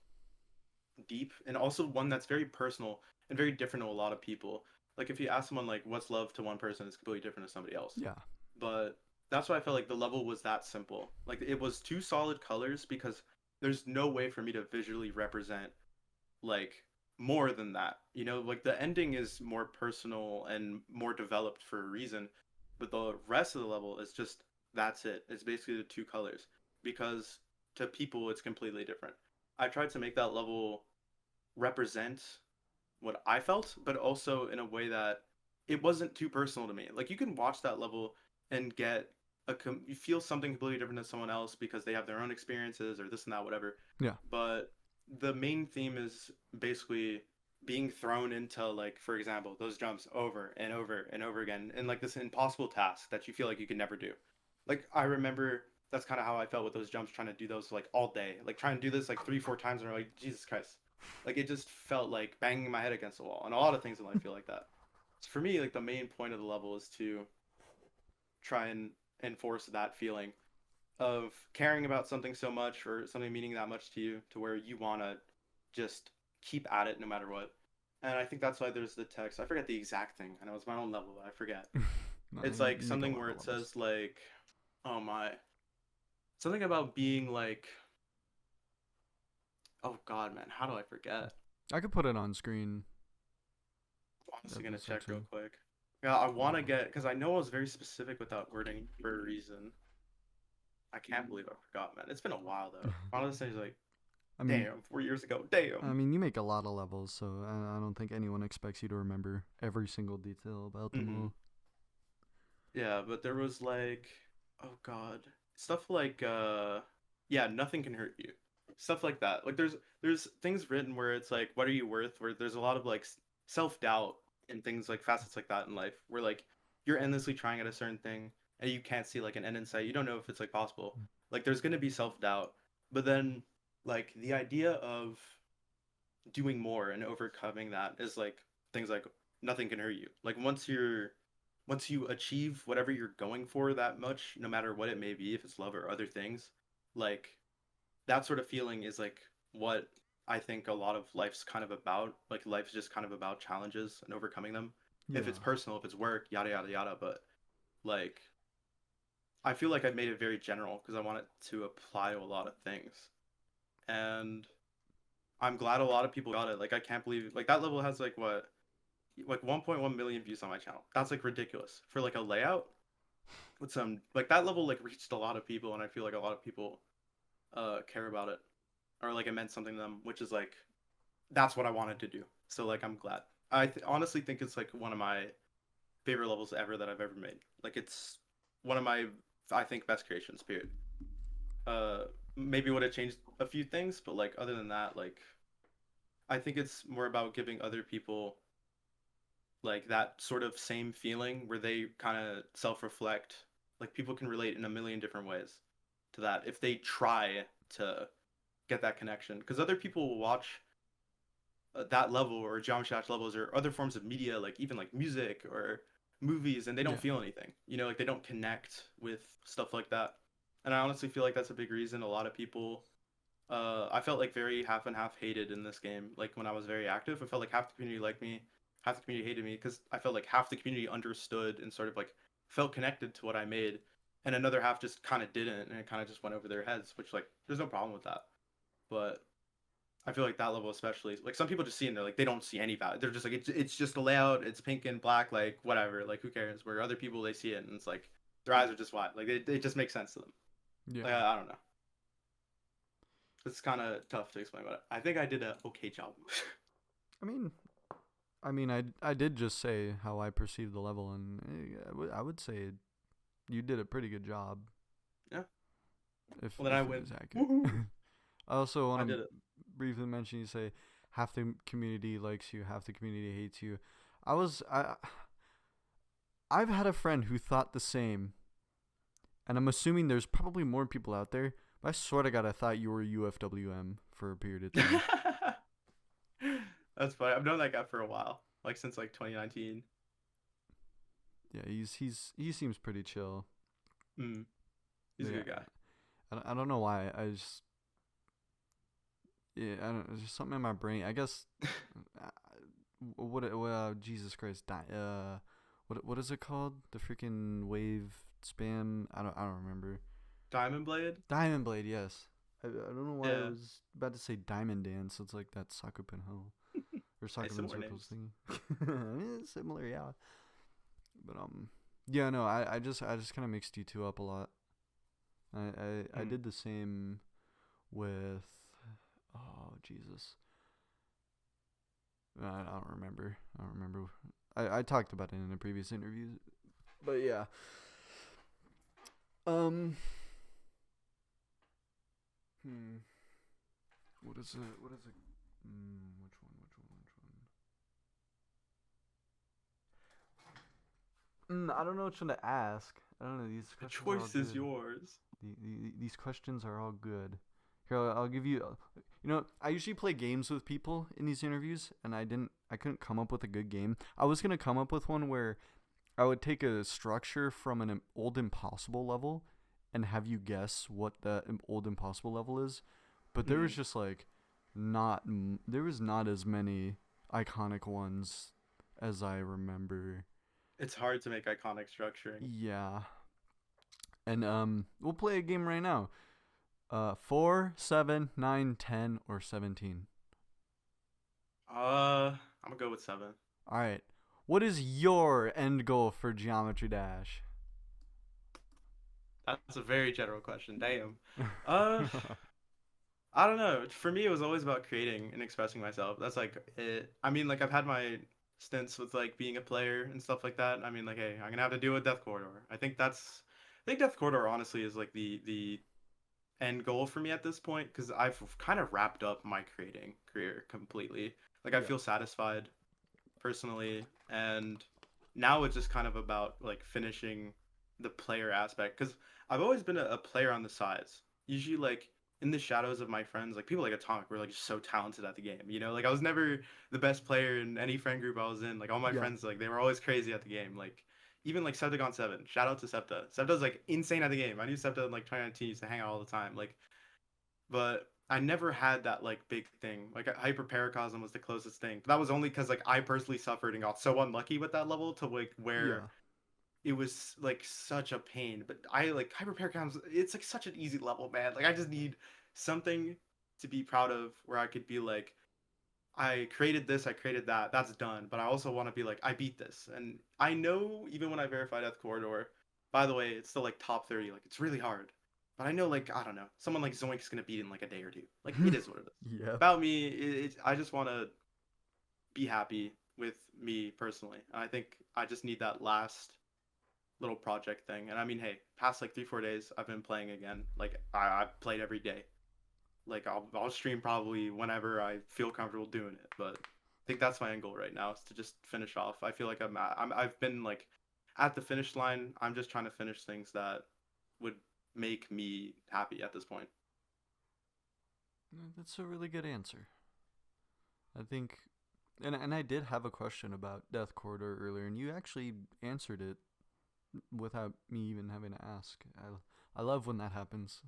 deep and also one that's very personal and very different to a lot of people. Like if you ask someone like what's love to one person, it's completely different to somebody else. Yeah. But that's why I felt like the level was that simple. Like it was two solid colors because there's no way for me to visually represent like more than that. You know, like the ending is more personal and more developed for a reason, but the rest of the level is just that's it. It's basically the two colors because to people it's completely different. I tried to make that level represent what I felt, but also in a way that it wasn't too personal to me. Like you can watch that level and get you feel something completely different than someone else because they have their own experiences or this and that, whatever. Yeah. But the main theme is basically being thrown into like, for example, those jumps over and over and over again, and like this impossible task that you feel like you can never do. Like I remember that's kind of how I felt with those jumps, trying to do those like all day, like trying to do this like 3 4 times, and I'm like, Jesus Christ, like it just felt like banging my head against the wall, and a lot of things in life feel like that. So for me, like the main point of the level is to try and enforce that feeling of caring about something so much or something meaning that much to you to where you want to just keep at it no matter what. And I think that's why there's the text. I forget the exact thing. I know it's my own level, but I forget. No, It's you like make a something lot where of it levels. says like, oh my, something about being like, oh God, man, how do I forget? I could put it on screen. I'm honestly If gonna that's up check to real you. quick. Yeah, I want to Uh, get because I know I was very specific with that wording for a reason. I can't believe I forgot, man. It's been a while though. Honestly, it's like, I mean, damn, 4 years ago. Damn. you make a lot of levels, so I don't think anyone expects you to remember every single detail about them Hmm. all. Yeah, but there was like, oh God, stuff like, yeah, nothing can hurt you, stuff like that. Like there's things written where it's like, what are you worth? Where there's a lot of like self doubt and things like facets like that in life, where like you're endlessly trying at a certain thing and you can't see like an end in sight. You don't know if it's like possible. Like there's gonna be self doubt, but then like the idea of doing more and overcoming that is like things like nothing can hurt you. Like once you achieve whatever you're going for that much, no matter what it may be, if it's love or other things, like that sort of feeling is like what I think a lot of life's kind of about like life's just kind of about challenges and overcoming them. If it's Yeah. personal, if it's work, yada yada yada. But like I feel like I've made it very general because I want it to apply to a lot of things. And I'm glad a lot of people got it. Like I can't believe like that level has like what like 1.1 million views on my channel. That's like ridiculous for like a layout with some like that level like reached a lot of people and I feel like a lot of people care about it or like it meant something to them, which is like that's what I wanted to do. So like I'm glad. Honestly think it's like one of my favorite levels ever that I've ever made. Like it's one of my I think best creations. Period. Uh, Maybe would have changed a few things, but like other than that, like I think it's more about giving other people like that sort of same feeling where they kind of self-reflect. Like people can relate in a million different ways to that if they try to get that connection. Because other people will watch that level or Geometry Dash levels or other forms of media, like even like music or movies, and they don't Yeah. feel anything. You know, like they don't connect with stuff like that. And I honestly feel like that's a big reason a lot of people. I felt like very half and half hated in this game. Like when I was very active, I felt like half the community liked me, half the community hated me because I felt like half the community understood and sort of like felt connected to what I made, and another half just kind of didn't, and it kind of just went over their heads. Which like, there's no problem with that, but I feel like that level especially, like some people just see it and they're like they don't see any value. They're just like it's just a layout, it's pink and black, like whatever, like who cares? Where other people they see it and it's like their eyes are just wide, like it just makes sense to them. Like Yeah. I don't know, it's kind of tough to explain, but I think I did a okay job. I mean, I did just say how I perceived the level, and I would say you did a pretty good job, Yeah. if Well then I if it win. is accurate. Woohoo! I also I want to did it. briefly mention you say half the community likes you, half the community hates you. I was I I've had a friend who thought the same, and I'm assuming there's probably more people out there. But I swear to God, I thought you were UFWM for a period of time. That's funny. I've known that guy for a while, like since like 2019. Yeah, he seems pretty chill. Mm, he's a Yeah, good guy. I don't know why. I just yeah, I don't. There's just something in my brain. I guess. Uh, Jesus Christ. What is it called? The freaking wave spam. I don't remember. Diamond Blade. Diamond Blade. Yes. I don't know why I Yeah, was about to say Diamond Dance. It's like that Sakupin Hell or nice Sakupin similar Circles names. thingy. Similar, yeah. But yeah, no. I just kind of mixed you two up a lot. I Mm. did the same with. Oh Jesus. I don't remember. I don't remember. I talked about it in a previous interview, but yeah. Um. Hmm. What is it? What is it? Which one? Which one? Which one? I don't know which one to ask. I don't know. These The questions are all choice is good. yours. These questions are all good. Here, I'll give you. You know, I usually play games with people in these interviews, and I couldn't come up with a good game. I was gonna come up with one where I would take a structure from an old impossible level, and have you guess what the old impossible level is. But there was Mm. just like, there was not as many iconic ones as I remember. It's hard to make iconic structuring. Yeah, and we'll play a game right now. 4, 7, 9, 10, or 17. I'm gonna go with 7. All right. What is your end goal for Geometry Dash? That's a very general question. Damn. Uh, I don't know. For me, it was always about creating and expressing myself. That's like it. I mean, like I've had my stints with like being a player and stuff like that. I mean, like, hey, I'm gonna have to deal with Death Corridor. I think Death Corridor honestly is like the end goal for me at this point because I've kind of wrapped up my creating career completely. Like I Yeah. feel satisfied personally, and now it's just kind of about like finishing the player aspect because I've always been a player on the sides. Usually, like in the shadows of my friends, like people like Atomic were like just so talented at the game. You know, like I was never the best player in any friend group I was in. Like all my Yeah. friends, like they were always crazy at the game. Like even like Septagon 7. Shout out to Septa. Septa's like insane at the game. I knew Septa in like 2019 used to hang out all the time. Like, but I never had that like big thing. Like hyperparacosm was the closest thing. But that was only because like I personally suffered and got so unlucky with that level to like where Yeah. it was like such a pain. But I like hyperparacosm. It's like such an easy level, man. Like I just need something to be proud of where I could be like, I created this, I created that, that's done. But I also want to be like, I beat this. And I know even when I verified Death Corridor, by the way, it's still like top 30. Like it's really hard. But I know like, I don't know, someone like Zoink's gonna beat it in like a day or two. Like it is what it is. Yep. About me, I just want to be happy with me personally. And I think I just need that last little project thing. And I mean, hey, past like 3 4 days, I've been playing again. Like I've played every day. Like I'll stream probably whenever I feel comfortable doing it. But I think that's my end goal right now is to just finish off. I feel like I've been like at the finish line. I'm just trying to finish things that would make me happy at this point. That's a really good answer. I think, and I did have a question about Death Corridor earlier, and you actually answered it without me even having to ask. I love when that happens.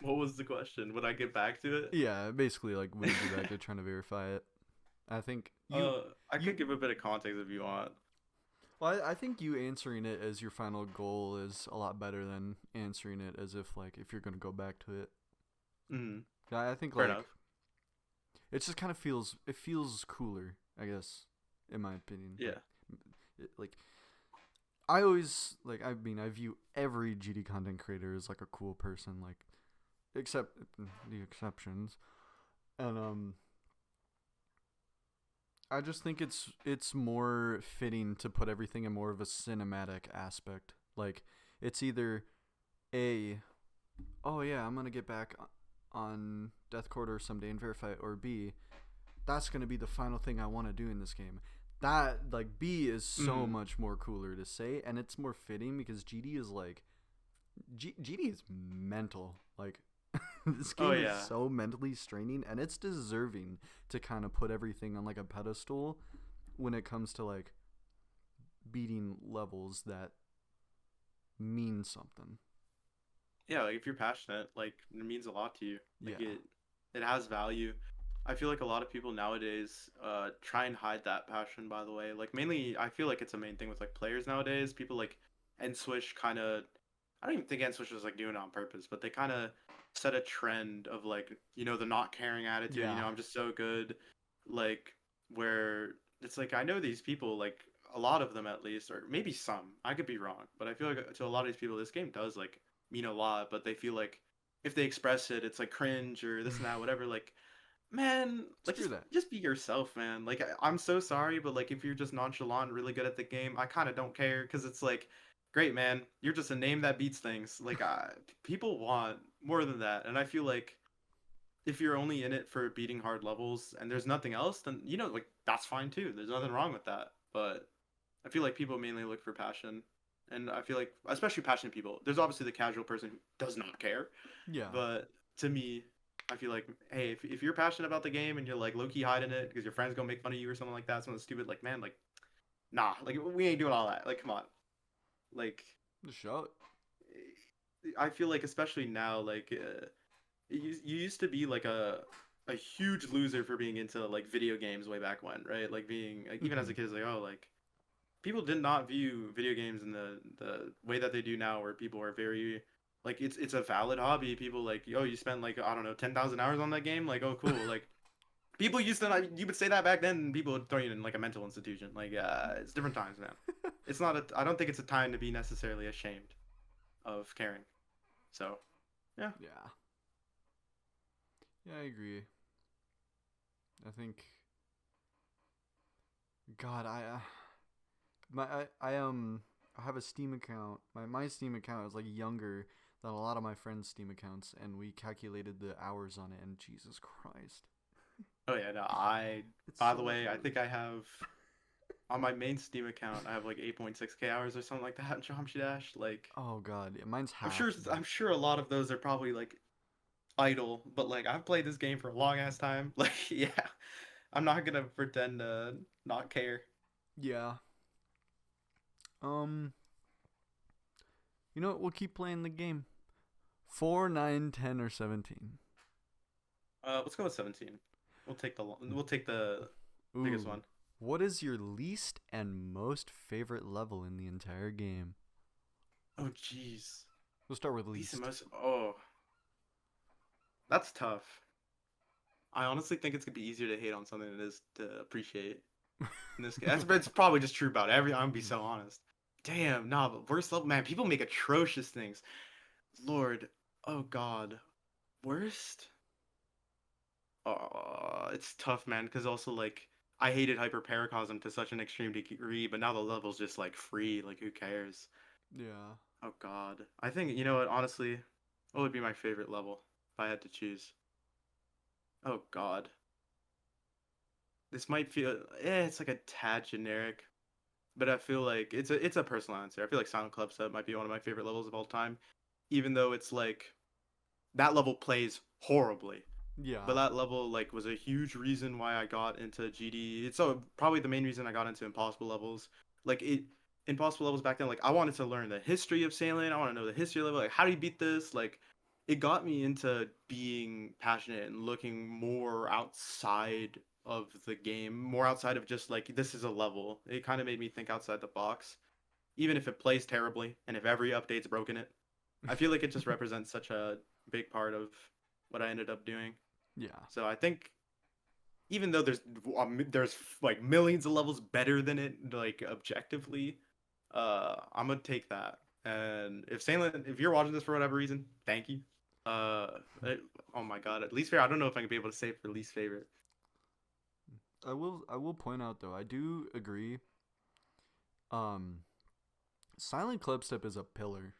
What was the question? Would I get back to it? Yeah, basically, like, would you go back to trying to verify it? I think I you, could give a bit of context if you want. well, I think you answering it as your final goal is a lot better than answering it as if, like, if you're gonna go back to it. Mm, I think, fair like, enough. it just kind of feels cooler, I guess, in my opinion. Yeah. Like I always like. I mean, I view every GD content creator as like a cool person, like except the exceptions, and I just think it's more fitting to put everything in more of a cinematic aspect. Like it's either a, oh yeah, I'm gonna get back on Death Corridor someday and verify it, or B, that's gonna be the final thing I want to do in this game. That like B is so Mm. much more cooler to say, and it's more fitting because GD is like GD is mental. Like this Oh game is yeah. so mentally straining, and it's deserving to kind of put everything on like a pedestal when it comes to like beating levels that mean something. Yeah, like if you're passionate, like it means a lot to you. Like Yeah. it has value. I feel like a lot of people nowadays try and hide that passion, by the way. Like mainly I feel like it's a main thing with like players nowadays. People like Nswish kind of I don't even think Nswish was like doing it on purpose, but they kind of set a trend of like, the not caring attitude, Yeah. I'm just so good, like where it's like I know these people like a lot of them at least, or maybe some. I could be wrong, but I feel like to a lot of these people this game does like mean a lot, but they feel like if they express it, it's like cringe or this and that, whatever. Like, man, like Screw just that. just be yourself, man. Like, I'm so sorry, but like if you're just nonchalant, really good at the game, I kind of don't care because it's like, great, man, you're just a name that beats things. Like, people want more than that, and I feel like if you're only in it for beating hard levels and there's nothing else, then like that's fine too. There's nothing wrong with that, but I feel like people mainly look for passion. And I feel like, especially passionate people, there's obviously the casual person who does not care. Yeah. But to me, I feel like, hey, if you're passionate about the game and you're like low key hiding it because your friends gonna make fun of you or something like that, something stupid, like, man, like, nah, like, we ain't doing all that. Like, come on. Like, Just show it. I feel like, especially now, like, you used to be like a huge loser for being into like video games way back when, right? Like being like even as a kid, it's like, oh, like people did not view video games in the way that they do now, where people are very like it's a valid hobby. People like, oh, you spent like I don't know 10,000 hours on that game, like oh cool, like people used to not, you would say that back then, and people would throw you in like a mental institution. Like it's different times, man. It's not a I don't think it's a time to be necessarily ashamed of caring. So yeah. Yeah. Yeah, I agree. I think God, I have a Steam account. My Steam account is like younger than a lot of my friends' Steam accounts, and we calculated the hours on it, and Jesus Christ, Oh yeah, no, I it's by so the much way, I work. think I have on my main Steam account, I have like 8.6K hours or something like that in Geometry Dash. Like Oh God, yeah, mine's I'm sure half I'm that. sure a lot of those are probably like idle, but like I've played this game for a long ass time. Like yeah, I'm not gonna pretend to not care. Yeah. Um. You know what? We'll keep playing the game. 4, 9, 10, or 17. Let's go with 17. We'll take the biggest Ooh. one. What is your least and most favorite level in the entire game? Oh, jeez. We'll start with Least and least. most. Oh, that's tough. I honestly think it's gonna be easier to hate on something than it is to appreciate in this case. It's probably just true about every. I'm gonna be so honest. Damn, nah, but worst level, man. People make atrocious things. Lord, oh God, worst. It's tough, man. Because also like I hated hyperparacosm to such an extreme degree, but now the level's just like free. Like who cares? Yeah. Oh God, I think you know what. Honestly, what would be my favorite level if I had to choose? Oh God, this might feel it's like a tad generic, but I feel like it's a personal answer. I feel like Silent Club Set might be one of my favorite levels of all time, even though it's like that level plays horribly. But Yeah. that level like was a huge reason why I got into GD. It's so probably the main reason I got into impossible levels. Like it impossible levels back then, like I wanted to learn the history of sailing. I want to know the history of level. Like how do you beat this? Like it got me into being passionate and looking more outside of the game, more outside of just like this is a level. It kind of made me think outside the box, even if it plays terribly and if every update's broken it. I feel like it just represents such a big part of what I ended up doing. Yeah. So I think even though there's like millions of levels better than it, like objectively, I'm gonna take that. And if you're watching this for whatever reason, thank you. It, oh my God, at least favorite. I don't know if I can be able to say for least favorite. I will point out though, I do agree. Um Silent Clipstep is a pillar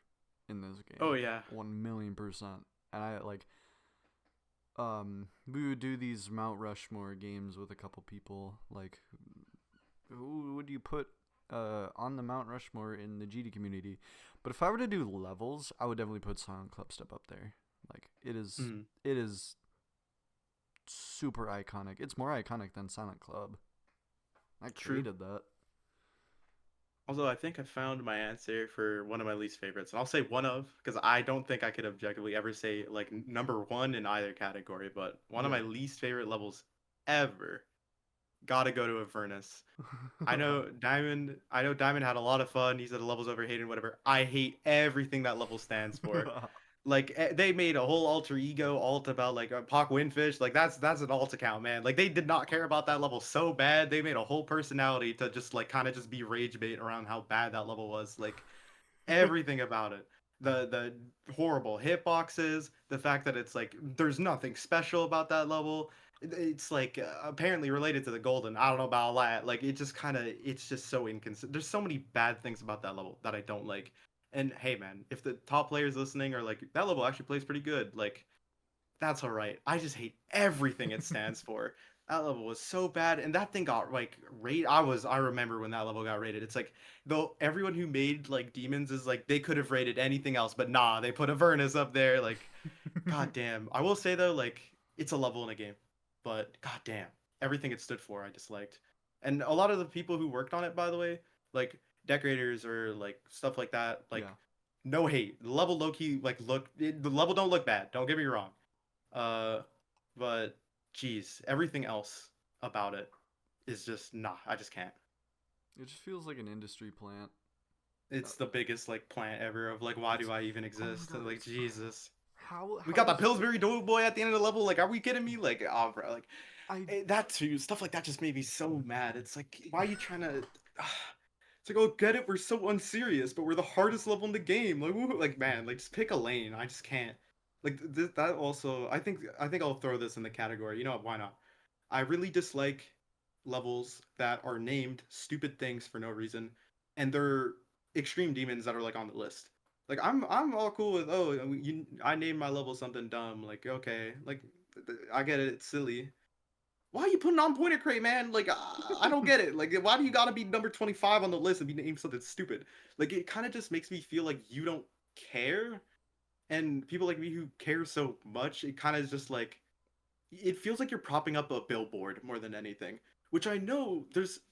in this Oh game. yeah, 1,000,000%. And I like we would do these Mount Rushmore games with a couple people. Like who would you put on the Mount Rushmore in the GD community? But if I were to do levels, I would definitely put Silent Clipstep up there. Like mm, it is super iconic. It's more iconic than Silent Club. I true. created that. Although I think I found my answer for one of my least favorites, and I'll say one of because I don't think I could objectively ever say like number one in either category. But one of my Yeah. least favorite levels ever. Gotta go to Avernus. I know Diamond had a lot of fun. He said the level's overhated, whatever. I hate everything that level stands for. Like they made a whole alter ego alt about like Pac Windfish. Like that's an alt account, man. Like they did not care about that level so bad. They made a whole personality to just like kind of just be rage bait around how bad that level was. Like everything about it. The horrible hitboxes, the fact that it's like there's nothing special about that level. It's like apparently related to the golden. I don't know about all that. Like it just kind of it's just so inconsistent. There's so many bad things about that level that I don't like. And hey man, if the top players listening are like that level actually plays pretty good, like that's all right. I just hate everything it stands for. That level was so bad, and that thing got like rated. I remember when that level got rated. It's like though everyone who made like demons is like they could have rated anything else, but nah, they put Avernus up there. Like, god damn. I will say though, like it's a level in a game, but god damn, everything it stood for I disliked, and a lot of the people who worked on it, by the way, like decorators or like stuff like that, like Yeah. no hate. The level low key like the level don't look bad. Don't get me wrong uh, but geez, everything else about it is just nah. I just can't. It just feels like an industry plant. Uh, It's the biggest like plant ever of like why it's do I even oh my exist? god, And, like it's Jesus, we how got the does Pillsbury Doughboy at the end of the level. Like, are we kidding me? Like, oh bro, like I that too. Stuff like that just made me so mad. It's like why are you trying to? It's like, oh, get it? We're so unserious, but we're the hardest level in the game. Like, like man, like just pick a lane. I just can't. Like that also, I think I'll throw this in the category. You know what? Why not? I really dislike levels that are named stupid things for no reason, and they're extreme demons that are like on the list. Like I'm all cool with I named my level something dumb. Like okay, like I get it, it's silly. Why are you putting on Pointer Crate, man? Like I don't get it. Like why do you gotta be number 25 on the list and be named something stupid? Like it kind of just makes me feel like you don't care, and people like me who care so much, it kind of is just like it feels like you're propping up a billboard more than anything. Which I know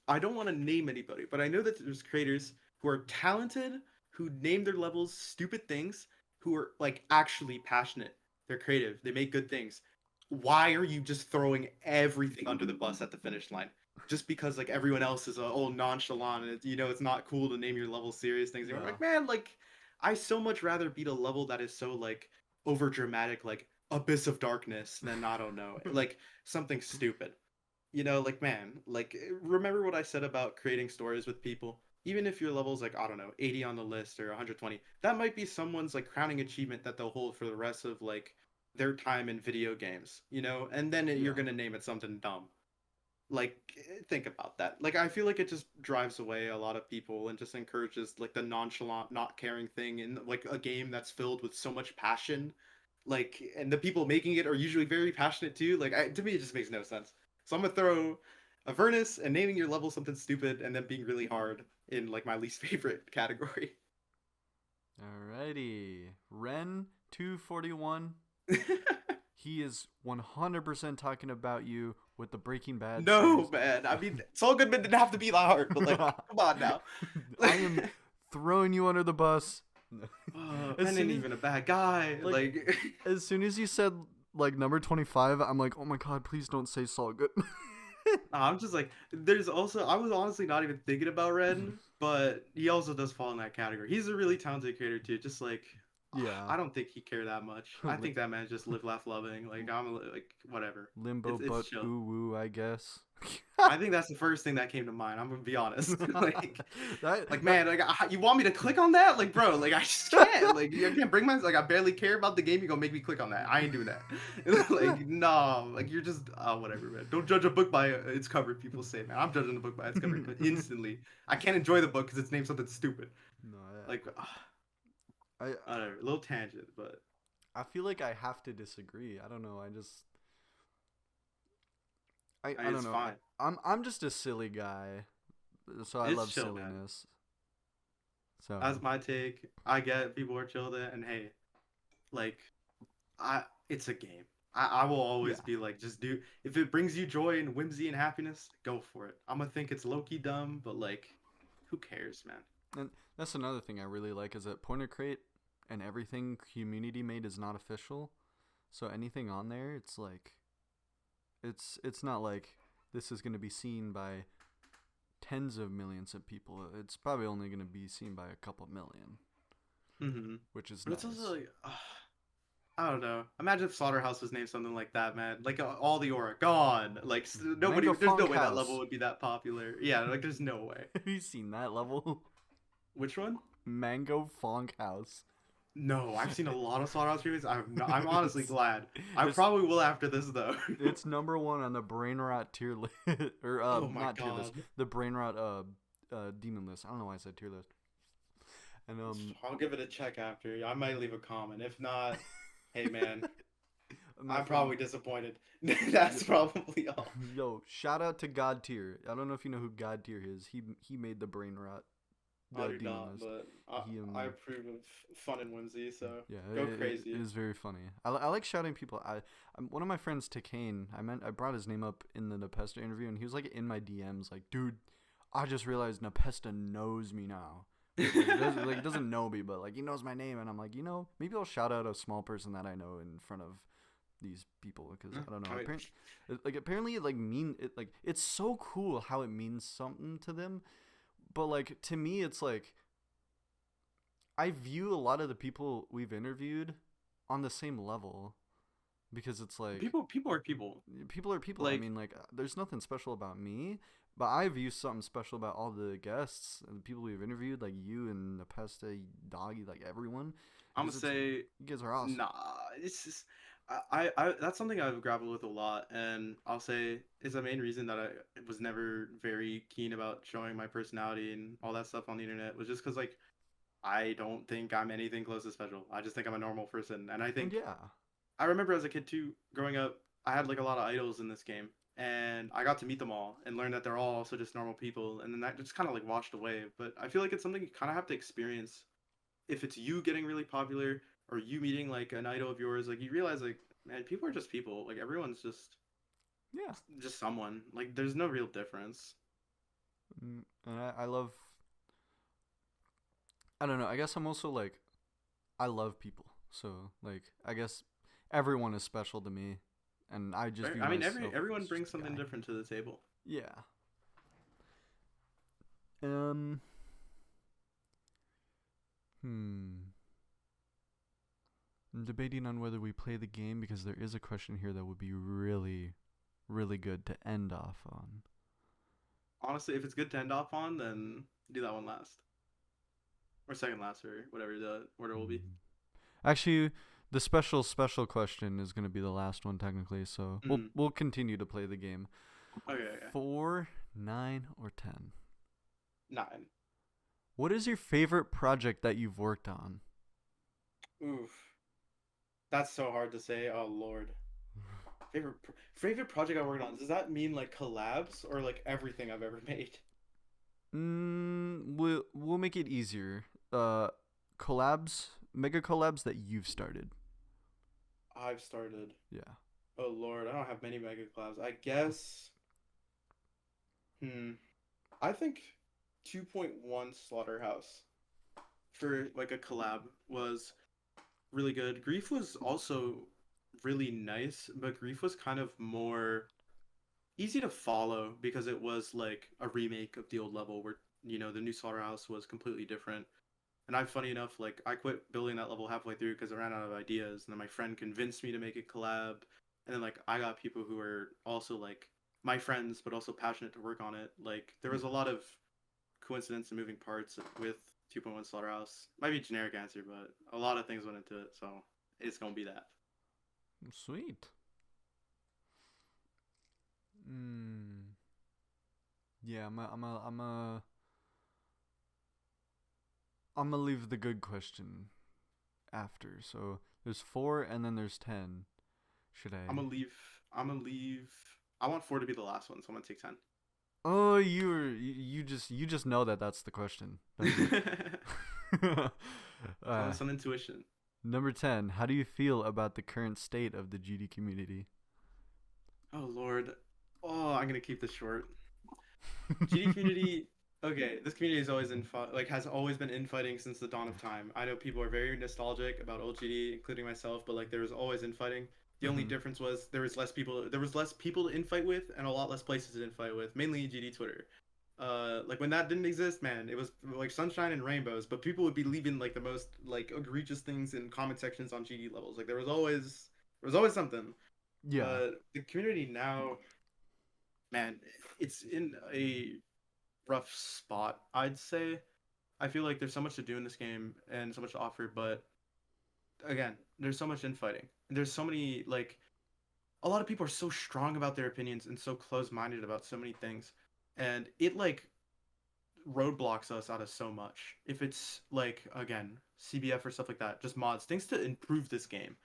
I don't want to name anybody, but I know that there's creators who are talented, who name their levels stupid things, who are like actually passionate. They're creative. They make good things. why are you just throwing everything under the bus at the finish line? Just because like everyone else is all nonchalant and it's not cool to name your level serious things. And we're Yeah. like, man, like I so much rather beat a level that is so like over dramatic, like Abyss of Darkness, than I don't know, like something stupid. Like man, like remember what I said about creating stories with people? Even if your level's like, I don't know, 80 on the list or 120, that might be someone's like crowning achievement that they'll hold for the rest of like their time in video games, and then you're Yeah. gonna name it something dumb. Like, think about that. Like, I feel like it just drives away a lot of people and just encourages like the nonchalant, not caring thing in like a game that's filled with so much passion. Like, and the people making it are usually very passionate too. Like, to me, it just makes no sense. So I'm gonna throw Avernus and naming your level something stupid and then being really hard in like my least favorite category. Alrighty. Ren 241. He is 100% talking about you with the Breaking Bad No, series. man. I mean, Saul Goodman didn't have to be that hard, but like, come on now. I am throwing you under the bus. As Ben soon ain't as even a bad guy. like Like, as soon as you said like number 25, I'm like, "Oh my god, please don't say Saul Goodman." I'm just like, there's also, I was honestly not even thinking about Ren, but he also does fall in that category. He's a really talented creator too. Just like, Yeah. I don't think he cared that much. I think that man just live, laugh, loving. Like, like, whatever. Limbo It's but chill. ooh woo, I guess. I think that's the first thing that came to mind. I'm gonna be honest. like, that like that man, like you want me to click on that? Like, bro, like I just can't. Like, I can't bring my like I barely care about the game. You gonna make me click on that? I ain't doing that. like, no, like you're just whatever, man. Don't judge a book by its cover. People say, man, I'm judging the book by its cover instantly. I can't enjoy the book because it's named something stupid. no, Like, I I don't know, a little tangent, but I feel like I have to disagree. I don't know. I don't it's know. fine. I'm just a silly guy, so I It's love chill, man. silliness. So That's my take. I get people are chill there, and hey, like it's a game. I will yeah, always be like, just do if it brings you joy and whimsy and happiness, go for it. I'm gonna think it's low key dumb, but like, who cares, man? and that's another thing I really like is that Pointer Crate and everything community made is not official. So anything on there, it's like it's not like this is gonna be seen by tens of millions of people. It's probably only gonna be seen by a couple million, Mm-hmm. which is But it's also nice. like, I don't know. Imagine if Slaughterhouse was named something like that, man. Like all the aura gone. Like nobody. Mango There's no Funk way that level House. would be that popular. Yeah, like there's no way. Have you seen that level? Which one? Mango Funk House. No, I've seen a lot of Slaughterhouse videos. I'm honestly it's, glad. I it's probably will after this though. it's number one on the brain rot tier list, or Oh my not tier list, god. the brain rot demon list. I don't know why I said tier list. And I'll give it a check after. I might leave a comment. If not, hey man, my I'm friend, probably disappointed. That's probably all. yo, shout out to God tier. I don't know if you know who God tier is. He made the brain rot I do demon not, list. but He I approve of fun and whimsy, so Yeah, go it crazy. is very funny. I like shouting people. One of my friends, Takane. I brought his name up in the Nepesta interview, and he was like in my DMs, like, dude, I just realized Nepesta knows me now. He doesn't know me, but like he knows my name, and I'm like, maybe I'll shout out a small person that I know in front of these people because I don't know. I mean, Apparently, it's so cool how it means something to them, but like to me, it's like I view a lot of the people we've interviewed on the same level because it's like people are people. people are people. I Like, mean, like there's nothing special about me, but I view something special about all the guests and the people we've interviewed, like you and Nepesta, Doggie, like everyone, I'm gonna because say, you guys are awesome. nah. It's just I that's something I've grappled with a lot, and I'll say is the main reason that I was never very keen about showing my personality and all that stuff on the internet was just because like I don't think I'm anything close to special. I just think I'm a normal person, and I And think yeah, I remember as a kid too, growing up, I had like a lot of idols in this game, and I got to meet them all and learn that they're all also just normal people, and then that just kind of like washed away. But I feel like it's something you kind of have to experience if it's you getting really popular or you meeting like an idol of yours. Like you realize like man, people are just people. Like everyone's yeah. just someone. Like there's no real difference. And I love. I don't know. I guess I'm also like, I love people. So like, I guess everyone is special to me. and I just Right? view I mean, myself everyone as brings just a something guy. different to the table. Yeah. Um. Hmm. I'm debating on whether we play the game because there is a question here that would be really, really good to end off on. Honestly, if it's good to end off on, then do that one last or second last or whatever the order will be. Hmm. Actually, the special question is going to be the last one technically, so we'll Mm. we'll continue to play the game. Okay, okay. 4, 9, or 10. 9. What is your favorite project that you've worked on? Oof. That's so hard to say. Oh Lord. Favorite project I worked on. Does that mean like collabs or like everything I've ever made? We'll make it easier. Collabs, mega collabs that you've started. I've started. Yeah. Oh Lord, I don't have many mega collabs. I guess. Hmm. I think 2.1 Slaughterhouse for like a collab was really good. Grief was also really nice, but Grief was kind of more easy to follow because it was like a remake of the old level where the new Slaughterhouse was completely different. And I'm funny enough, like I quit building that level halfway through because I ran out of ideas, and then my friend convinced me to make a collab, and then like I got people who were also like my friends but also passionate to work on it. Like there was a Yeah. lot of coincidence and moving parts with 2.1 Slaughterhouse. Might be a generic answer, but a lot of things went into it, so it's gonna be that. Sweet. Mm. Yeah, I'm gonna leave the good question after. So there's 4 and then there's 10. Should I'm I? gonna leave. I'm gonna leave. I want 4 to be the last one, so I'm gonna take 10. Oh, you just know that that's the question, don't you? uh, Some intuition. Number 10. How do you feel about the current state of the GD community? Oh Lord. Oh, I'm gonna keep this short. GD community. Okay, this community is always like has always been infighting since the dawn of time. I know people are very nostalgic about old GD, including myself, but like there was always infighting. The only Mm-hmm. difference was there was less people to infight with and a lot less places to infight with, mainly GD Twitter. Like when that didn't exist, man, it was like sunshine and rainbows, but people would be leaving like the most like egregious things in comment sections on GD levels. Like there was always something. Yeah. But the community now, man, it's in a rough spot, I'd say. I feel like there's so much to do in this game and so much to offer, but again, there's so much infighting. There's so many like a lot of people are so strong about their opinions and so close-minded about so many things. And it like roadblocks us out of so much. If it's like again, CBF or stuff like that, just mods, things to improve this game.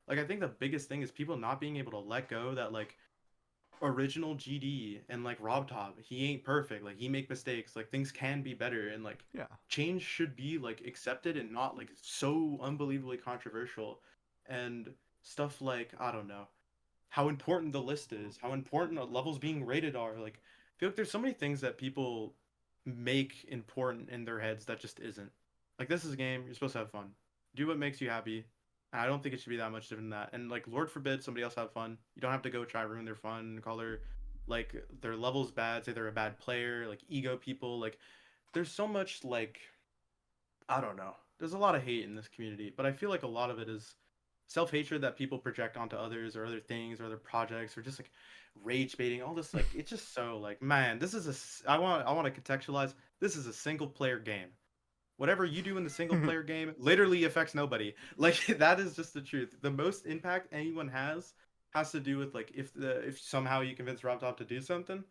Like I think the biggest thing is people not being able to let go that like original GD and like Rob Top, he ain't perfect. Like he make mistakes. Like things can be better and like Yeah. change should be like accepted and not like so unbelievably controversial. And stuff like I don't know how important the list is, how important levels being rated are. Like I feel like there's so many things that people make important in their heads that just isn't. Like this is a game, you're supposed to have fun. Do what makes you happy. And I don't think it should be that much different than that. And like Lord forbid somebody else have fun. You don't have to go try ruin their fun and call their levels bad, say they're a bad player, like ego people. Like there's so much like I don't know. There's a lot of hate in this community, but I feel like a lot of it is self-hatred that people project onto others or other things or other projects or just like rage baiting. All this like it's just so like man, this is I want to contextualize. This is a single player game. Whatever you do in the single player game literally affects nobody. Like that is just the truth. The most impact anyone has to do with like if somehow you convince RobTop to do something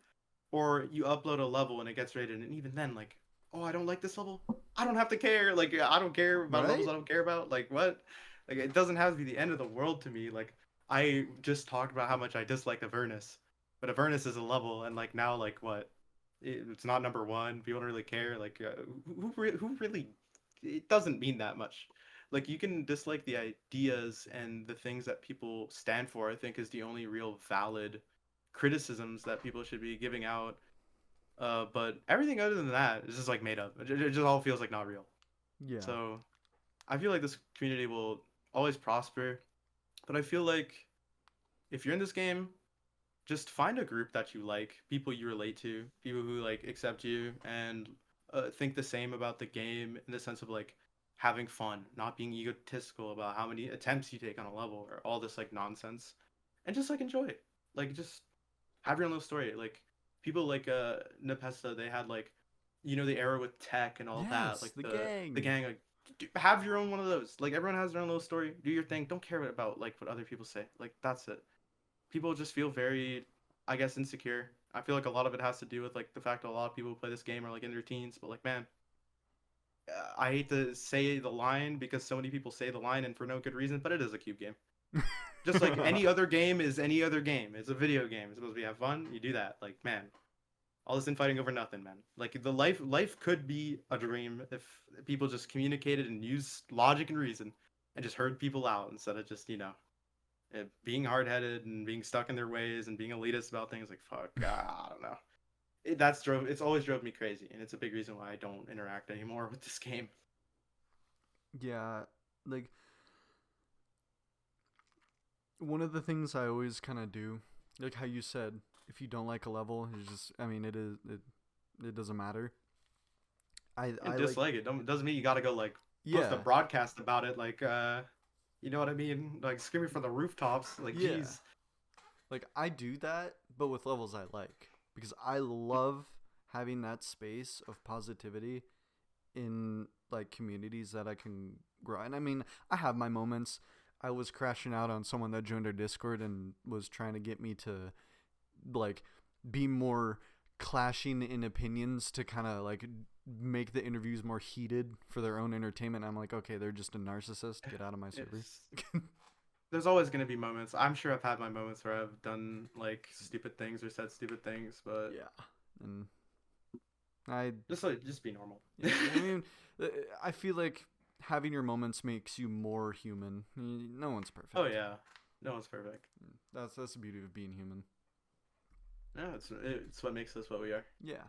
or you upload a level and it gets rated, and even then like oh I don't like this level, I don't have to care. Like I don't care about levels Right? I don't care about. Like what? Like it doesn't have to be the end of the world to me. Like I just talked about how much I dislike Avernus, but Avernus is a level, and like now like what, it's not number one, people don't really care. Like who really, it doesn't mean that much. Like you can dislike the ideas and the things that people stand for, I think is the only real valid criticisms that people should be giving out. But everything other than that is just like made up. It just all feels like not real. Yeah. So I feel like this community will always prosper, but I feel like if you're in this game, just find a group that you like, people you relate to, people who like accept you and think the same about the game in the sense of like having fun, not being egotistical about how many attempts you take on a level or all this like nonsense, and just like enjoy it. Like just have your own little story. Like people like Nepesta, they had like the era with tech and all that, Yes, like the the gang. gang. Like have your own one of those. Like everyone has their own little story. Do your thing. Don't care about like what other people say. Like that's it. People just feel very, I guess, insecure. I feel like a lot of it has to do with like the fact that a lot of people who play this game are like in their teens, but like man, I hate to say the line because so many people say the line and for no good reason, but it is a cube game. Just like any other game is any other game. It's a video game. It's supposed to be have fun. You do that. Like man, all this infighting over nothing, man. Like the life could be a dream if people just communicated and used logic and reason and just heard people out instead of just being hard headed and being stuck in their ways and being elitist about things. Like fuck, I don't know. It's always drove me crazy, and it's a big reason why I don't interact anymore with this game. Yeah, like one of the things I always kind of do, like how you said, if you don't like a level, you just, I mean, it doesn't matter. I And like, dislike it doesn't mean you gotta go like post a yeah, broadcast about it. Like you know what I mean? Like screaming from the rooftops. Like yeah, geez. like I do that, but with levels I like because I love having that space of positivity in like communities that I can grow. And I mean, I have my moments. I was crashing out on someone that joined our Discord and was trying to get me to like be more clashing in opinions to kind of like make the interviews more heated for their own entertainment. I'm like, okay, they're just a narcissist. Get out of my server. It's there's always gonna be moments. I'm sure I've had my moments where I've done like stupid things or said stupid things, but Yeah, and I just be normal. yeah, I mean, uh, I feel like having your moments makes you more human. No one's perfect. Oh yeah, no one's perfect. That's the beauty of being human. No, it's what makes us what we are. Yeah.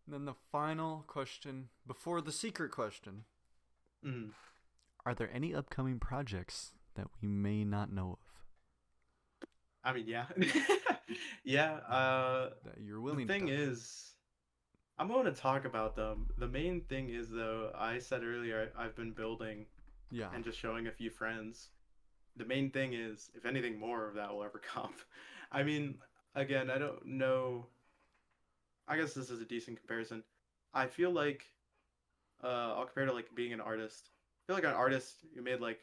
And then the final question before the secret question: Mm. are there any upcoming projects that we may not know I mean, yeah, yeah. of that you're The willing to thing talk about? is, I'm going to talk about them. The main thing is, though, I said earlier I've been building Yeah. and just showing a few friends. The main thing is, if anything more of that will ever come. I mean, again, I don't know. I guess this is a decent comparison. I feel like I'll compare to like being an artist. I feel like an artist who made like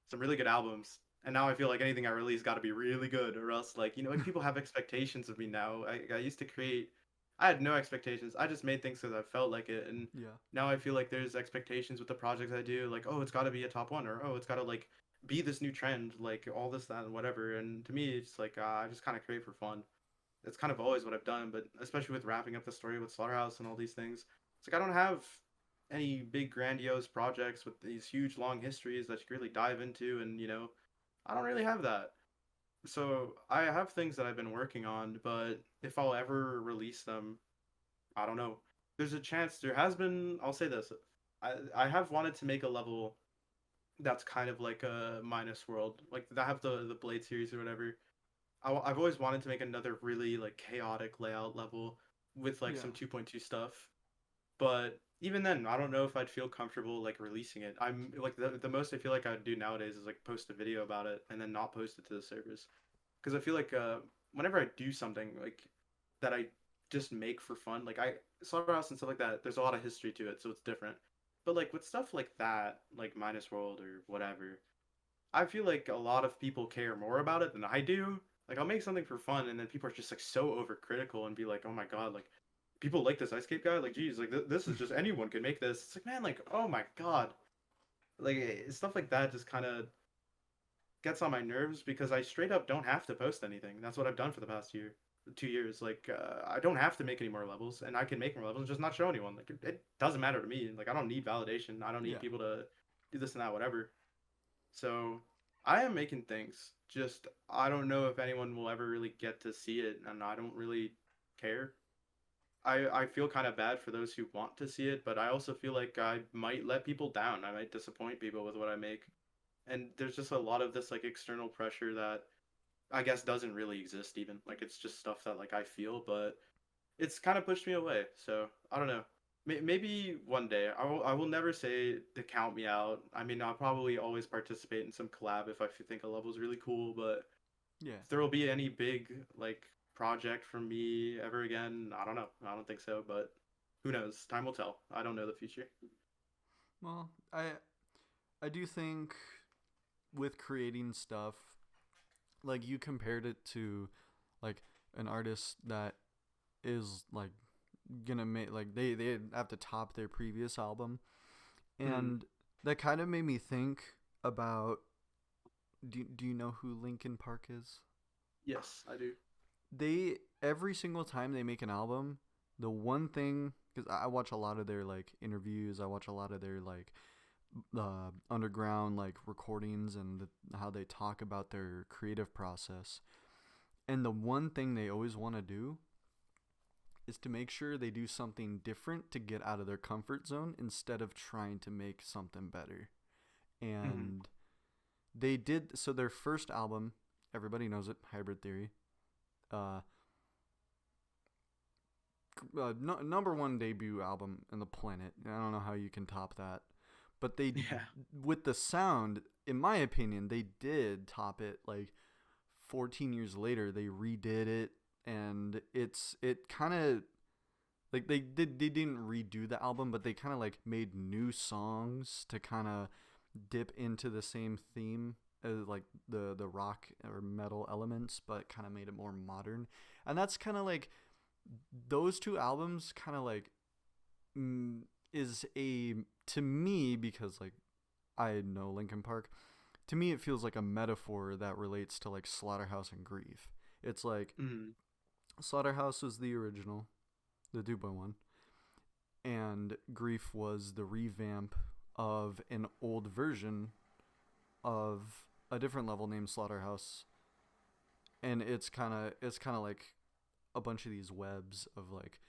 some really good albums, and now I feel like anything I release got to be really good, or else like like people have expectations of me now. I used to create. I had no expectations. I just made things because I felt like it, and Yeah. now I feel like there's expectations with the projects I do. Like, oh, it's got to be a top one, or oh, it's got to like be this new trend, like all this, that, and whatever. And to me, it's like I just kind of create for fun. That's kind of always what I've done, but especially with wrapping up the story with Slaughterhouse and all these things, it's like I don't have any big grandiose projects with these huge long histories that you can really dive into, and I don't really have that. So I have things that I've been working on, but if I'll ever release them, I don't know. There's a chance. There has been. I'll say this. I have wanted to make a level that's kind of like a minus world, like I have the Blade series or whatever. I've always wanted to make another really like chaotic layout level with like Yeah. some 2.2 stuff, but even then, I don't know if I'd feel comfortable like releasing it. I'm like the most I feel like I'd do nowadays is like post a video about it and then not post it to the servers, because I feel like whenever I do something like that, I just make for fun. Like I Slaughterhouse and stuff like that. There's a lot of history to it, so it's different. But like with stuff like that, like Minus World or whatever, I feel like a lot of people care more about it than I do. Like I'll make something for fun, and then people are just like so overcritical and be like, "Oh my god, like people like this Ice Cape guy. Like, geez, like this is just anyone could make this." It's like, man, like, oh my god, like stuff like that just kind of gets on my nerves because I straight up don't have to post anything. That's what I've done for the past 2 years. Like, I don't have to make any more levels, and I can make more levels and just not show anyone. Like, it doesn't matter to me. Like, I don't need validation. I don't need Yeah. people to do this and that, whatever. So I am making things. Just I don't know if anyone will ever really get to see it, and I don't really care. I feel kind of bad for those who want to see it, but I also feel like I might let people down. I might disappoint people with what I make. And there's just a lot of this like external pressure that I guess doesn't really exist even. Like it's just stuff that like I feel, but it's kind of pushed me away. So I don't know. Maybe one day. I will never say to count me out. I mean, I'll probably always participate in some collab if I think a level's really cool. But Yeah. if there will be any big like project from me ever again, I don't know. I don't think so. But who knows? Time will tell. I don't know the future. Well, I do think with creating stuff, like you compared it to like an artist that is like gonna make like they have to top their previous album, Hmm. and that kind of made me think about do you know who Linkin Park is? Yes, I do. They every single time they make an album, the one thing, because I watch a lot of their like interviews, I watch a lot of their like underground like recordings and how they talk about their creative process. And the one thing they always want to do is to make sure they do something different to get out of their comfort zone instead of trying to make something better. Hmm. And they did so their first album, everybody knows it, Hybrid Theory. Uh, Number one debut album in the planet. I don't know how you can top that, but they, Yeah. with the sound, in my opinion, they did top it. Like 14 years later, they redid it, and it kind of like they didn't redo the album, but they kind of like made new songs to kind of dip into the same theme as like the rock or metal elements, but kind of made it more modern. And that's kind of like those two albums kind of like mm, is a to me, because like I know Linkin Park, to me it feels like a metaphor that relates to like Slaughterhouse and Grief. It's like Hmm. Slaughterhouse was the original, the 2.1, and Grief was the revamp of an old version of a different level named Slaughterhouse. And it's kind of like a bunch of these webs of like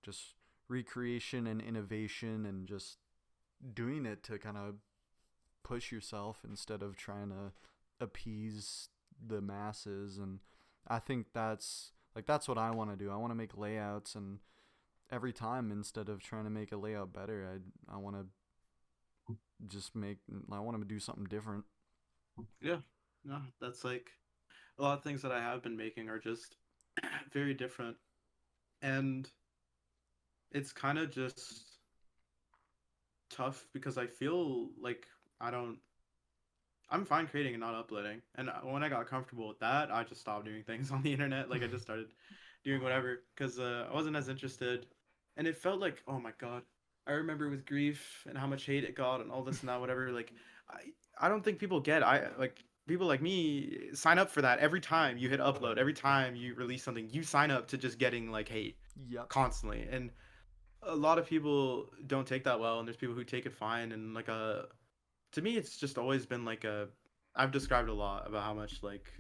just recreation and innovation and just doing it to kind of push yourself instead of trying to appease the masses. And I think that's what I want to do. I want to make layouts, and every time, instead of trying to make a layout better, I want to just make I want to do something different. Yeah. No, that's like a lot of things that I have been making are just very different. And it's kind of just tough because I feel like I don't, I'm fine creating and not uploading. And when I got comfortable with that, I just stopped doing things on the internet. Like I just started doing whatever because I wasn't as interested. And it felt like, oh my God, I remember with grief and how much hate it got and all this and that, whatever. Like, I don't think people get, I like, people like me sign up for that every time you hit upload, every time you release something, you sign up to just getting like hate Yep. constantly. And a lot of people don't take that well, and there's people who take it fine. And like to me, it's just always been like a. I've described a lot about how much like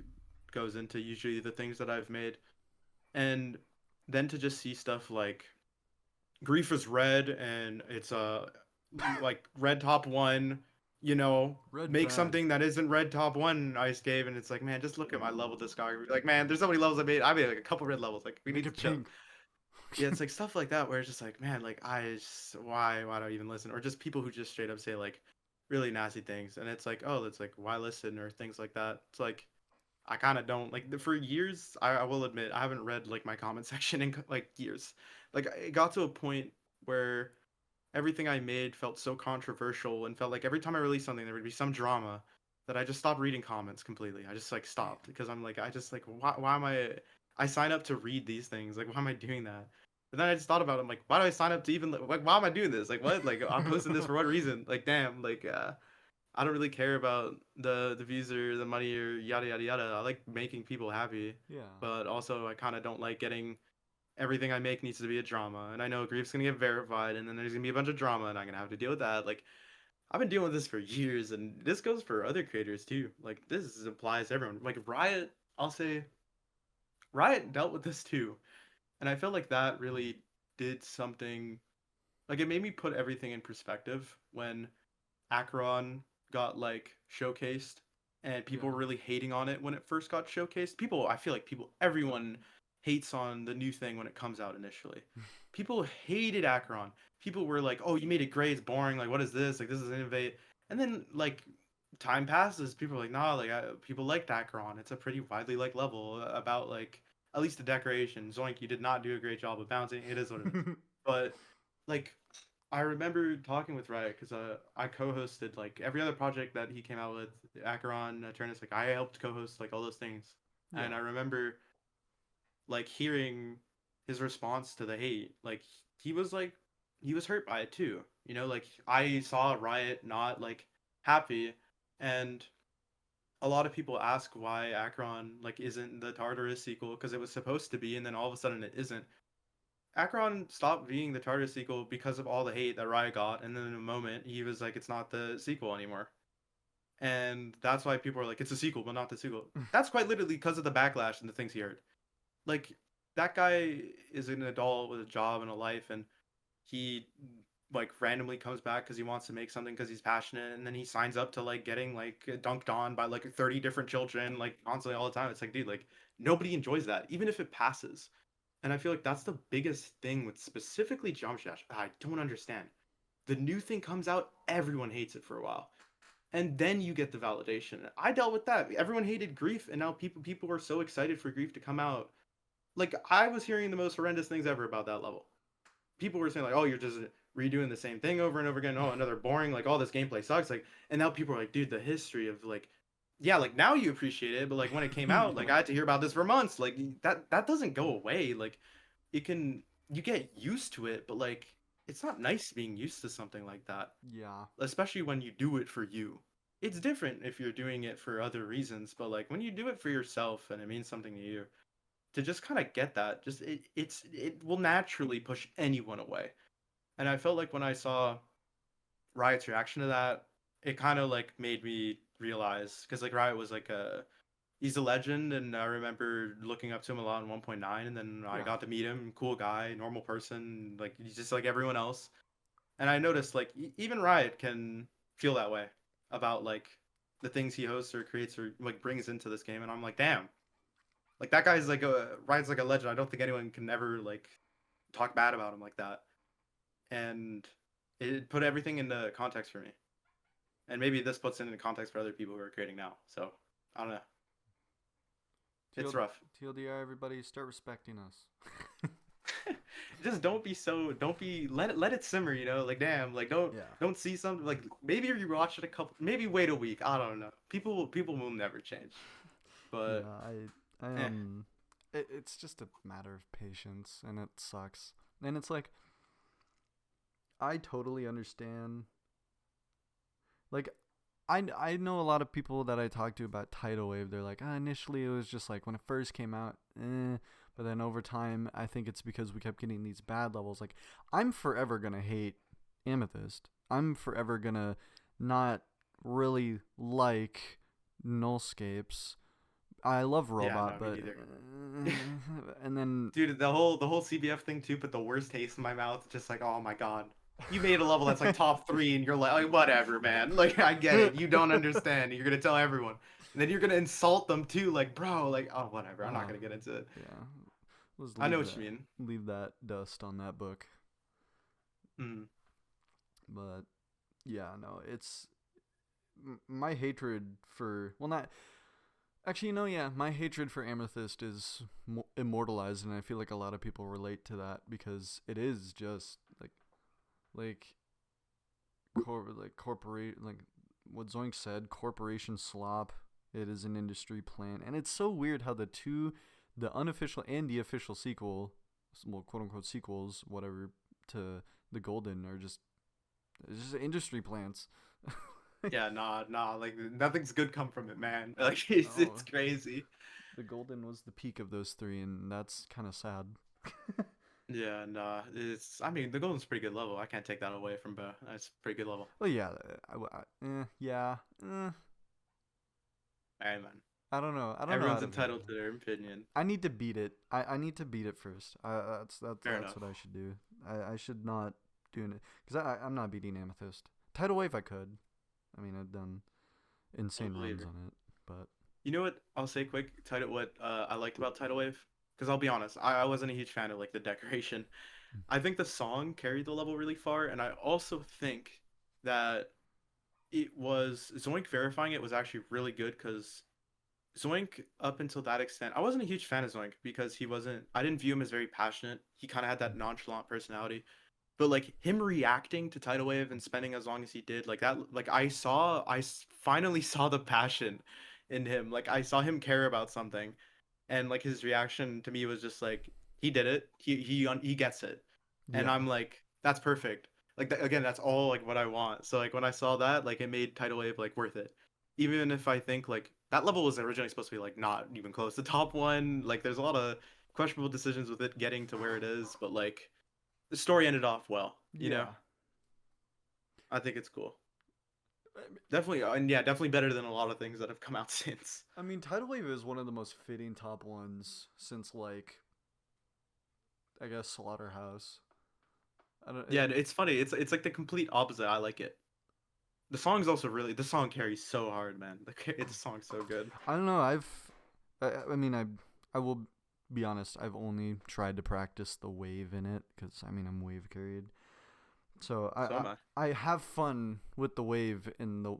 goes into usually the things that I've made, and then to just see stuff like grief is red and it's like red top one, you know, Red make bad. something that isn't red top one icedcave, and it's like, man, just look at my level discography. Like, man, there's so many levels I made. I made like a couple red levels. Like, we Make need to it chill. pink. Yeah, it's like stuff like that where it's just like, man, like I just why do I even listen? Or just people who just straight up say like really nasty things, and it's like, oh, it's like why listen or things like that. It's like I kind of don't like for years. I will admit I haven't read like my comment section in like years. Like it got to a point where everything I made felt so controversial and felt like every time I released something there would be some drama that I just stopped reading comments completely. I just like Damn. stopped because I'm like I just like why am I sign up to read these things, like why am I doing that? But then I just thought about it. I'm like, why do I sign up to even like why am I doing this? Like what? Like I'm posting this for what reason? Like damn, like I don't really care about the views or the money or yada yada yada. I like making people happy, Yeah. but also I kind of don't like getting everything I make needs to be a drama. And I know Grief's gonna get verified, and then there's gonna be a bunch of drama, and I'm gonna have to deal with that. Like I've been dealing with this for years, and this goes for other creators too. Like this applies to everyone. Like Riot, I'll say Riot dealt with this too, and I felt like that really did something. Like it made me put everything in perspective when Acheron got like showcased. and people Yeah. were really hating on it when it first got showcased. I feel like everyone hates on the new thing when it comes out initially. People hated Acheron. People were like, "Oh, you made it great. It's boring. Like, what is this? Like, this is innovate." And then like time passes, people are like, "Nah, like people liked Acheron. It's a pretty widely liked level about like at least the decoration. Zoink, you did not do a great job of bouncing. It is what it is." But like I remember talking with Riot because I co-hosted like every other project that he came out with, Acheron, Turnus. Like I helped co-host like all those things, Yeah. and I remember like hearing his response to the hate. Like he was like he was hurt by it too. You know, like I saw Riot not like happy, and a lot of people ask why Acheron like isn't the Tartarus sequel because it was supposed to be, and then all of a sudden it isn't. Acheron stopped being the Tartarus sequel because of all the hate that Riot got, and then in a moment he was like, "It's not the sequel anymore," and that's why people are like, "It's a sequel, but not the sequel." That's quite literally because of the backlash and the things he heard. Like that guy is an adult with a job and a life, and he like randomly comes back because he wants to make something because he's passionate, and then he signs up to like getting like dunked on by like 30 different children like constantly all the time. It's like, dude, like nobody enjoys that, even if it passes. And I feel like that's the biggest thing with specifically Jump Dash. I don't understand. The new thing comes out, everyone hates it for a while. And then you get the validation. I dealt with that. Everyone hated Grief, and now people are so excited for Grief to come out. Like I was hearing the most horrendous things ever about that level. People were saying like, "Oh, you're just redoing the same thing over and over again. Oh, another boring. Like all this gameplay sucks." Like, and now people are like, "Dude, the history of like, yeah, like now you appreciate it, but like when it came out, like I had to hear about this for months. Like that doesn't go away. Like it can you get used to it, but like it's not nice being used to something like that, Yeah. especially when you do it for you. It's different if you're doing it for other reasons, but like when you do it for yourself and it means something to you, to just kind of get that, just it will naturally push anyone away. And I felt like when I saw Riot's reaction to that, it kind of like made me realize because like Riot was like a he's a legend, and I remember looking up to him a lot in 1.9, and then I Yeah. got to meet him, cool guy, normal person, like he's just like everyone else. And I noticed like even Riot can feel that way about like the things he hosts or creates or like brings into this game, and I'm like, damn, like that guy's like a Riot's like a legend. I don't think anyone can ever like talk bad about him like that. And it put everything into context for me. And maybe this puts it into context for other people who are creating now. So I don't know. It's rough. TLDR, everybody, start respecting us. Just don't be let it simmer, you know? Like damn, like Yeah. don't see something like maybe you watch it a couple maybe wait a week. I don't know. People will never change. Yeah. But I eh. it's just a matter of patience, and it sucks. And it's like I totally understand. Like I know a lot of people that I talk to about Tidal Wave. They're like, initially it was just like when it first came out, but then over time, I think it's because we kept getting these bad levels. Like, I'm forever gonna hate Amethyst. I'm forever gonna not really like Nullscapes. I love Yeah, Robot, no, me but neither. and then Dude, the whole CBF thing too put the worst taste in my mouth. Just like, oh my god, you made a level that's like top three, and you're like, whatever, man. Like, I get it. You don't understand. You're gonna tell everyone, and then you're gonna insult them too. Like, bro, like, oh, whatever. I'm not uh gonna get into it. yeah, let's I know what you mean. leave that dust on that book. Mm. But yeah, no, it's my hatred for not actually, yeah, my hatred for Amethyst is immortalized, and I feel like a lot of people relate to that because it is just like corporate, like what Zoink said, corporation slop. It is an industry plant, and it's so weird how the unofficial and the official sequel, well, quote unquote sequels, whatever, to the Golden are just it's just industry plants. Yeah, nah. Like, nothing's good come from it, man. Like, it's Oh, crazy. the Golden was the peak of those three, and that's kind of sad. Yeah, nah. It's. I mean, the golden's a pretty good level. I can't take that away from Bo. That's a pretty good level. Well, yeah, yeah. Hey, man. I don't know. I don't know how Everyone's to vote. entitled to their opinion. I need to beat it. I need to beat it first. Fair That's enough. what I should do. I should not doing it because I'm not beating Amethyst. Tidal Wave I could. I mean I've done I insane runs believer. on it. But You know what? I'll say quick. What I liked about Tidal Wave, because I'll be honest, I wasn't a huge fan of like the decoration. I think the song carried the level really far, and I also think that it was Zoink verifying it was actually really good because Zoink, up until that extent, I wasn't a huge fan of Zoink because he wasn't. I didn't view him as very passionate. He kind of had that nonchalant personality. But like him reacting to tidal wave and spending as long as he did, like that, like finally saw the passion in him. Like I saw him care about something, and like his reaction to me was just like he did it. He gets it, and yeah, I'm like that's perfect. Like again, that's all like what I want. So like when I saw that, like it made tidal wave like worth it. Even if I think like that level was originally supposed to be like not even close to top one. Like there's a lot of questionable decisions with it getting to where it is, but like the story ended off well, you know? yeah. I think it's cool. Definitely, and yeah, definitely better than a lot of things that have come out since. I mean, tidal wave is one of the most fitting top ones since like I guess Slaughterhouse. I don't. Yeah, it's funny. It's like the complete opposite. I like it. The song's also really the song carries so hard, man. It's a song so good. I don't know. I mean, I will be honest. I've only tried to practice the wave in it because I mean I'm wave carried. So So am I. I have fun with the wave in the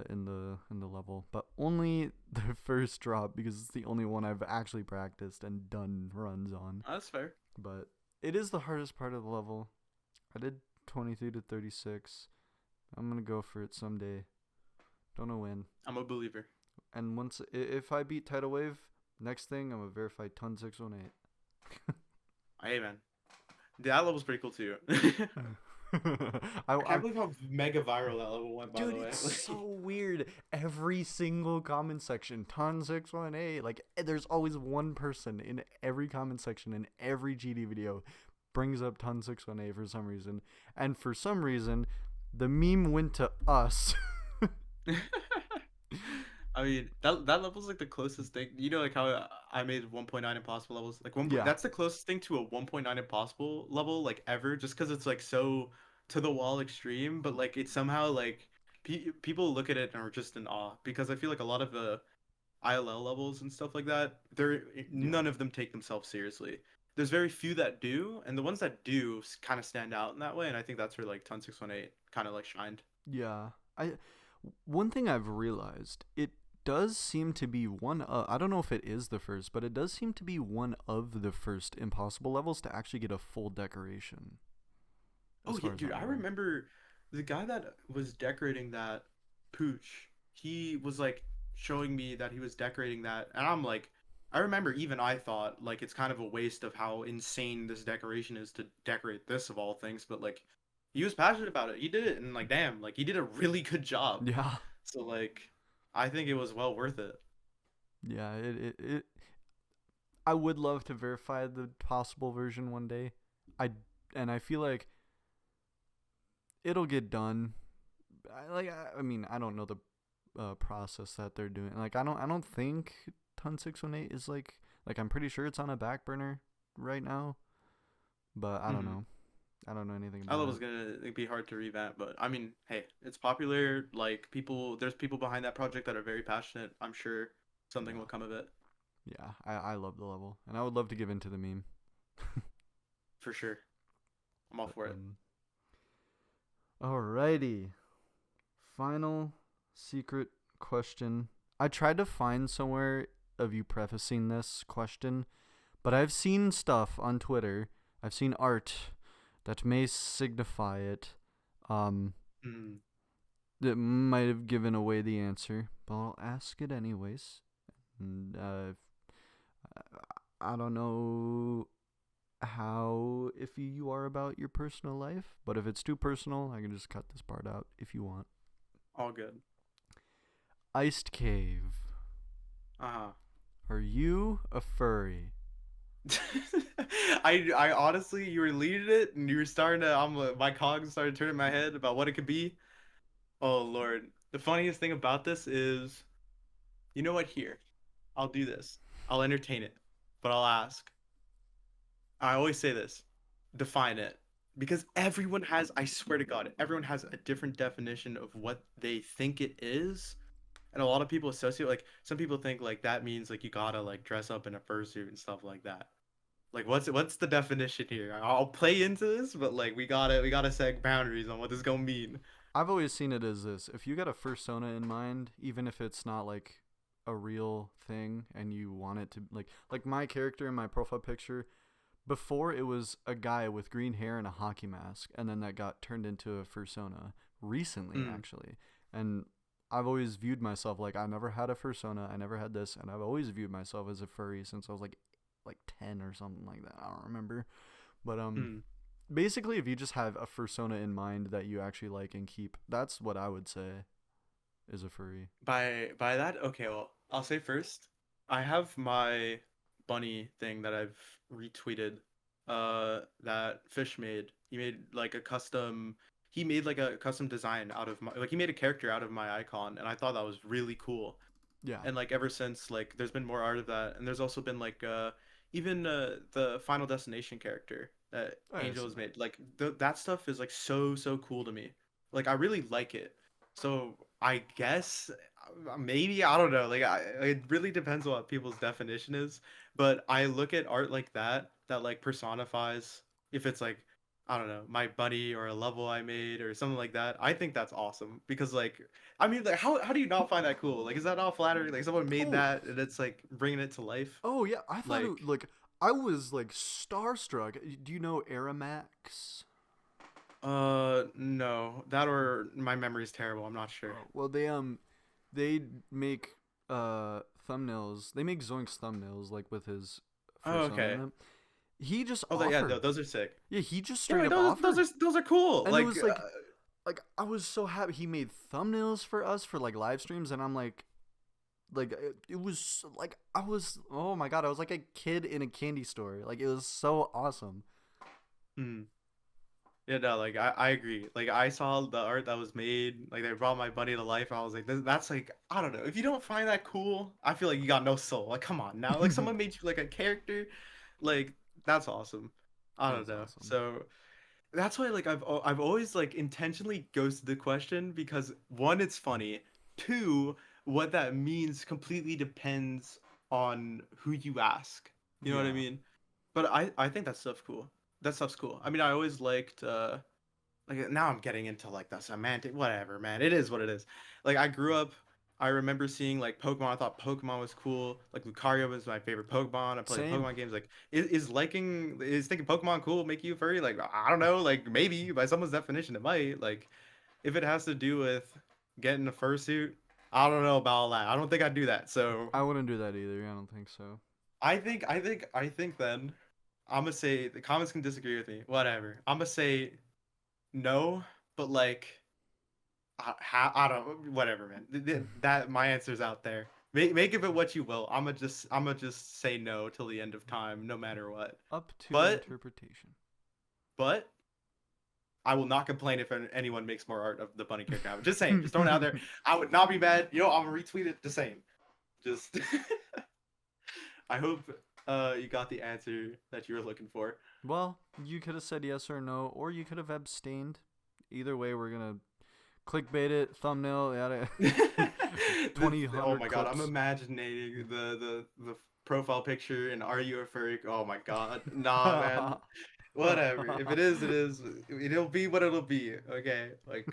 in the level, but only the first drop because it's the only one I've actually practiced and done runs on. That's fair. But it is the hardest part of the level. I did 23 to 36. I'm gonna go for it someday. Don't know when. I'm a believer. And once if I beat Tidal Wave, next thing I'm gonna verify Ton 618. Hey, man. That level's pretty cool too. I, I can't believe how mega viral that level went. By dude, the way, it's so weird. Every single comment section, Ton 618. Like, there's always one person in every comment section in every GD video brings up Ton 618 for some reason, and for some reason, the meme went to us. I mean that level's like the closest thing. You know, like how I made 1.9 impossible levels. Like Yeah, that's the closest thing to a 1.9 impossible level like ever. Just because it's like so to the wall extreme, but like it's somehow like people look at it and are just in awe because I feel like a lot of the ILL levels and stuff like that, yeah, none of them take themselves seriously. There's very few that do, and the ones that do kind of stand out in that way. And I think that's where like Ton 618 kind of like shined. yeah. One thing I've realized, it does seem to be one of, I don't know if it is the first, but it does seem to be one of the first impossible levels to actually get a full decoration. Oh As yeah, far as dude, I'm I aware. remember the guy that was decorating that pooch. He was like showing me that he was decorating that, and I'm like, I remember even I thought like it's kind of a waste of how insane this decoration is to decorate this of all things, but like he was passionate about it. He did it, and like damn, like he did a really good job. Yeah, So like, I think it was well worth it. yeah. I would love to verify the possible version one day. I and I feel like it'll get done. I mean, I don't know the process that they're doing. Like, I don't think Ton 618 is like I'm pretty sure it's on a back burner right now, but I don't Hmm. know. I don't know anything I about thought it it. was gonna be hard to revamp, but I mean, hey, it's popular. Like people, there's people behind that project that are very passionate. I'm sure something Yeah, will come of it yeah. I love the level, and I would love to give into the meme. for sure. I'm all But for it. alrighty, final secret question. I tried to find somewhere of you prefacing this question, but I've seen stuff on Twitter. I've seen art that may signify it. Um, Mm. that might have given away the answer, but I'll ask it anyways. And I don't know how if you are about your personal life, but if it's too personal, I can just cut this part out if you want. All good. Iced cave. Uh-huh. Are you a furry? I honestly, you were leading it, and you were starting to. My cogs started turning in my head about what it could be. Oh Lord, the funniest thing about this is, you know what? Here, I'll do this. I'll entertain it, but I'll ask. I always say this, define it. Because everyone has, I swear to God, everyone has a different definition of what they think it is. And a lot of people associate like some people think like that means like you gotta like dress up in a fursuit and stuff like that. Like what's the definition here? I'll play into this, but like we gotta set boundaries on what this gonna mean. I've always seen it as this: if you got a fursona in mind, even if it's not like a real thing, and you want it to like my character in my profile picture, before it was a guy with green hair and a hockey mask, and then that got turned into a fursona recently, Mm, actually. And I've always viewed myself like I never had a fursona, I never had this, and I've always viewed myself as a furry since I was like 10 or something like that. I don't remember, but mm. basically, if you just have a fursona in mind that you actually like and keep, that's what I would say is a furry. By that, okay, well, I'll say first, I have my bunny thing that I've retweeted, that Fish made. He made like a custom design out of my, like he made a character out of my icon, and I thought that was really cool. Yeah. And like ever since, like there's been more art of that, and there's also been like even the Final Destination character that Oh, I've Angel seen has that. made. Like that stuff is like so cool to me. Like I really like it. So I guess maybe I don't know. Like it really depends on what people's definition is. But I look at art like that like personifies, if it's like, I don't know, my buddy or a level I made or something like that. I think that's awesome because like, I mean, like how do you not find that cool? Like is that not flattering? Like someone made Oh, that and it's like bringing it to life. oh yeah. I thought Like it like I was like starstruck. Do you know Aramax? no, that or my memory is terrible. I'm not sure. Oh, well, they make thumbnails. They make Zoink's thumbnails like with his Oh, fursona in okay. them. He just Oh, yeah, offered. those are sick. Yeah, he just Yeah, straight wait, up those offered. are cool. And it was like I was so happy he made thumbnails for us for like live streams, and I'm like it was like I was, oh my god, I was like a kid in a candy store. Like it was so awesome. mm, yeah, no, like I agree. Like I saw the art that was made, like they brought my buddy to life. I was like, that's like, I don't know. If you don't find that cool, I feel like you got no soul. Like, come on now. Like someone made you like a character, like that's awesome. I It don't is know. awesome. So that's why like I've always like intentionally ghosted the question because one, it's funny. Two, what that means completely depends on who you ask. You know what I Yeah. mean? But I think that stuff's cool. That stuff's cool. I mean, I always liked like now I'm getting into like the semantic whatever, man. It is what it is. Like I grew up, I remember seeing like Pokemon. I thought Pokemon was cool. Like Lucario was my favorite Pokemon. I played Same. Pokemon games. Like is thinking Pokemon cool make you furry? Like I don't know. Like maybe by someone's definition it might. Like if it has to do with getting a fursuit, I don't know about all that. I don't think I'd do that. So I wouldn't do that either. I don't think so. I think then I'm gonna say the comments can disagree with me. Whatever. I'm gonna say no, but like I don't whatever, man. That my answer's out there. Make of it what you will. I'm gonna just say no till the end of time, no matter what. Up to But interpretation. but I will not complain if anyone makes more art of the bunny character. I'm just saying, just throwing it out there. I would not be mad. I'm gonna retweet it. Just saying. Just I hope you got the answer that you were looking for. Well, you could have said yes or no, or you could have abstained. Either way, we're gonna clickbait it, thumbnail, yada. 20 Oh 100 my god, I'm clips. imagining the profile picture and are you a furry? Oh my god. Nah, man. Whatever. If it is, it is. It'll be what it'll be. Okay? Like